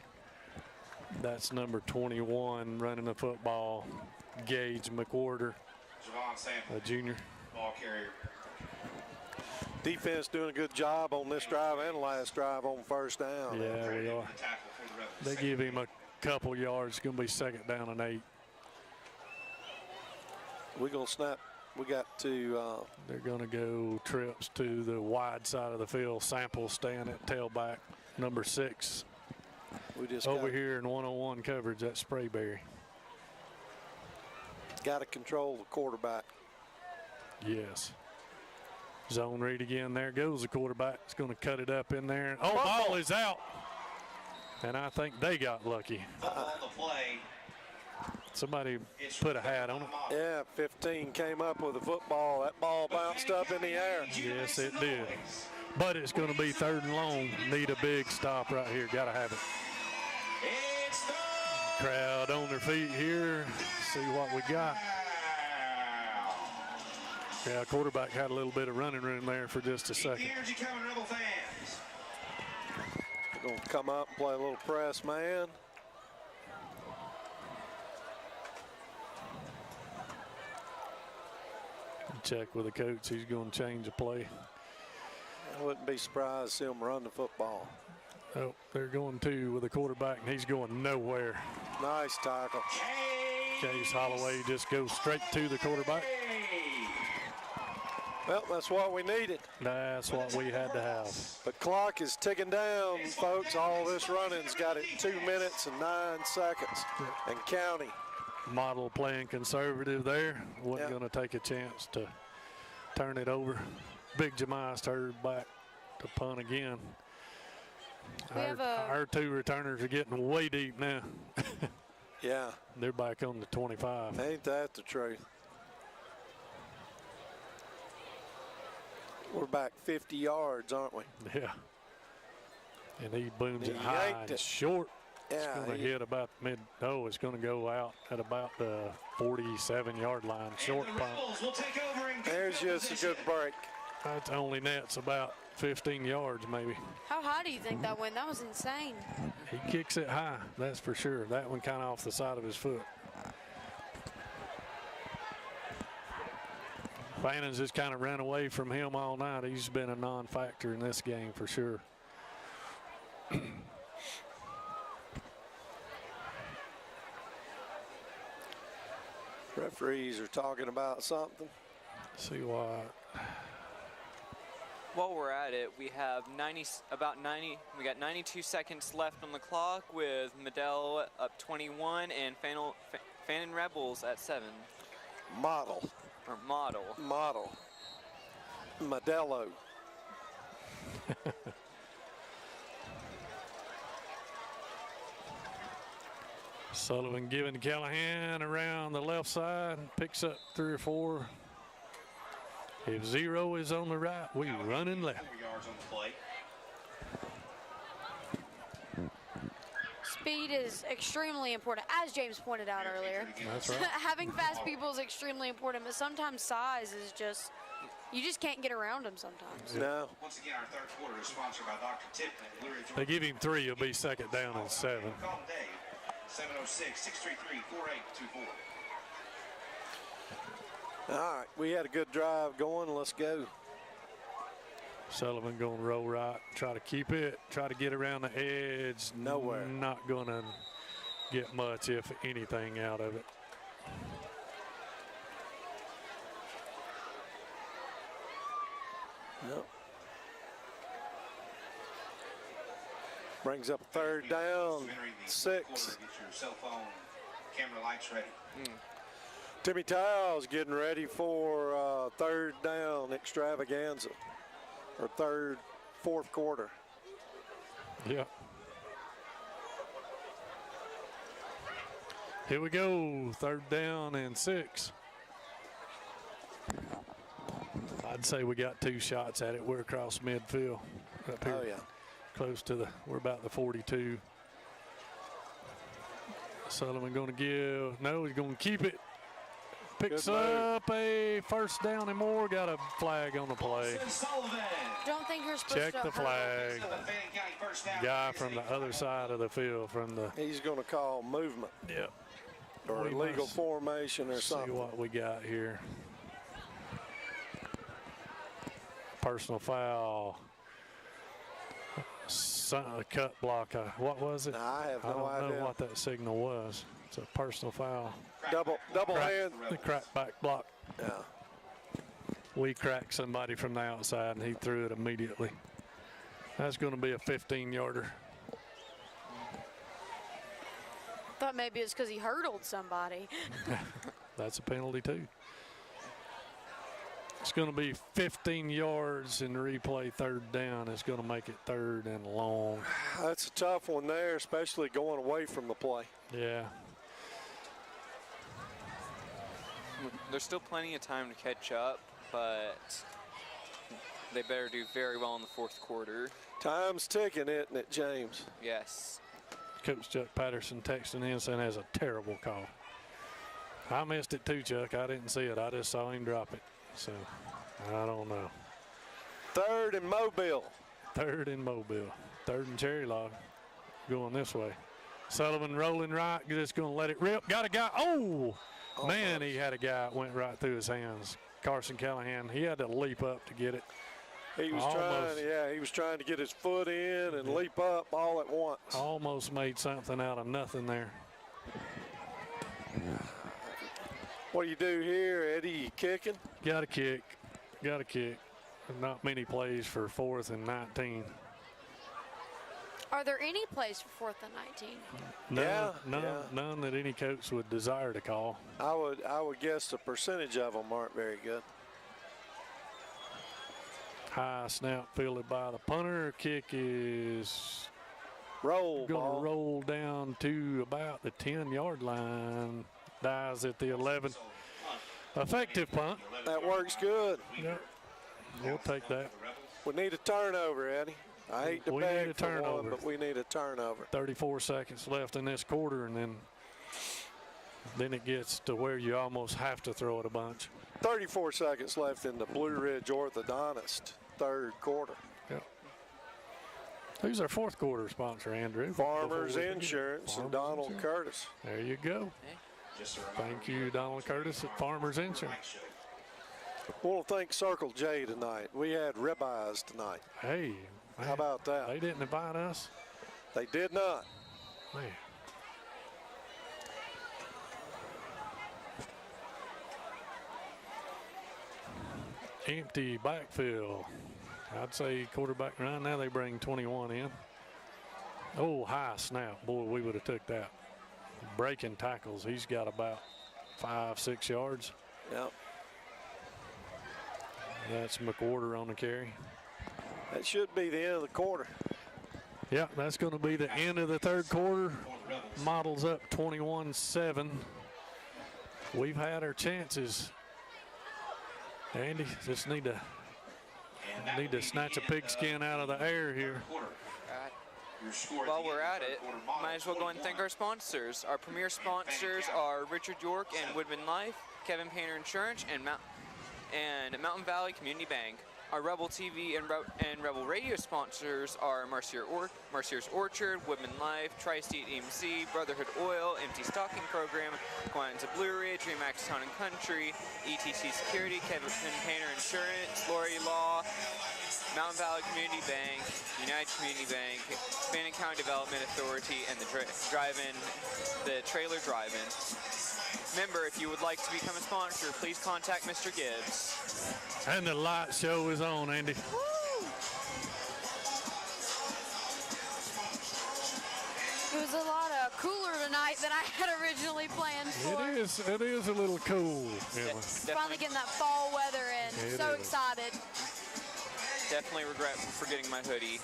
That's number 21 running the football. Gage McWhorter, Javon Sample, a junior. ball carrier. Defense doing a good job on this drive and last drive on first down. Yeah, we are. The tackle for the Rebels. They give him a couple yards. It's going to be second down and 8. We're going to snap. We got to. They're going to go trips to the wide side of the field. Sample staying at tailback, number 6. We just Over here in 101 coverage, that's Sprayberry. Got to control the quarterback. Yes. Zone read again. There goes the quarterback. It's going to cut it up in there. Oh, ball is out. And I think they got lucky. Football on the play. Somebody put a hat on it. Yeah, 15 came up with the football. That ball bounced up in the air. Yes, it did. But it's going to be third and long. Need a big stop right here. Got to have it. It's the Crowd on their feet here. See what we got. Yeah, quarterback had a little bit of running room there for just a Keep the second. energy coming, Rebel fans. We're going to come up and play a little press man. Check with the coach. He's going to change the play. I wouldn't be surprised to see him run the football. Oh, they're going two with the quarterback, and he's going nowhere. Nice tackle. Case Holloway just goes straight to the quarterback. Well, that's what we needed. That's what we had to have. But clock is ticking down, folks. All this running's got it 2 minutes and 9 seconds and counting. Model playing conservative there. Wasn't going to take a chance to turn it over. Big Jemiah started back to punt again. Our two returners are getting way deep now. Yeah. They're back on the 25. Ain't that the truth? We're back 50 yards, aren't we? Yeah. And he booms He it high yanked and it. short. Yeah, It's going to he- hit about mid. Oh, it's going to go out at about the 47-yard line. Short And the punt. Rebels will take over in There's just a good break. That's only nets about 15 yards maybe. How high do you think that went? That was insane. He kicks it high, that's for sure. That one kind of off the side of his foot. Fannon's just kind of ran away from him all night. He's been a non-factor in this game for sure. Referees are talking about something. See what? While we're at it, we have we got 92 seconds left on the clock with Medell up 21 and Fannin Rebels at 7. Model. Modelo. Sullivan giving to Callahan around the left side. Picks up 3 or 4. If 0 is on the right, we running left. 4 yards on the play. Speed is extremely important, as James pointed out earlier. That's right. Having fast people is extremely important, but sometimes size is just, you just can't get around them sometimes. No. Once again, our third quarter is sponsored by Dr. Tipton at Blue Ridge. They give him 3, it'll be second down and 7. Call Dave, 706-633-4824. All right, we had a good drive going. Let's go. Sullivan going to roll right, try to keep it, try to get around the edge. Nowhere. Not going to get much, if anything, out of it. Yep. Brings up third down, 6. Get your cell phone camera lights ready. Timmy Tiles getting ready for third down extravaganza, or fourth quarter. Yeah. Here we go, third down and 6. I'd say we got 2 shots at it. We're across midfield up here. Oh, yeah. Close to we're about the 42. Sullivan going to give, no, he's going to keep it. Picks Good move. up a first down and more. Got a flag on the play. Sullivan. Don't think you're supposed Check to. the flag. Fannin County first down. Guy from the other side of the field from the, He's going to call movement or We illegal must formation or see something. what we got here. Personal foul. Cut block. What was it? I have no don't idea. know what that signal was. It's a personal foul. Double hand. The crack back block. Yeah. We cracked somebody from the outside and he threw it immediately. That's going to be a 15-yarder. Thought maybe it's because he hurdled somebody. That's a penalty too. It's going to be 15 yards in the replay, third down. It's going to make it third and long. That's a tough one there, especially going away from the play. Yeah. There's still plenty of time to catch up, but they better do very well in the fourth quarter. Time's ticking, isn't it, James? Yes. Coach Chuck Patterson texting in saying that's a terrible call. I missed it too, Chuck. I didn't see it. I just saw him drop it. So, I don't know. Third and Mobile. Third and Mobile. Third and Cherry Log. Going this way. Sullivan rolling right. Just going to let it rip. Got a guy. Oh, man, he had a guy that went right through his hands. Carson Callahan. He had to leap up to get it. He was he was trying to get his foot in and leap up all at once. Almost made something out of nothing there. What do you do here, Eddie? You kicking? Got to kick. Got to kick. Not many plays for 4th and 19. Are there any plays for 4th and 19? None that any coach would desire to call. I would guess the percentage of them aren't very good. High snap fielded by the punter. Kick is going to roll down to about the 10-yard line. Dies at the 11. Effective punt. That works good. Yep. We'll take that. We need a turnover, Eddie. I hate to beg for one, but we need a turnover. 34 seconds left in this quarter, and then it gets to where you almost have to throw it a bunch. 34 seconds left in the Blue Ridge Orthodontist third quarter. Yep. Who's our 4th quarter sponsor, Andrew? Farmers Insurance and Donald Curtis. There you go. Thank you, Donald Curtis at Farmers Insurance. I want to thank Circle J tonight. We had ribeyes tonight. Hey. How about that? They didn't invite us? They did not. Man. Empty backfield. I'd say quarterback run. Now they bring 21 in. Oh, high snap. Boy, we would have took that. Breaking tackles. He's got about 5-6 yards. Yep. That's McWhorter on the carry. That should be the end of the quarter. Yeah, that's going to be the end of the third quarter. Models up 21-7. We've had our chances. Andy, just need to snatch a pigskin out of the air here. While we're at it, might as well go and thank our sponsors. Our premier sponsors are Richard York and Woodman Life, Kevin Painter Insurance, and Mountain Valley Community Bank. Our Rebel TV and Rebel Radio sponsors are Marcier's Orchard, Woodman Life, Tri-State EMC, Brotherhood Oil, Empty Stocking Program, Quines of Blue Ridge, Remax Town and Country, ETC Security, Kevin Painter Insurance, Lori Law, Mountain Valley Community Bank, United Community Bank, Fannin County Development Authority, and the Trailer Drive-In. Remember, if you would like to become a sponsor, please contact Mr. Gibbs. And the light show is on, Andy. Woo! It was a lot cooler tonight than I had originally planned for. It is a little cool. Finally getting that fall weather in. So excited. Definitely regret forgetting my hoodie.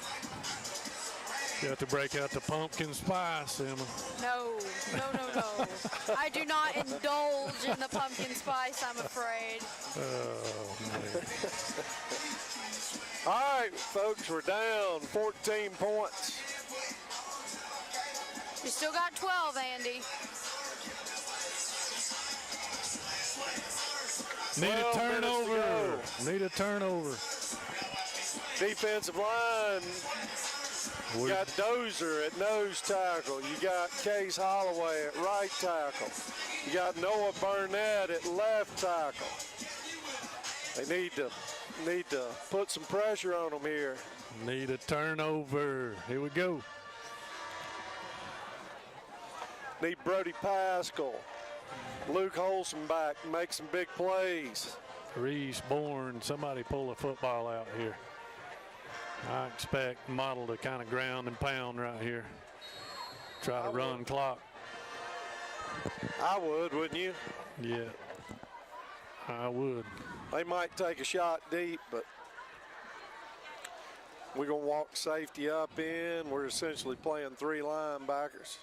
You have to break out the pumpkin spice, Emma. No. I do not indulge in the pumpkin spice, I'm afraid. Oh, man. All right, folks, we're down 14 points. You still got 12, Andy. Need a turnover. Defensive line. You got Dozer at nose tackle. You got Case Holloway at right tackle. You got Noah Burnett at left tackle. They need to put some pressure on them here. Need a turnover. Here we go. Need Brody Pascal, Luke Holson back to make some big plays. Reese Bourne, somebody pull a football out here. I expect Model to kind of ground and pound right here. Try to run clock. I would, wouldn't you? Yeah, I would. They might take a shot deep, but we're going to walk safety up in. We're essentially playing 3 linebackers.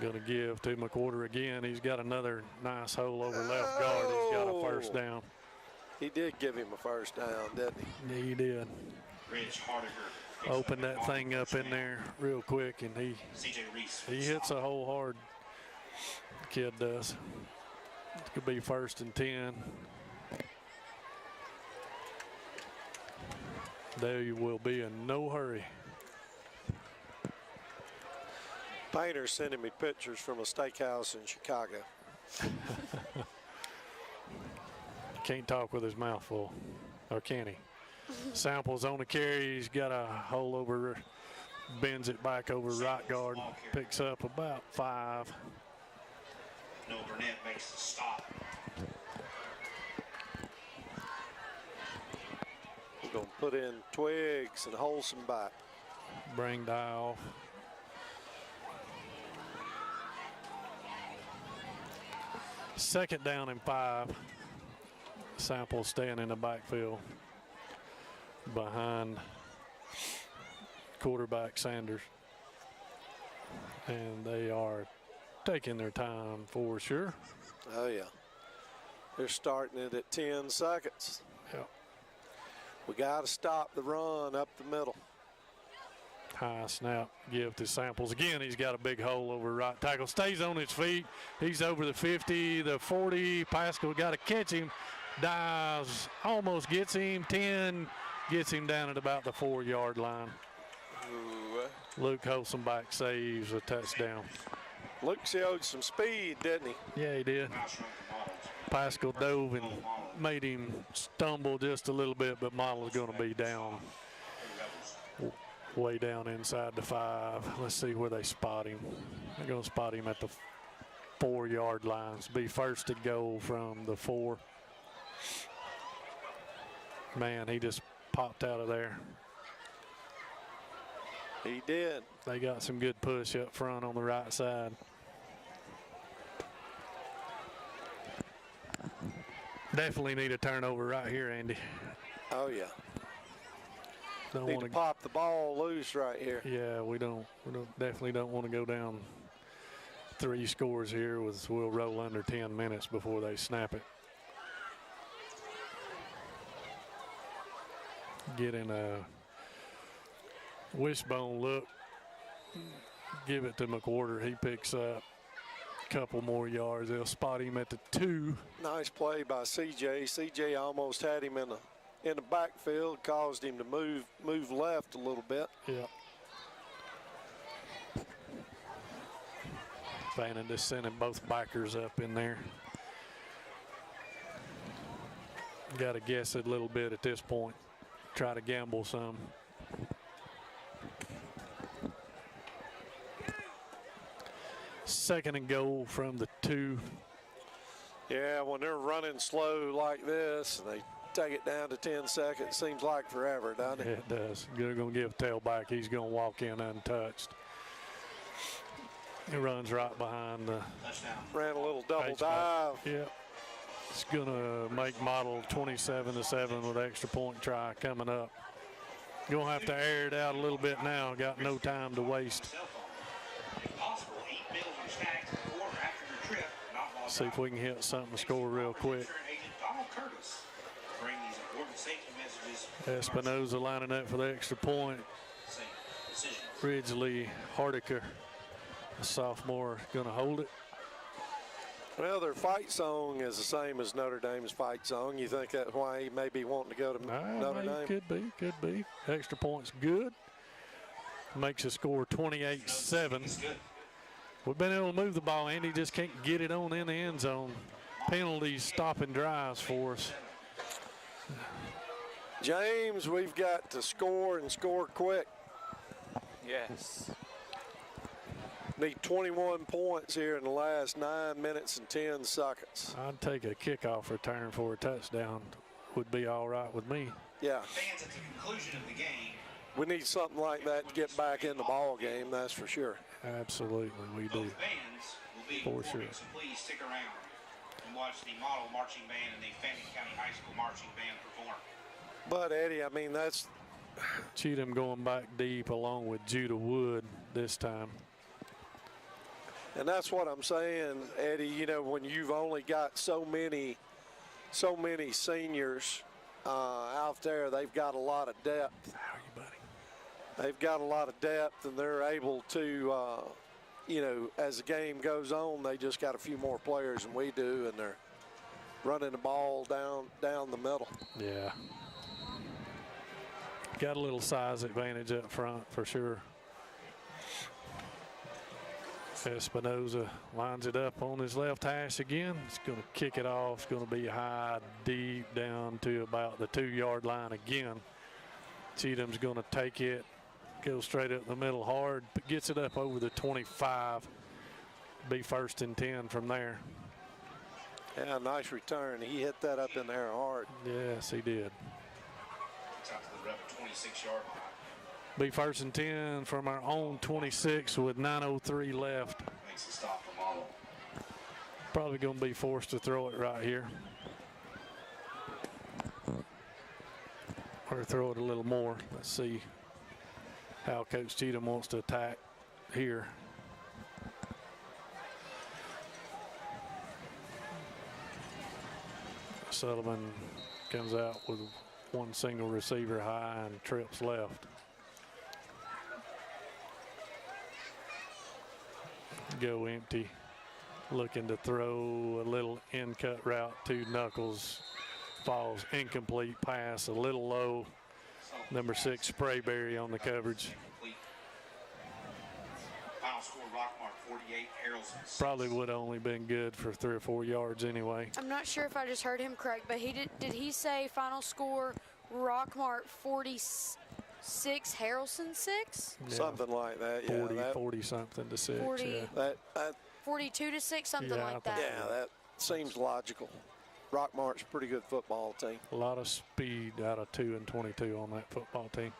Going to give to McWhorter again. He's got another nice hole over left guard. He's got a first down. He did give him a first down, didn't he? He did. Opened that thing up in there real quick, and he hits a hole hard. The kid does. It could be 1st and 10. They will be in no hurry. Painter's sending me pictures from a steakhouse in Chicago. Can't talk with his mouth full. Or can he? Samples on the carry. He's got a hole over, bends it back over right guard, picks up about 5. Noah Burnett makes the stop. We're going to put in Twiggs and Holson back. Bring die off. Second down and 5. Sample staying in the backfield behind quarterback Sanders. And they are taking their time for sure. Oh, yeah. They're starting it at 10 seconds. Yep. We got to stop the run up the middle. High snap, give to Samples. Again, he's got a big hole over right tackle. Stays on his feet. He's over the 50, the 40. Pascal got to catch him. Dives, almost gets him. 10, gets him down at about the 4-yard line. Ooh. Luke Holzenbach saves a touchdown. Luke showed some speed, didn't he? Yeah, he did. Pascal dove and made him stumble just a little bit, but Model's going to be down, way down inside the 5. Let's see where they spot him. They're going to spot him at the 4-yard line. Be first to goal from the 4. Man, he just popped out of there. He did. They got some good push up front on the right side. Definitely need a turnover right here, Andy. Oh, yeah. Don't Need want to pop the ball loose right here. Yeah, we definitely don't want to go down 3 scores here. We'll roll under 10 minutes before they snap it. Getting a wishbone look. Give it to McWhorter. He picks up a couple more yards. They'll spot him at the 2. Nice play by CJ. CJ almost had him in the backfield, caused him to move left a little bit. Yeah. Fannin just sending both backers up in there. Got to guess it a little bit at this point. Try to gamble some. Second and goal from the 2. Yeah, when they're running slow like this and they take it down to 10 seconds, seems like forever, doesn't it? It does. They're going to give tailback. He's going to walk in untouched. He runs right behind the Ran a little double H-back. dive. Yep. It's going to make Model 27-7 with extra point try coming up. Going to have to air it out a little bit now. Got no time to waste. See if we can hit something to score real quick. Espinoza lining up for the extra point. Ridgely Hardiker, a sophomore, going to hold it. Well, their fight song is the same as Notre Dame's fight song. You think that's why he may be wanting to go to Notre Dame? Could be. Extra point's good. Makes the score 28-7. We've been able to move the ball. Andy just can't get it on in the end zone. Penalties stopping drives for us. James, we've got to score and score quick. Yes. Need 21 points here in the last 9 minutes and 10 seconds. I'd take a kickoff return for a touchdown. Would be all right with me. Yeah. Fans at the conclusion of the game. We need something like that to get back in the ball game, that's for sure. Absolutely, we do. Both bands will be For performing, sure. so please stick around and watch the Model Marching Band and the Fannin County High School Marching Band perform. But, Eddie, I mean, that's Cheatham going back deep along with Judah Wood this time. And that's what I'm saying, Eddie, you know, when you've only got so many seniors out there, they've got a lot of depth. How are you, buddy? They've got a lot of depth, and they're able to, you know, as the game goes on, they just got a few more players than we do, and they're running the ball down the middle. Yeah. Got a little size advantage up front for sure. Espinoza lines it up on his left hash again. It's going to kick it off. It's going to be high, deep, down to about the 2-yard line again. Cheatham's going to take it, go straight up the middle hard, but gets it up over the 25. Be 1st and 10 from there. Yeah, nice return. He hit that up in there hard. Yes, he did. It's out to the rebel 26-yard line. Be 1st and 10 from our own 26 with 9:03 left. Makes a stop for Model. Probably going to be forced to throw it right here. Or throw it a little more. Let's see how Coach Cheatham wants to attack here. Sullivan comes out with one single receiver high and trips left. Go empty, looking to throw a little in-cut route to Knuckles. Falls incomplete pass, a little low. Number 6, Sprayberry on the coverage. Final score, Rockmart 48, Harrelson 6. Probably would have only been good for 3 or 4 yards anyway. I'm not sure if I just heard him correct, but did he say final score Rockmart 46, Harrelson 6? Yeah. Something like that. Yeah, 40 something to 6. 40. Yeah. that 42 to 6, something Yeah, I like think that. yeah, that seems logical. Rockmart's a pretty good football team. A lot of speed out of 2 and 22 on that football team.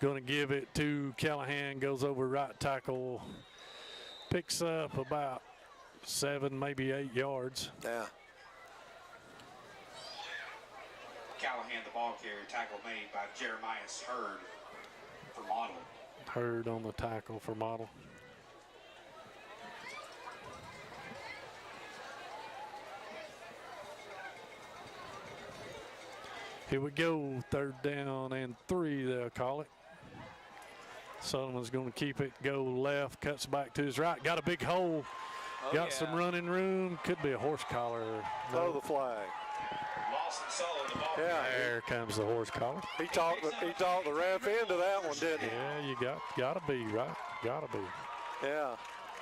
Going to give it to Callahan, goes over right tackle, picks up about 7, maybe 8 yards. Yeah. Callahan, the ball carrier, tackle made by Jeremiah Hurd for Model. Hurd on the tackle for Model. Here we go, 3rd down and 3, they'll call it. Sullivan's going to keep it, go left, cuts back to his right, got a big hole, got some running room, could be a horse collar. Throw the flag. Lawson Sullivan, the ball Yeah. carrier. There comes the horse collar. He talked the ref into that one, didn't he? Yeah, you gotta be, right? Gotta be. Yeah.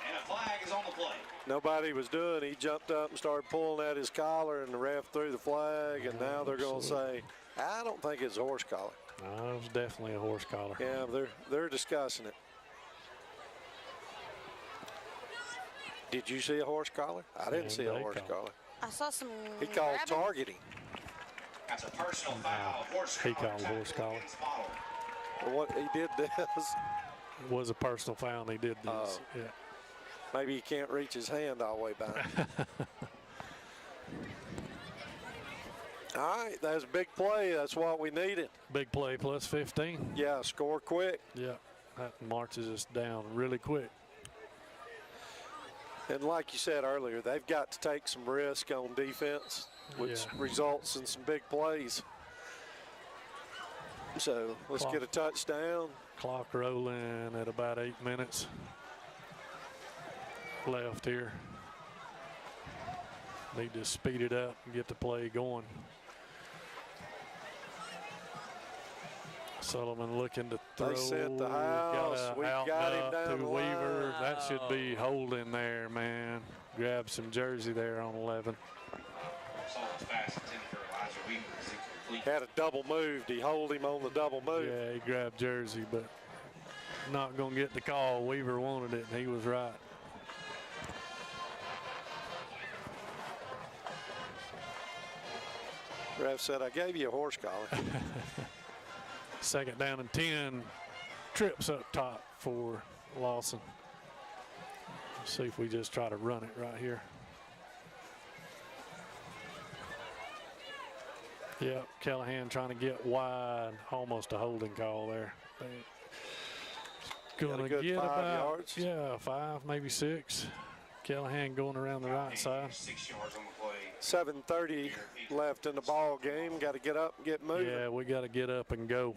And a flag is on the play. Nobody was doing. He jumped up and started pulling at his collar, and the ref threw the flag, and now they're going to say, I don't think it's a horse collar. No, it was definitely a horse collar. Yeah, they're discussing it. Did you see a horse collar? I didn't see a they horse call. collar. I saw some. He called grabbing. targeting. That's a personal foul. Horse He collar called tackle horse collar. against Model. Well, what he did this, It was a personal foul, and he did this. Oh. Yeah. maybe he can't reach his hand all the way back. All right, that's a big play. That's what we needed. Big play plus 15. Yeah, score quick. Yeah, that marches us down really quick. And like you said earlier, they've got to take some risk on defense, which Yeah. results in some big plays. So let's Clock. get a touchdown. Clock rolling at about 8 minutes left here. Need to speed it up and get the play going. Sullivan looking to throw. They sent the house. Got We out got him up down to the Weaver. line. That should be holding there, man. Grab some jersey there on 11. Sullivan's pass intended for Elijah Weaver is incomplete. Had a double move. He hold him on the double move. Yeah, he grabbed jersey, but not going to get the call. Weaver wanted it, and he was right. Ref said, I gave you a horse collar. 2nd down and 10. Trips up top for Lawson. Let's see if we just try to run it right here. Yep, Callahan trying to get wide. Almost a holding call there. Got a Gonna good get 5 about, yards. yeah, 5, maybe 6. Callahan going around the right side. 6 yards on the play. 7:30 left in the ball game. Got to get up and get moving. Yeah, we got to get up and go.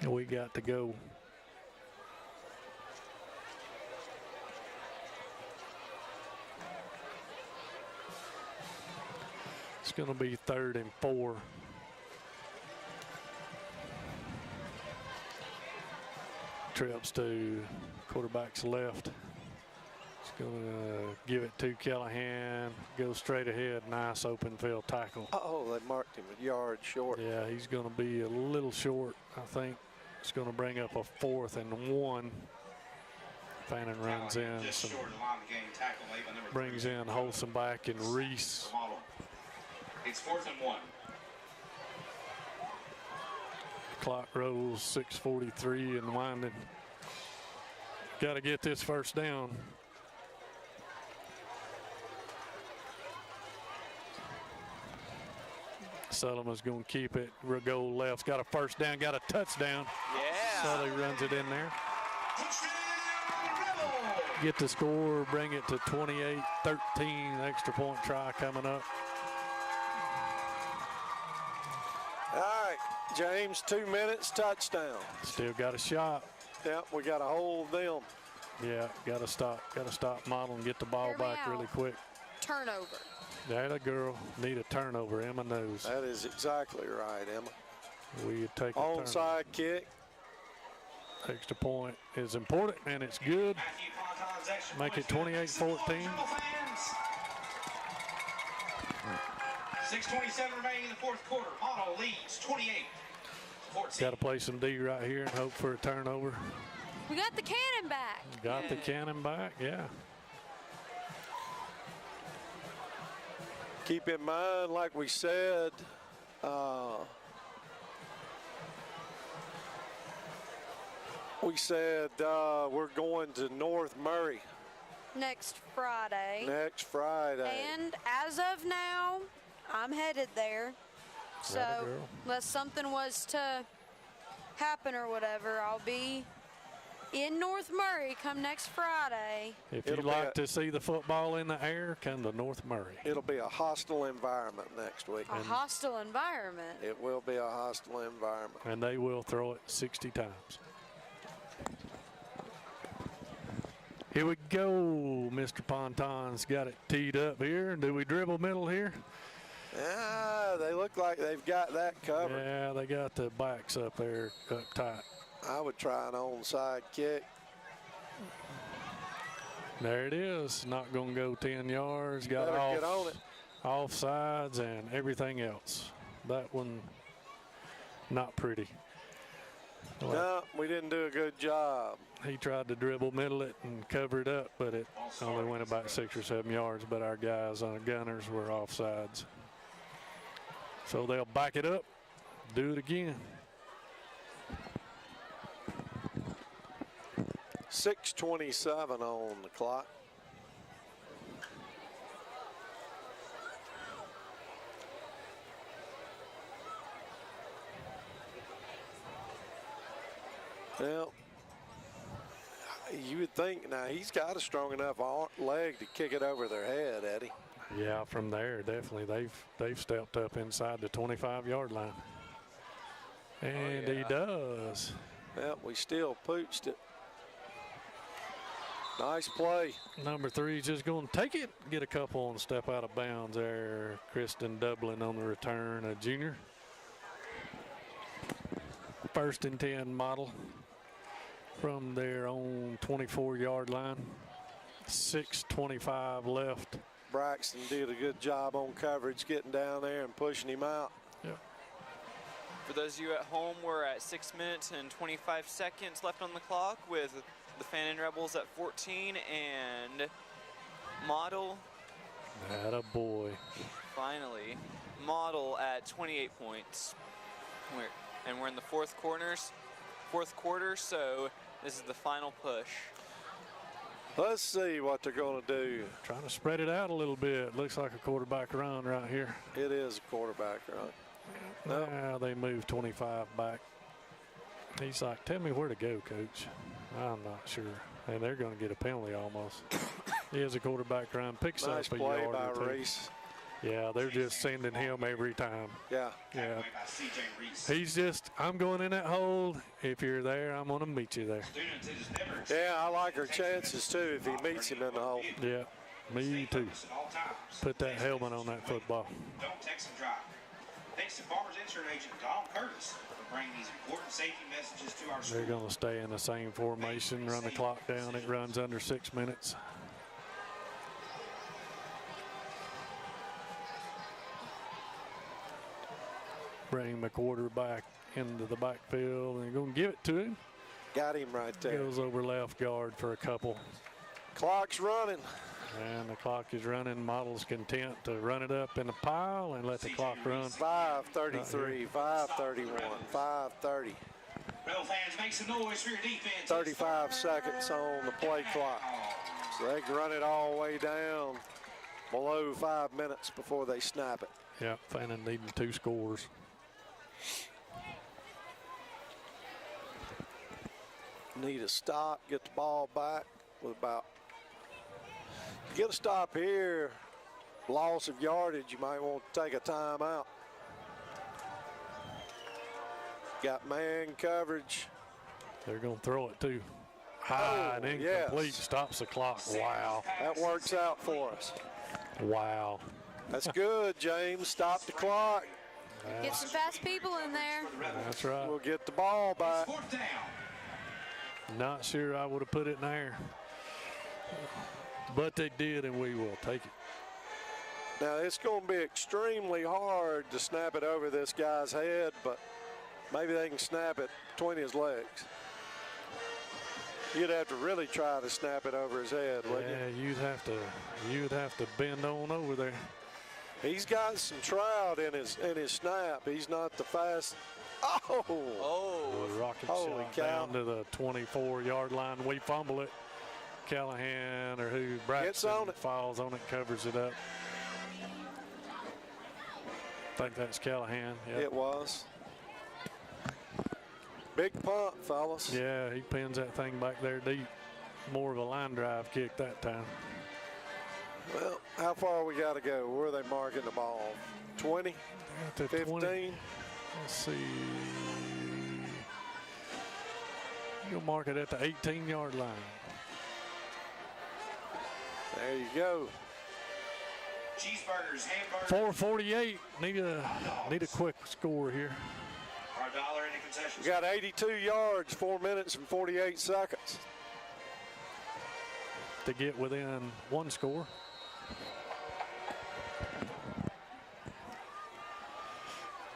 We got to go. It's going to be 3rd and 4. trips to quarterback's left. He's going to give it to Callahan. Go straight ahead. Nice open field tackle. Oh, they marked him a yard short. Yeah, he's going to be a little short, I think. It's going to bring up a 4th and 1. Fannin runs in. Just short of the line of the game, tackle made by number Brings 3. in Holzenbach and Reese. Model. It's 4th and 1. Clock rolls 6:43 and winding. Got to get this first down. Sullivan's going to keep it. Goal left. Got a first down. Got a touchdown. Yeah. Sully runs it in there. Get the score. Bring it to 28-13. Extra point try coming up. All right, James, 2 minutes, touchdown. Still got a shot. Yep, we got to hold them. Yeah, got to stop. Got to stop Model and get the ball Hear me back out. really quick. Turnover. That a girl. Need a turnover. Emma knows. That is exactly right, Emma. We take a turnover. Onside kick. Extra point is important, and it's good. Matthew Ponton's extra Make it point. 28-14. 6:27 remaining in the 4th quarter. Model leads 28-14. Got to play some D right here and hope for a turnover. We got the cannon back. Got the cannon back, yeah. Keep in mind, like we said, we're going to North Murray Next Friday. next Friday. And as of now, I'm headed there. Atta So girl. unless something was to happen or whatever, I'll be in North Murray come next Friday. If you'd It'll be like a- to see the football in the air, come to North Murray. It'll be a hostile environment next week. A hostile environment. It will be a hostile environment. And they will throw it 60 times. Here we go. Mr. Ponton's got it teed up here. Do we dribble middle here? Yeah, they look like they've got that covered. Yeah, they got the backs up there up tight. I would try an onside kick. There it is. Not going to go 10 yards. Got Better off, get on it. offsides and everything else. That one, not pretty. No, we didn't do a good job. He tried to dribble middle it and cover it up, but it only went about 6 or 7 yards. But our guys on the gunners were offsides. So they'll back it up, do it again. 6:27 on the clock. Well, you would think now he's got a strong enough leg to kick it over their head, Eddie. Yeah, from there, definitely. They've stepped up inside the 25-yard line. And he does. Well, we still pooched it. Nice play. Number 3 is just going to take it, get a couple and step out of bounds there. Kristen Dublin on the return, a junior. 1st and 10 Model from their own 24-yard line. 6:25 left. Braxton did a good job on coverage, getting down there and pushing him out. Yep. For those of you at home, we're at 6 minutes and 25 seconds left on the clock with the Fannin Rebels at 14 and Model. Atta boy. Finally, Model at 28 points. We're in the fourth quarter, so this is the final push. Let's see what they're going to do. Trying to spread it out a little bit. Looks like a quarterback run right here. It is a quarterback run. Nope. Now they move 25 back. He's like, tell me where to go, coach. I'm not sure. And they're going to get a penalty almost. He has a quarterback run, picks Nice up a play yard by or two. Reese. Yeah, they're just sending him every time. Yeah. Yeah. By CJ Reese. He's just, I'm going in that hole. If you're there, I'm going to meet you there. Students, it is never Yeah, I like her chances too if he meets him in the hole. Yeah, me too. at all times. Put that helmet on that football. Don't text and drive. Thanks to Farmers Insurance agent Donald Curtis for bringing these important safety messages to our school. They're going to stay in the same formation, run the clock down. It runs under 6 minutes. Bring McWhorter back into the backfield, and they're going to give it to him. Got him right there. Goes over left guard for a couple. Clock's running. And the clock is running. Model's content to run it up in the pile and let the clock run. 5:33, 5:31, 5:30. Rebel fans, make some noise for your defense. 35 seconds on the play clock. So they can run it all the way down below 5 minutes before they snap it. Yeah, Fannin needing 2 scores. Need a stop, get the ball back with about, get a stop here, loss of yardage, you might want to take a timeout. Got man coverage. They're going to throw it too. High and incomplete, yes. Stops the clock. Wow. That works out for us. Wow. That's good, James. Stop the clock. Get some fast people in there. That's right. We'll get the ball back. 4th down. Not sure I would have put it in there. But they did, and we will take it. Now, it's going to be extremely hard to snap it over this guy's head, but maybe they can snap it between his legs. You'd have to really try to snap it over his head, wouldn't Yeah, you'd have to bend on over there. you? He's got some trout in his snap. He's not the fast. Oh! The rocket Holy shot cow. down to the 24-yard line. We fumble it. Callahan or who? Gets on Braxton it. falls on it, covers it up. I think that's Callahan. Yep. It was. Big punt, fellas. Yeah, he pins that thing back there deep. More of a line drive kick that time. Well, how far we got to go? Where are they marking the ball? 20? At the 15? 20. Let's see. You'll mark it at the 18-yard line. There you go. Cheeseburgers, hamburgers. 4:48. Need a quick score here. Our $1 in the concession. We got 82 yards, 4 minutes and 48 seconds. To get within 1 score.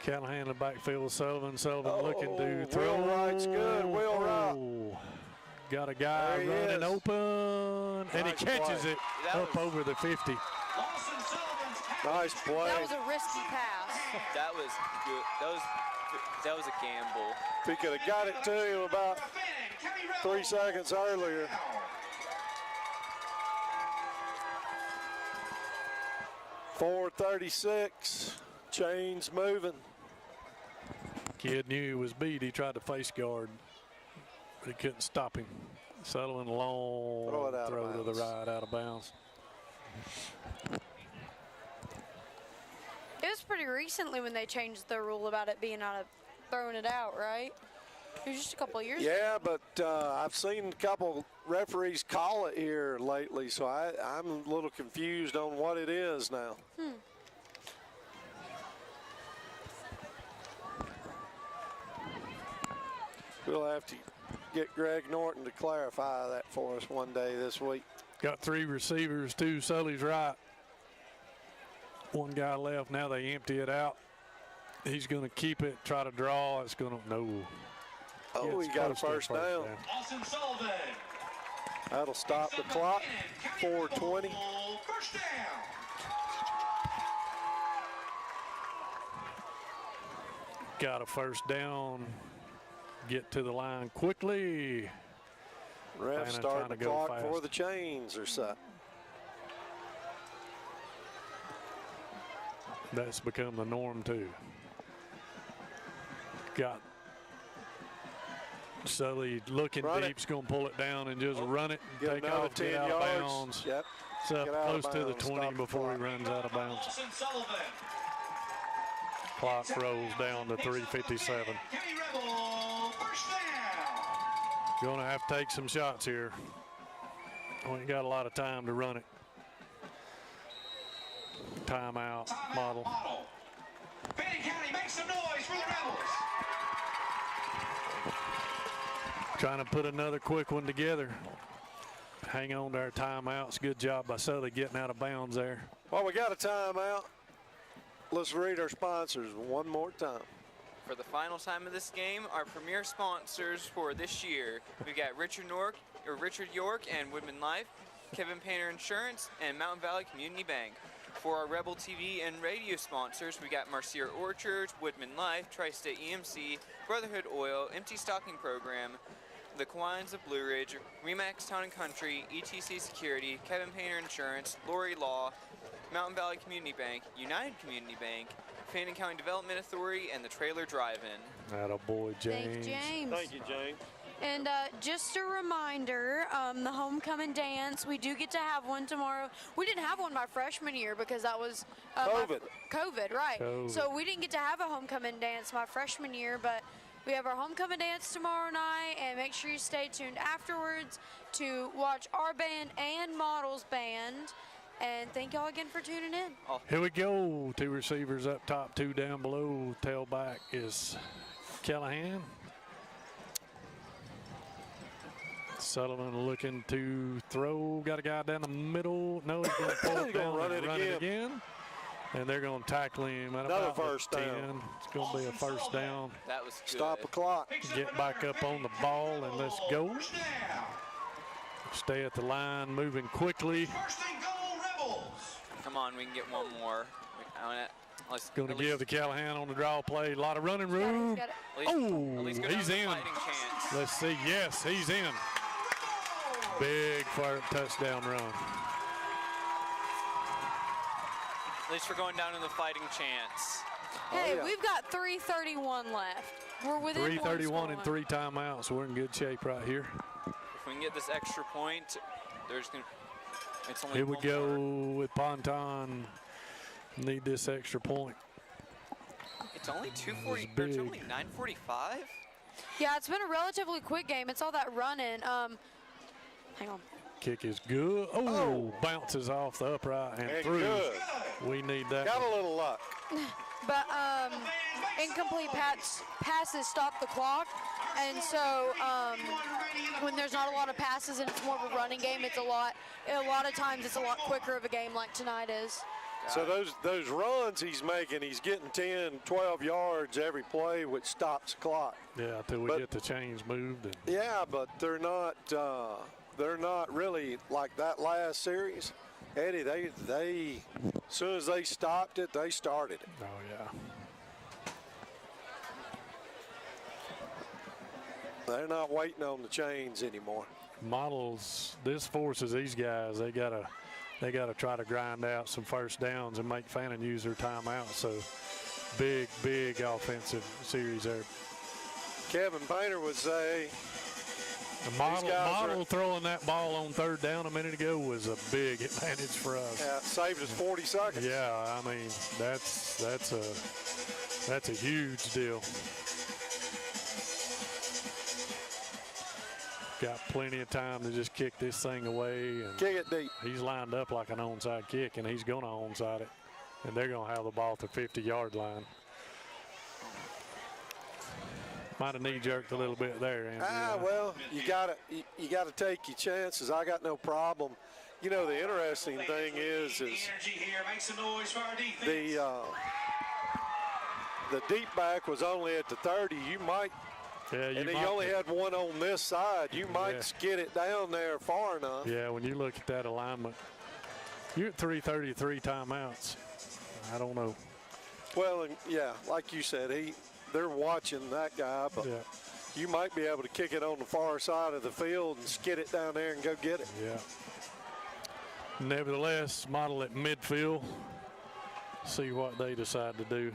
Callahan in the backfield with Sullivan. Sullivan looking to throw. Will Wright's good. Will Wright. Oh, got a guy There he running is. open, and he Nice catches play. it That up was- over the 50. Lawson Sullivan's pass. Nice play. That was a risky pass. That was good. That was a gamble. If he could have got it to him about 3 seconds earlier. .436. Chains moving. Kid knew he was beat. He tried to face guard, but he couldn't stop him. Sullivan long Throw it out of throw to the bounds. right, out of bounds. It was pretty recently when they changed the rule about it being out of throwing it out, right? It was just a couple of years ago. Yeah, but I've seen a couple referees call it here lately, so I'm a little confused on what it is now. We'll have to get Greg Norton to clarify that for us one day this week. Got 3 receivers, 2 Sully's right. 1 guy left. Now they empty it out. He's going to keep it, try to draw. It's going to, no. Oh, It's he got a close to first down. Lawson Sullivan. That'll stop the clock. 4:20. First down. Got a first down. Get to the line quickly. Ref Fannin starting trying the to go clock fast. before the chains are set. That's become the norm too. Got Sully looking Run it. deep. He's going to pull it down and just run it and Get take another off, 10 get out yards. of bounds. Yep. It's up Get out of close to the bounds. 20 Stop the before he clock. runs out of bounds. Lawson Sullivan. Clock rolls down to 3:57. County Rebel. First down. Going to have to take some shots here. We ain't got a lot of time to run it. Timeout model. Fannin County County, make some noise for the Rebels. Trying to put another quick one together. Hang on to our timeouts. Good job by Sully getting out of bounds there. Well, we got a timeout. Let's read our sponsors one more time. For the final time of this game, our premier sponsors for this year, we got Richard York and Woodman Life, Kevin Painter Insurance, and Mountain Valley Community Bank. For our Rebel TV and radio sponsors, we got Marcier Orchards, Woodman Life, Tri-State EMC, Brotherhood Oil, Empty Stocking Program, the Quines of Blue Ridge, Remax Town and Country, ETC Security, Kevin Painter Insurance, Lori Law, Mountain Valley Community Bank, United Community Bank, Fannin County Development Authority, and the Trailer Drive-In. Attaboy, James. Thanks, James. Thank you, James. And just a reminder, the homecoming dance, we do get to have one tomorrow. We didn't have one my freshman year because that was COVID. COVID, right. COVID. So we didn't get to have a homecoming dance my freshman year, but we have our homecoming dance tomorrow night, and make sure you stay tuned afterwards to watch our band and Models Band. And thank y'all again for tuning in. Here we go. 2 receivers up top, 2 down below. Tailback is Callahan. Sullivan looking to throw. Got a guy down the middle. No, he's going to pull it down run and it run it again. again. And they're going to tackle him at Another about first 10. down. It's going to be a first down. That was good. Stop the clock. Get back up on the ball and let's go. First down. Stay at the line, moving quickly. First and goal, Rebels. Come on, we can get one more. Let's Going to at give least- the Callahan on the draw play. A lot of running room. Got it. at least- Oh, at least go down he's to the in. fighting chance. Let's see. Yes, he's in. Big touchdown run. At least we're going down in the fighting chance. Hey, yeah. we've got 3:31 left. We're within 3:31 and one 3 timeouts. We're in good shape right here. If we can get this extra point, there's gonna. It's only Here we one go more. with Ponton. Need this extra point. It's only 2:40. It was It's big. only 9:45. Yeah, it's been a relatively quick game. It's all that running. Hang on. Kick is good. Oh, bounces off the upright and And through. good. We need that. Got a little luck. But incomplete passes stop the clock, and so when there's not a lot of passes and it's more of a running game, it's a lot of times it's a lot quicker of a game like tonight is. So those runs he's making, he's getting 10, 12 yards every play, which stops the clock. Yeah, until we But- get the chains moved. And Yeah, but they're not really like that last series. Eddie, they as soon as they stopped it, they started it. oh, yeah. They're not waiting on the chains anymore. Models, this forces these guys. They gotta try to grind out some first downs and make Fannin use their timeout. So big offensive series there. Kevin Painter would say The model guys are- throwing that ball on 3rd down a minute ago was a big advantage for us. it saved us 40 seconds. Yeah, I mean that's a huge deal. Got plenty of time to just kick this thing away, and Kick it deep. he's lined up like an onside kick, and he's going to onside it, and they're going to have the ball at the 50-yard line. Might have knee jerked a little bit there, Andrew. Well, you gotta take your chances. I got no problem. You know, the interesting thing is The energy here. Make some noise for our defense. the deep back was only at the 30. You might, Yeah, you and he might- only had one on this side. You might Yeah. skid it down there far enough. Yeah, when you look at that alignment, you're at 3:33 timeouts. I don't know. Well, and yeah, like you said, they're watching that guy, but Yeah, you might be able to kick it on the far side of the field and skid it down there and go get it. yeah. Nevertheless, model at midfield. See what they decide to do.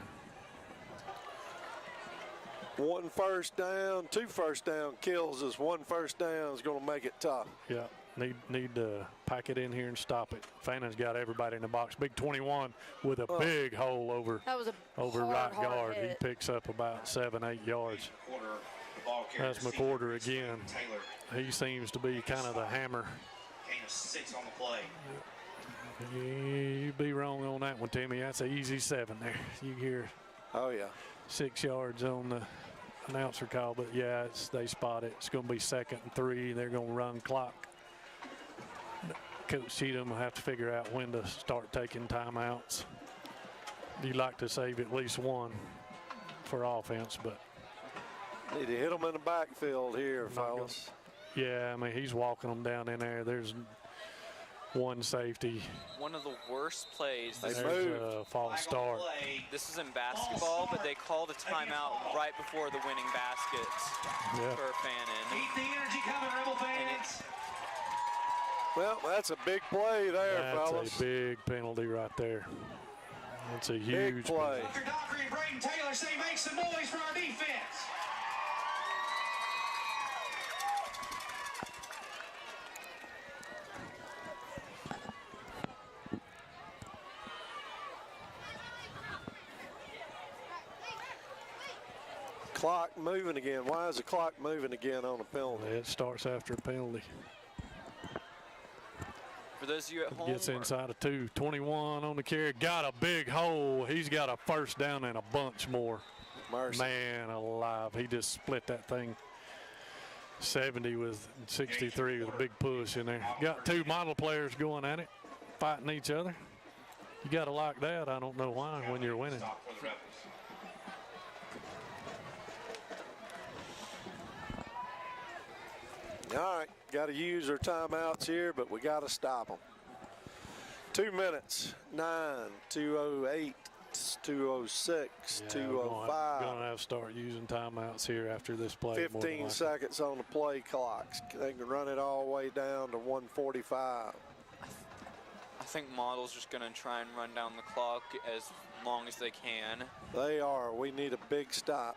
1 first down, 2 first down kills us. 1 first down is going to make it tough. Yeah, need to pack it in here and stop it. Fannin's got everybody in the box. Big 21 with a big hole over That was a right hard guard. He hit. picks up about 7-8 yards. Quarter, the ball carrier, That's McWhorter again. Taylor, He seems to be kind of the hammer. gain of 6 on the play. You'd be wrong on that one, Timmy. That's an easy 7 there. You hear Oh, yeah. 6 yards on the announcer call, but yeah, they spot it. It's going to be 2nd and 3. They're going to run clock. Coach Cheatham will have to figure out when to start taking timeouts. You'd like to save at least one for offense, but need to hit them in the backfield here, fellas. Yeah, I mean, he's walking them down in there. There's one safety. One of the worst plays. They There's moved. a false start. This is in basketball, but they called a timeout right before the winning basket for Fannin. Keep the energy coming, Rebel fans. Well, that's a big play there, fellas. That's a big penalty right there. That's a Big huge play. Dr. Dockery and Braden Taylor say make some noise for our defense. Clock moving again. Why is the clock moving again on a penalty? It starts after a penalty. For those of you at home, Gets inside of 2. 21 on the carry. Got a big hole. He's got a first down and a bunch more. Mercy. Man alive. He just split that thing. 70 with 63 with a big push in there. Got 2 model players going at it, fighting each other. You got to like that. I don't know why when you're winning. Stop for the Rebels. All right, got to use our timeouts here, but we got to stop them. 2 minutes, 9, 2:08, 2:06, Yeah, 2:05. Going to have to start using timeouts here after this play. 15 seconds on the play clocks. They can run it all the way down to 1:45. I think Model's just going to try and run down the clock as long as they can. They are. We need a big stop.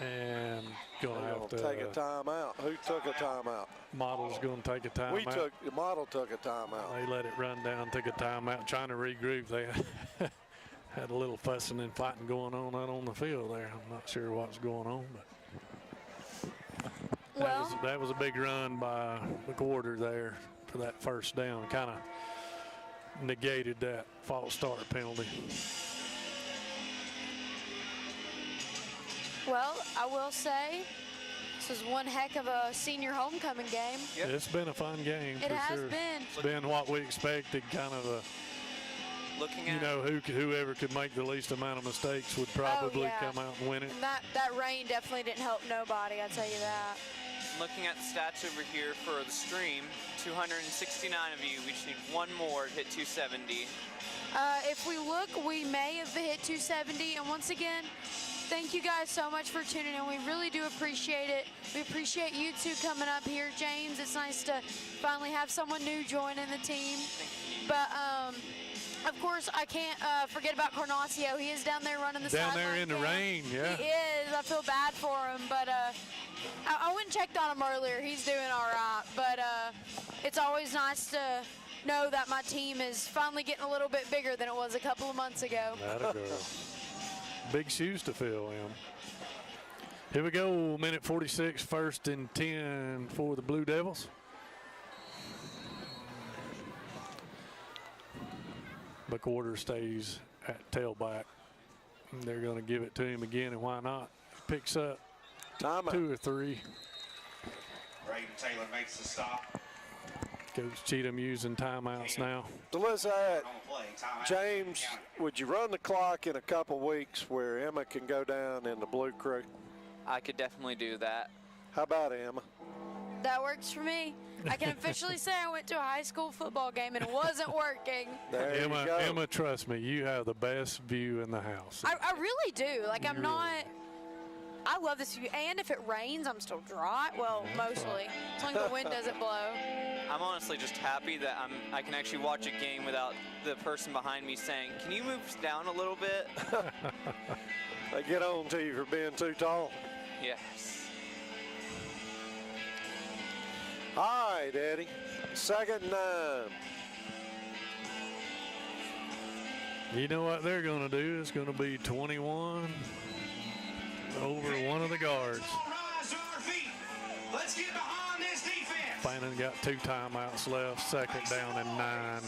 And going to They're have gonna to take a timeout. Who took a timeout? Model's going to take a timeout. The model took a timeout. They let it run down, took a timeout, trying to regroup. They had a little fussing and fighting going on out on the field there. I'm not sure what's going on, but that was a big run by the quarter there for that first down. Kind of negated that false start penalty. Well, I will say this was one heck of a senior homecoming game. Yep. It's been a fun game. It for has sure. been. It's been what we expected, kind of a, Looking at whoever could make the least amount of mistakes would probably come out and win it. And that rain definitely didn't help nobody, I'll tell you that. Looking at the stats over here for the stream, 269 of you. We just need one more to hit 270. If we look, we may have hit 270. And once again, thank you guys so much for tuning in. We really do appreciate it. We appreciate you two coming up here, James. It's nice to finally have someone new joining the team. But of course, I can't forget about Cornasio. He is down there running the Down there sideline in the cam. rain, yeah. He is. I feel bad for him, but I went and checked on him earlier. He's doing all right. But it's always nice to know that my team is finally getting a little bit bigger than it was a couple of months ago. That'll go. Big shoes to fill, Em. Here we go, minute 46, 1st and 10 for the Blue Devils. McWhorter stays at tailback. They're going to give it to him again, and why not? Picks up Timeout. 2 or 3. Braden Taylor makes the stop. Coach Cheatham using timeouts now. So let's add, On the play, timeout. James, would you run the clock in a couple weeks where Emma can go down in the blue crew? I could definitely do that. How about Emma? That works for me. I can officially say I went to a high school football game and it wasn't working. There you go. Emma, trust me, you have the best view in the house. I really do. Like, I'm not. I love this view. And if it rains, I'm still dry. Well, mostly. As long as the wind doesn't blow. I'm honestly just happy that I can actually watch a game without the person behind me saying, "Can you move down a little bit?" They get on to you for being too tall. Yes. All right, Eddie. 2nd and 9. You know what they're going to do? It's going to be 21 over one of the guards. Rise to our feet. Let's get behind this defense. Fannin got 2 timeouts left, 2nd down and 9.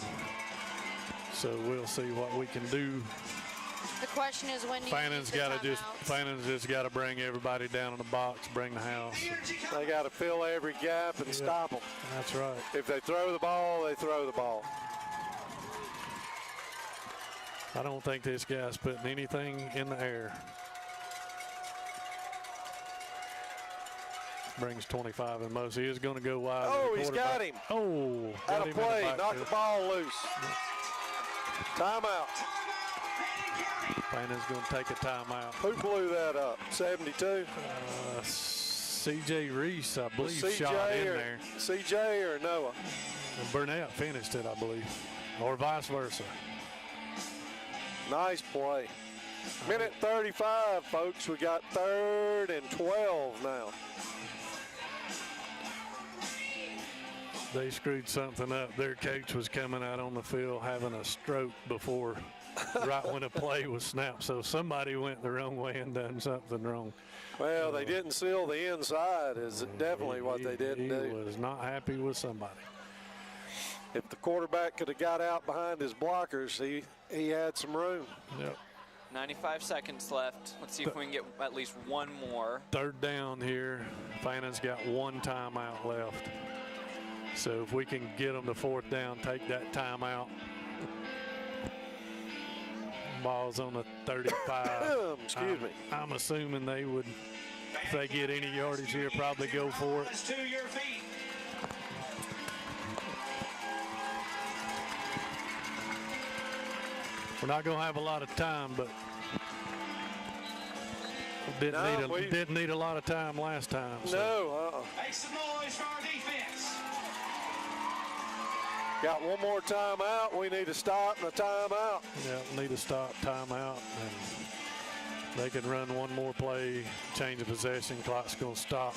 So we'll see what we can do The question is when do you Fannon's got to bring everybody down in the box, bring the house. They got to fill every gap and stop them. That's right. If they throw the ball, they throw the ball. I don't think this guy's putting anything in the air. Brings 25 and most. He is going to go wide. Oh, he's got him. Oh, out of play. Knocked the ball loose. Timeout. Fannon's going to take a timeout. Who blew that up? 72? C.J. Reese, I believe, shot in there. C.J. or Noah? And Burnett finished it, I believe, or vice versa. Nice play. Minute 35, folks. We got 3rd and 12 now. They screwed something up. Their coach was coming out on the field having a stroke before, right when a play was snapped. So somebody went the wrong way and done something wrong. Well, they didn't seal the inside is definitely what they didn't do. He was not happy with somebody. If the quarterback could have got out behind his blockers, he had some room. Yep. 95 seconds left. Let's see if we can get at least one more. 3rd down here. Fannon's got 1 timeout left. So if we can get them to 4th down, take that timeout. Ball's on the 35. Excuse me. I'm assuming they would, if they get any yardage here, probably go for it. To your feet. We're not going to have a lot of time, but didn't need a lot of time last time. So. No. Make some noise for our defense. Got one more timeout. We need to stop and a timeout. Yeah, we need to stop, timeout, and they can run one more play, change of possession, clock's going to stop.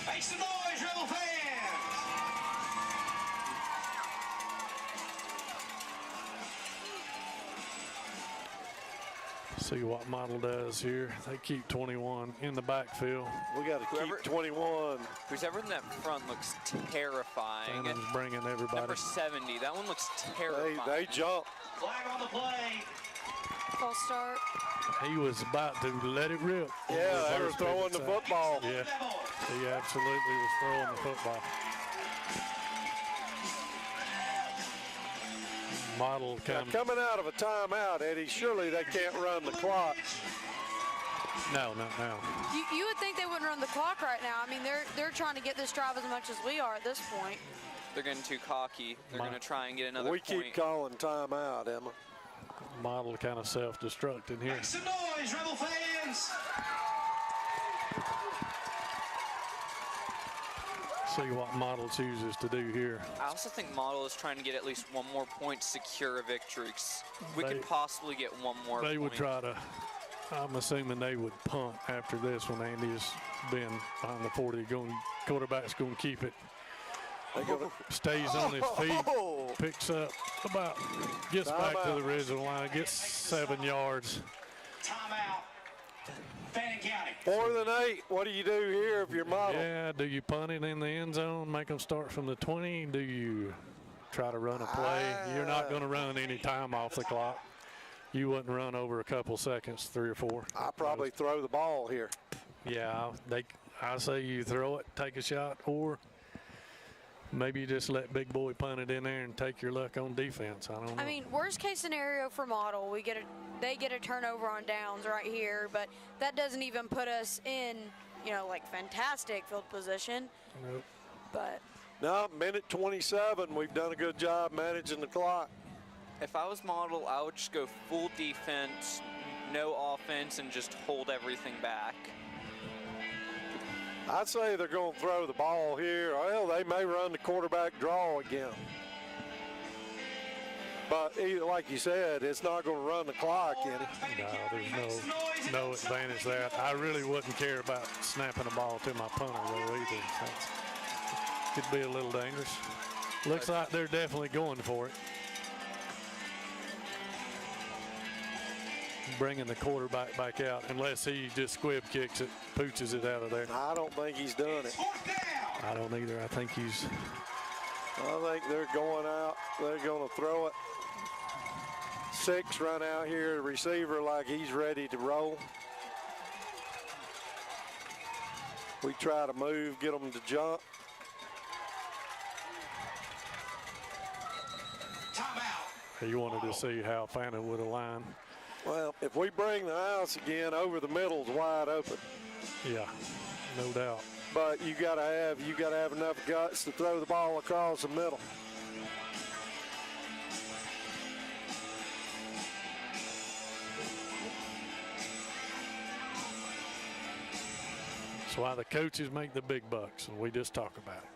Make some noise, Rebel fans. See what Model does here. They keep 21 in the backfield. We got to keep 21. Who's ever in that front looks terrifying. Fannon's bringing everybody. Number 70, that one looks terrifying. They jump. Flag on the play. False start. He was about to let it rip. Yeah, they were throwing the football. Yeah, he absolutely was throwing the football. Model coming out of a timeout, Eddie. Surely they can't run the clock. No. You would think they wouldn't run the clock right now. I mean, they're trying to get this drive as much as we are at this point. They're getting too cocky. They're going to try and get another We point. keep calling timeout, Emma. Model kind of self-destructing here. Make some noise, Rebel fans. See what Model chooses to do here. I also think Model is trying to get at least one more point to secure a victory. We could possibly get one more They point. would try to, I'm assuming they would punt after this when Andy's been behind the 40. Quarterback's going to keep it. Stays on his feet, picks up gets back to the original line, gets 7 yards. Timeout. Fannin County. 4th and 8. What do you do here if you're Model? Yeah, do you punt it in the end zone, make them start from the 20? Do you try to run a play? You're not going to run any time off the clock. You wouldn't run over a couple seconds, 3 or 4. I probably throw the ball here. Yeah, I say you throw it, take a shot, or maybe you just let Big Boy punt it in there and take your luck on defense. I don't know. I mean, worst case scenario for Model, they get a turnover on downs right here, but that doesn't even put us in, like fantastic field position. Nope. But No, minute 27. We've done a good job managing the clock. If I was Model, I would just go full defense, no offense, and just hold everything back. I'd say they're going to throw the ball here. Well, they may run the quarterback draw again. But like you said, it's not going to run the clock, Kenny. No, there's no advantage there. I really wouldn't care about snapping the ball to my punter, though, either. That could be a little dangerous. Looks like they're definitely going for it. Bringing the quarterback back out, unless he just squib kicks it, pooches it out of there. I don't think he's doing it. I don't either. I think he's I think they're going out. They're going to throw it. 6 run out here. The receiver like he's ready to roll. We try to move, get them to jump. Timeout. He wanted to see how Fannin would align. Well, if we bring the house again, over the middle's wide open. Yeah, no doubt. But you gotta have enough guts to throw the ball across the middle. That's why the coaches make the big bucks, and we just talk about it.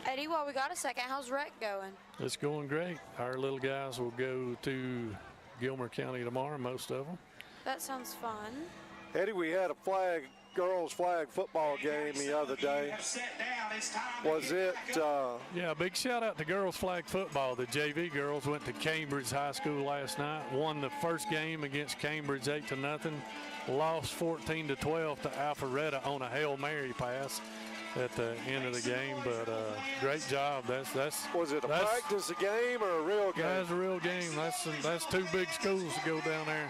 Eddie, while we got a second, how's rec going? It's going great. Our little guys will go to Gilmer County tomorrow, most of them. That sounds fun. Eddie, we had a girls flag football game the other day. Was it? Yeah, big shout out to girls flag football. The JV girls went to Cambridge High School last night, won the first game against Cambridge 8-0, lost 14-12 to Alpharetta on a Hail Mary pass at the end of the game, but great job. Was it a practice game or a real game? That's a real game. That's 2 big schools to go down there.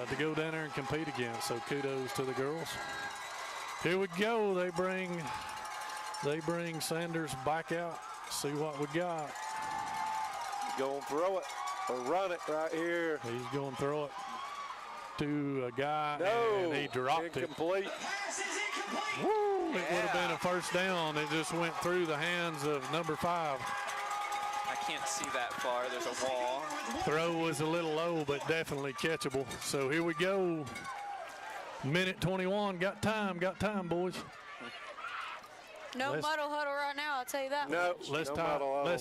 To go down there and compete against. So kudos to the girls. Here we go. They bring Sanders back out. See what we got. Going to throw it or run it right here. He's going to throw it to a guy, no, and he dropped incomplete. it. Woo! It would have been a first down. It just went through the hands of number 5. I can't see that far. There's a wall. Throw was a little low, but definitely catchable. So here we go. Minute 21. Got time, boys. No muddle huddle right now, I'll tell you that. No, Let's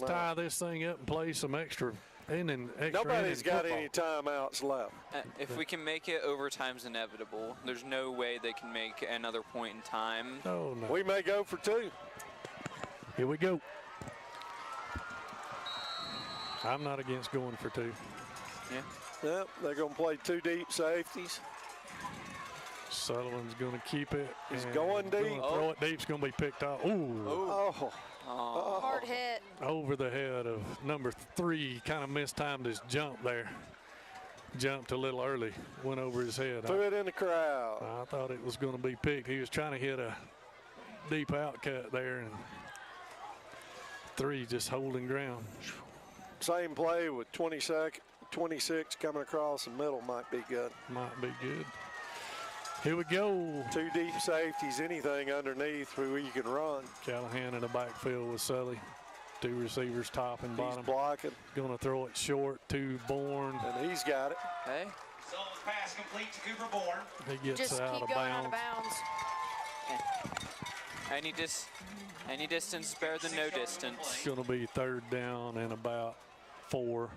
tie this thing up and play some extra inning. Nobody's got any timeouts left. If we can make it, overtime's inevitable. There's no way they can make another point in time. Oh, no. We may go for 2. Here we go. I'm not against going for 2. Yeah. Yep, they're going to play 2 deep safeties. Sullivan's going to keep it. He's going deep. Throw it deep. It's going to be picked off. Ooh. Oh. Hard hit. Over the head of number 3. Kind of mistimed his jump there. Jumped a little early. Went over his head. Threw it in the crowd. I thought it was going to be picked. He was trying to hit a deep out cut there, and 3 just holding ground. Same play with 26 coming across the middle might be good. Might be good. Here we go. 2 deep safeties, anything underneath where you can run. Callahan in the backfield with Sully. 2 receivers top and bottom. He's blocking. Going to throw it short to Bourne. And he's got it. Hey. Sullivan's pass complete to Cooper Bourne. He gets Just out keep of going out bounds. of bounds. Any distance better than no distance. It's going to be 3rd down and about 4.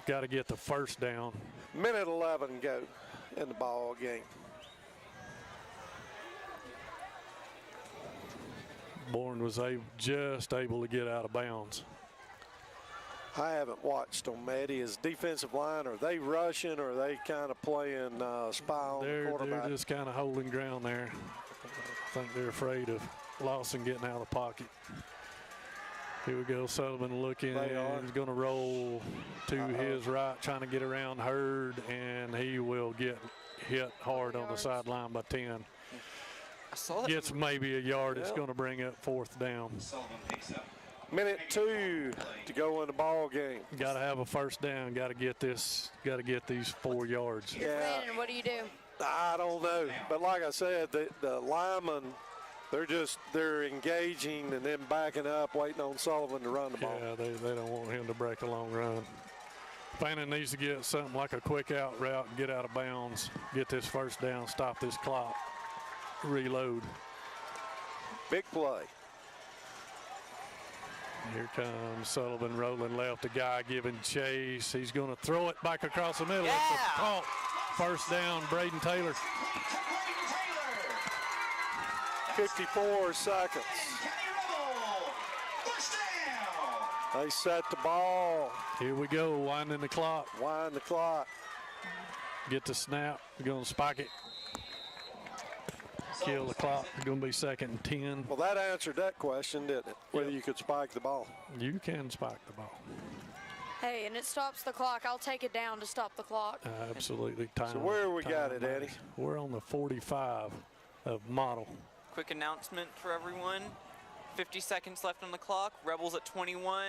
Got to get the first down. Minute 11 go in the ball game. Bourne was just able to get out of bounds. I haven't watched them, Eddie. Is defensive line, are they rushing or are they kind of playing spy on the quarterback? They're just kind of holding ground there. I think they're afraid of Lawson getting out of the pocket. Here we go, Sullivan looking. He's going to roll to his right, trying to get around Hurd, and he will get hit hard on the sideline by 10. I saw that. Gets maybe a yard. It's going to bring up 4th down. Sullivan picks up. Minute 2 to go in the ball game. Got to have a first down. Got to get this. Got to get these 4 yards. Fannin, what do you do? I don't know, but like I said, the linemen, they're engaging and then backing up, waiting on Sullivan to run the ball. Yeah, they don't want him to break a long run. Fannin needs to get something like a quick out route and get out of bounds, get this first down, stop this clock, reload. Big play. Here comes Sullivan rolling left. The guy giving chase. He's going to throw it back across the middle. Yeah. It's a caught. First down, Braden Taylor. 54 seconds. They set the ball. Here we go, winding the clock. Wind the clock. Get the snap. We're going to spike it. Kill the clock. It's going to be 2nd and 10. Well, that answered that question, didn't it? Whether you could spike the ball. You can spike the ball. Hey, and it stops the clock. I'll take it down to stop the clock. Absolutely. Time. So where we got it, Eddie? We're on the 45 of model. Quick announcement for everyone. 50 seconds left on the clock. Rebels at 21.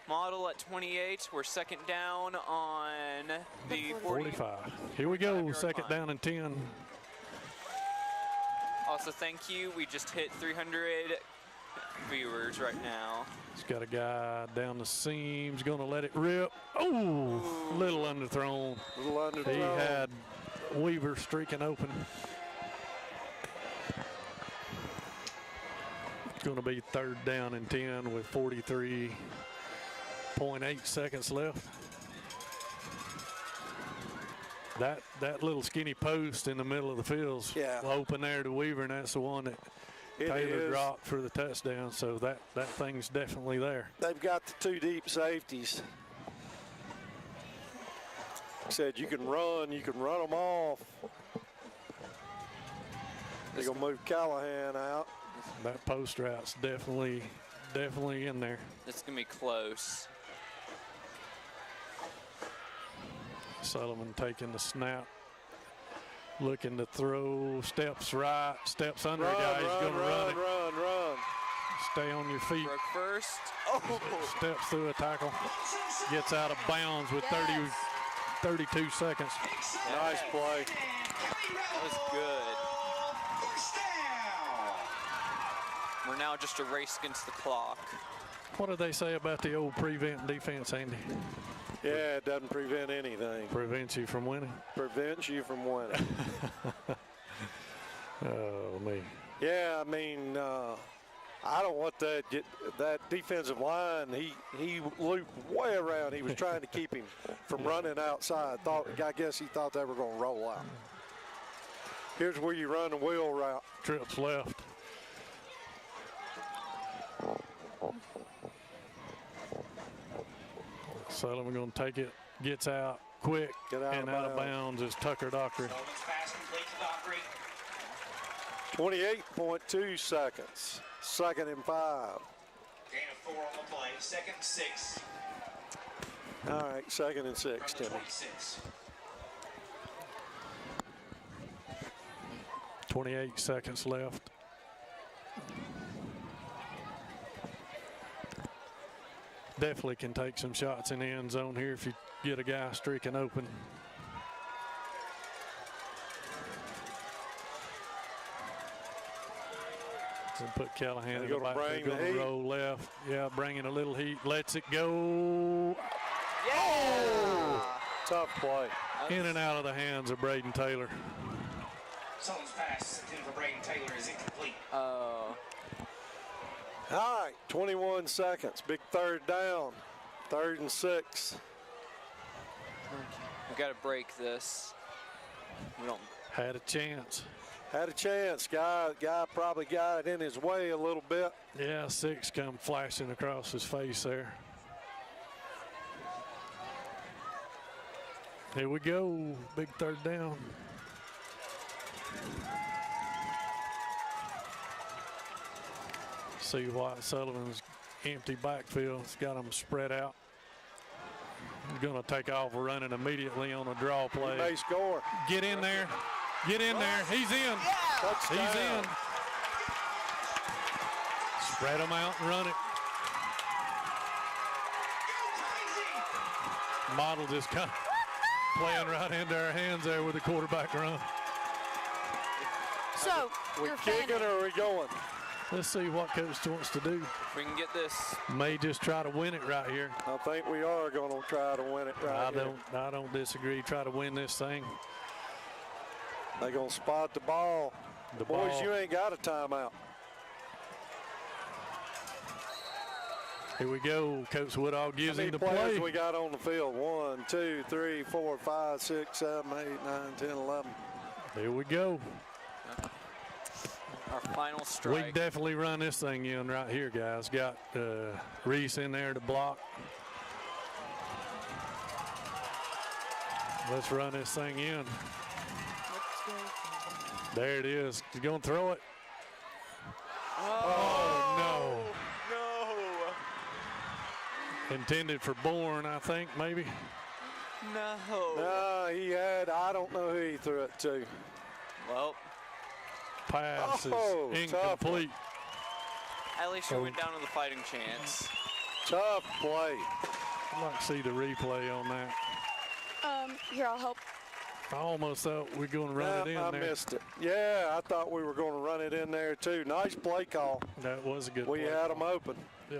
Model at 28. We're 2nd down on the 45. Here we go. 2nd down and 10. Also, thank you. We just hit 300 viewers right now. He's got a guy down the seams, going to let it rip. Oh, little underthrown. He had Weaver streaking open. It's going to be 3rd down and 10 with 43.8 seconds left. That little skinny post in the middle of the field's open there to Weaver, and that's the one that Taylor dropped for the touchdown. So that thing's definitely there. They've got the 2 deep safeties. Said you can run them off. They're gonna move Callahan out. That post route's definitely in there. It's gonna be close. Sullivan taking the snap, looking to throw, steps right, steps under a guy. He's going to run it. Run. Stay on your feet. Broke first. Oh. Steps through a tackle, gets out of bounds with 32 seconds. Nice play. That was good. We're now just a race against the clock. What did they say about the old prevent defense, Andy? Yeah, it doesn't prevent anything. Prevents you from winning? Prevents you from winning. Oh, me. Yeah, I mean, I don't want that defensive line. He looped way around. He was trying to keep him from running outside. I guess he thought they were going to roll out. Here's where you run the wheel route. Trips left. Sullivan going to take it, gets out quick, and out of bounds is Tucker Dockery. 28.2 seconds. 2nd and 5. Gain of 4 on the play. 2nd and 6. All right, 2nd and 6, Timmy. 26. 28 seconds left. Definitely can take some shots in the end zone here if you get a guy streaking open. So put Callahan in the back. They're going to roll left. Yeah, bringing a little heat. Lets it go. Yeah! Oh, tough play. In and out of the hands of Braden Taylor. Sullivan's pass intended for Braden Taylor is incomplete. Oh. All right, 21 seconds. Big 3rd down. 3rd and 6. We got to break this. We don't. Had a chance. Had a chance. Guy probably got it in his way a little bit. Yeah, 6 come flashing across his face there. Here we go. Big 3rd down. See White Sullivan's empty backfield. It's got them spread out. He's going to take off running immediately on a draw play. He may score. Get in there. Get in there. He's in. Touchdown. He's in. Spread them out and run it. Model just kind of playing right into our hands there with the quarterback run. So, we kicking or are we going? Let's see what Coach wants to do. If we can get this. May just try to win it right here. I think we are going to try to win it right here. I don't disagree. Try to win this thing. They're going to spot the ball. Boys, you ain't got a timeout. Here we go. Coach Woodall gives him the play. How many players we got on the field? 1, 2, 3, 4, 5, 6, 7, 8, 9, 10, 11. Here we go. Our final strike. We definitely run this thing in right here, guys. Got Reese in there to block. Let's run this thing in. There it is. He's going to throw it. Oh, no. Intended for Bourne, I think, maybe. No. No, he had, I don't know who he threw it to. Well, Pass is tough one. incomplete. at least you went down with a fighting chance. Tough play. I'd like to see the replay on that. Here, I'll help. I almost thought we were going to run it in I there. missed it. Yeah, I thought we were going to run it in there too. Nice play call. That was a good We play had call. them open. Yeah.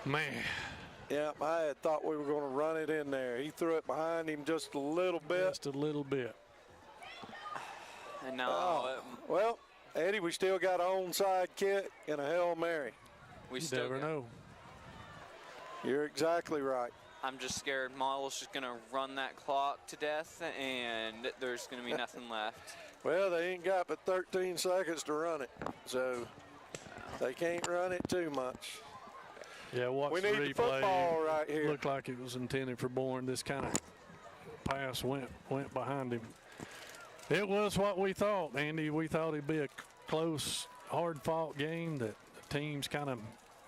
Man. Yeah, I had thought we were going to run it in there. He threw it behind him just a little bit. Just a little bit. And now Well, Eddie, we still got an onside kick and a Hail Mary. we You still never got- know. You're exactly right. I'm just scared Model's just going to run that clock to death, and there's going to be nothing left. Well, they ain't got but 13 seconds to run it, so they can't run it too much. Yeah, watch We the need the replay. football right here. Looked like it was intended for Bourne. This kind of pass went behind him. It was what we thought, Andy. We thought it'd be a close, hard-fought game that the teams kind of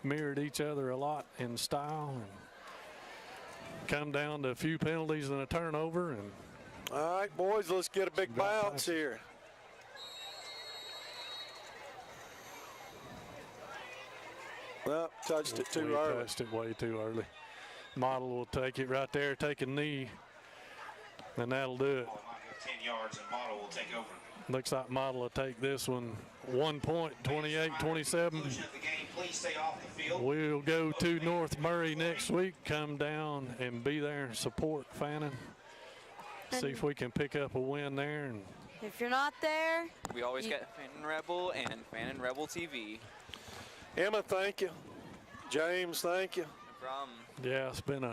mirrored each other a lot in style and come down to a few penalties and a turnover. And All right, boys, let's get a big bounce here. Well, touched it too we early. touched it way too early. Model will take it right there, take a knee, and that'll do it. Ball might go 10 yards, and Model will take over. Looks like Model will take this one 1 point, 28-27. Conclusion of the game, please stay off the field. We'll go to North Murray next week, come down and be there and support Fannin. See if we can pick up a win there. And If you're not there, We always get Fannin Rebel and Fannin Rebel TV. Emma, thank you. James, thank you. No problem. yeah, it's been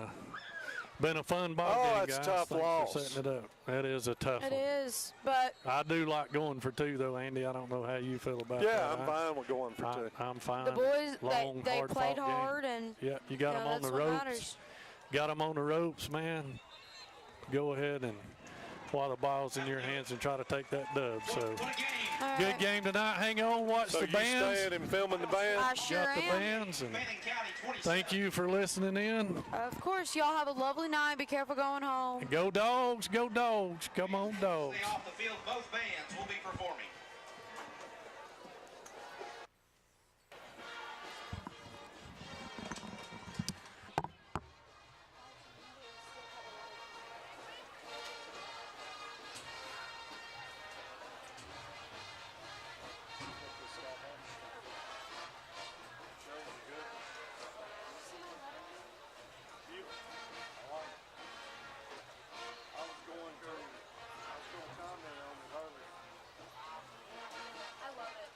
a fun ball Oh, game, that's guys. tough Thanks loss. for setting it up. That is a tough it one. is. But I do like going for two, though, Andy. I don't know how you feel about that. Yeah, I'm fine with going for two. I'm fine. the boys, Long, they hard-fought played game. hard, and Yeah, you got them on that's the what ropes. matters. Got them on the ropes, man. Go ahead and while the ball's in your hands and try to take that dub. So What a game. All good right. game tonight. Hang on, watch So the you bands. staying and filming the band? I sure Got the am. bands, and Fannin County 27. thank you for listening in. Of course, y'all have a lovely night. Be careful going home. Go Dogs, go Dogs. Come on, Dogs. Stay off the field. Both bands will be performing. I love it.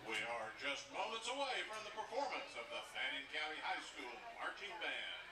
We are just moments away from the performance of the Fannin County High School Marching Band.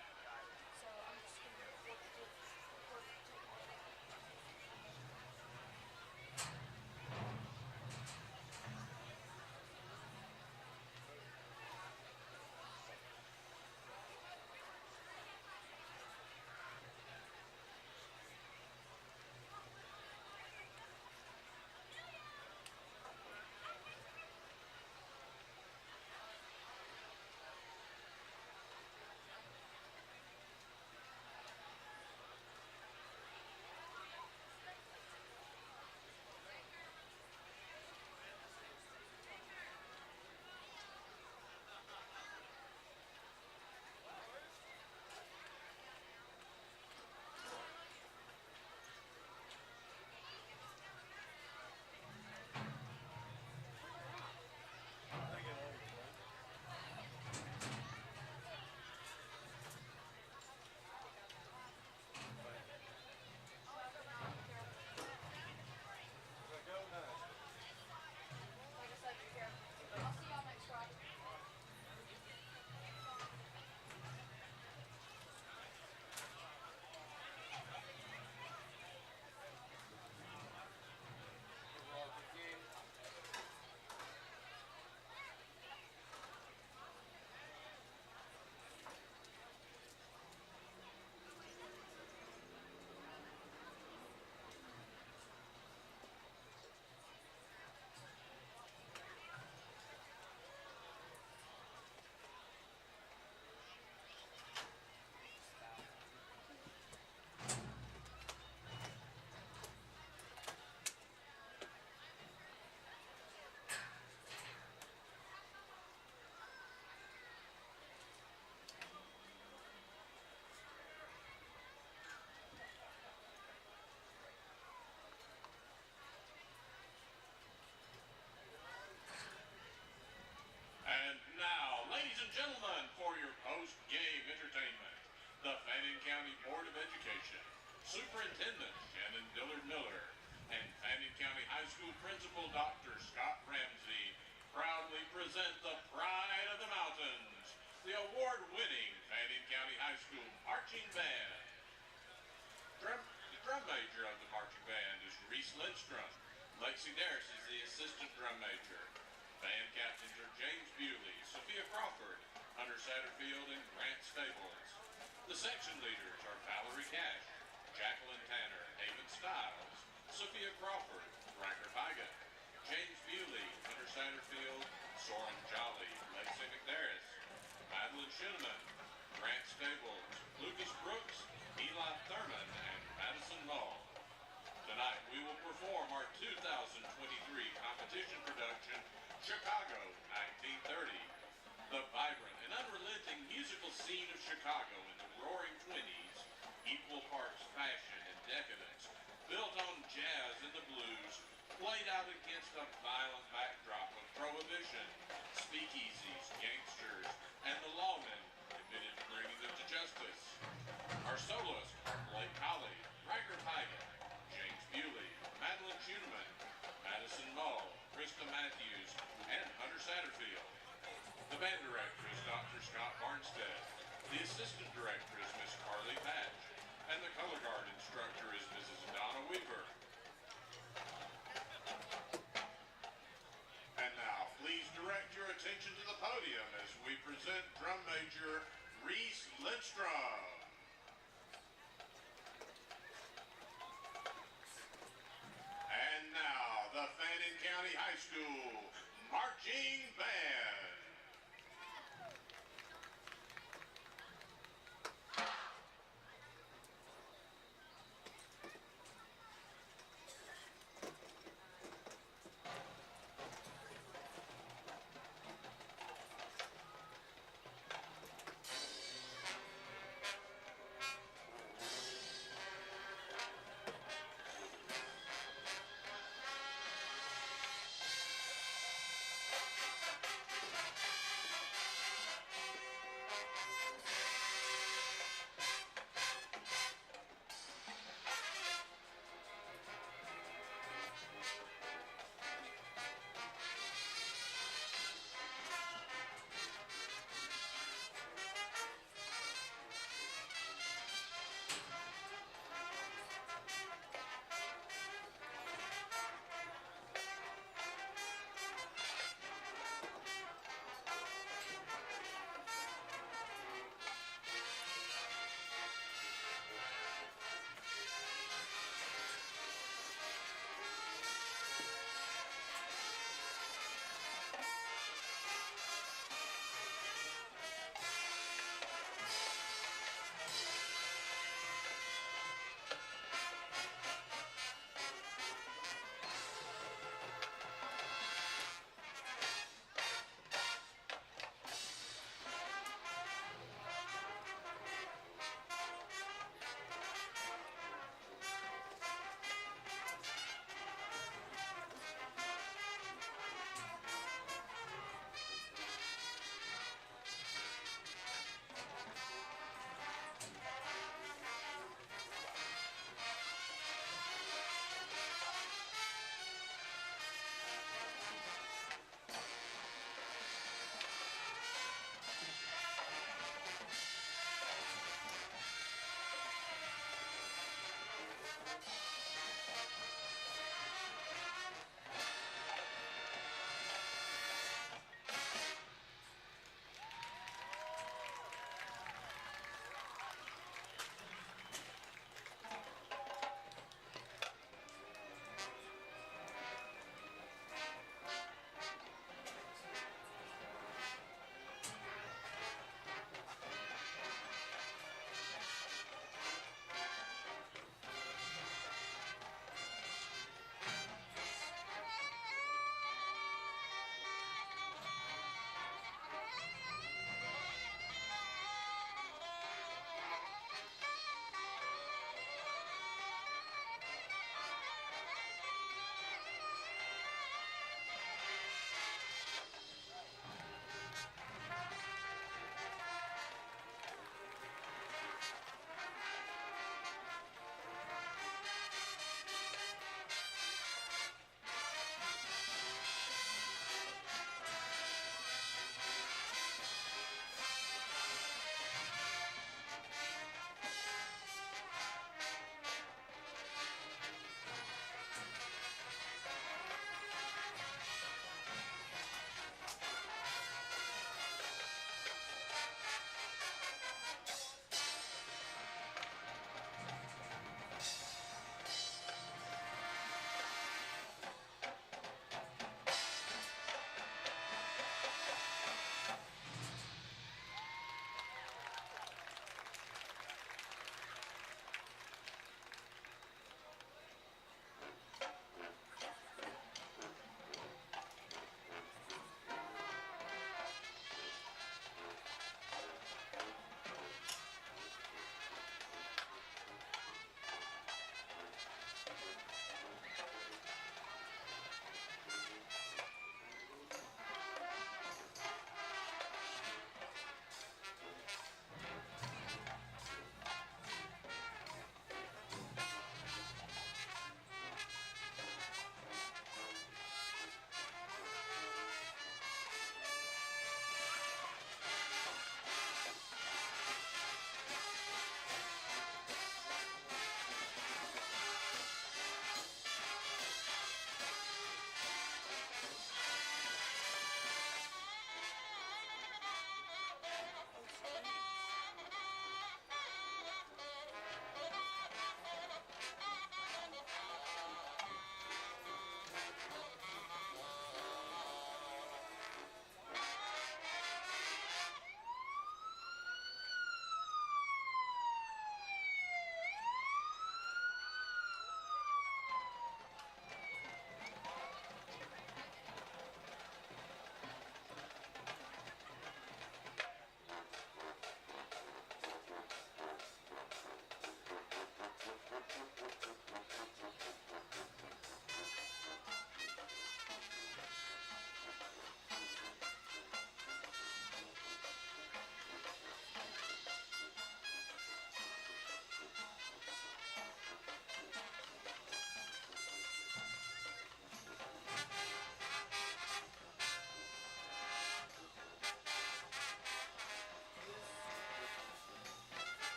Reese Lindstrom. Lexi Darris is the assistant drum major. Band captains are James Bewley, Sophia Crawford, Hunter Satterfield, and Grant Stables. The section leaders are Valerie Cash, Jacqueline Tanner, Haven Stiles, Sophia Crawford, Riker Piga, James Bewley, Hunter Satterfield, Soren Jolly, Lexi McDarris, Madeline Shinneman, Grant Stables, Lucas Brooks, Eli Thurman, and Madison Mull. Tonight we will perform our 2023 competition production, Chicago 1930. The vibrant and unrelenting musical scene of Chicago in the roaring 20s, equal parts fashion and decadence, built on jazz and the blues, played out against a violent backdrop of prohibition, speakeasies, gangsters, and the lawmen admitted to bringing them to justice. Our soloists are Blake Colley, Riker Piga, James Bewley, Madeline Schuneman, Madison Mull, Krista Matthews, and Hunter Satterfield. The band director is Dr. Scott Barnstead. The assistant director is Miss Carly Patch. And the color guard instructor is Mrs. Donna Weaver. And now, please direct your attention to the podium as we present drum major Reese Lindstrom. And now, the Fannin County High School Marching Band.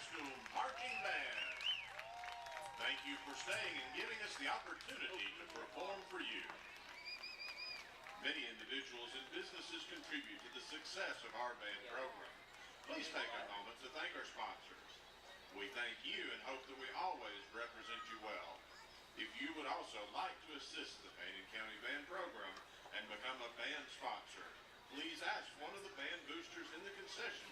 School Marching Band. Thank you for staying and giving us the opportunity to perform for you. Many individuals and businesses contribute to the success of our band program. Please take a moment to thank our sponsors. We thank you and hope that we always represent you well. If you would also like to assist the Fannin County Band program and become a band sponsor, please ask one of the band boosters in the concession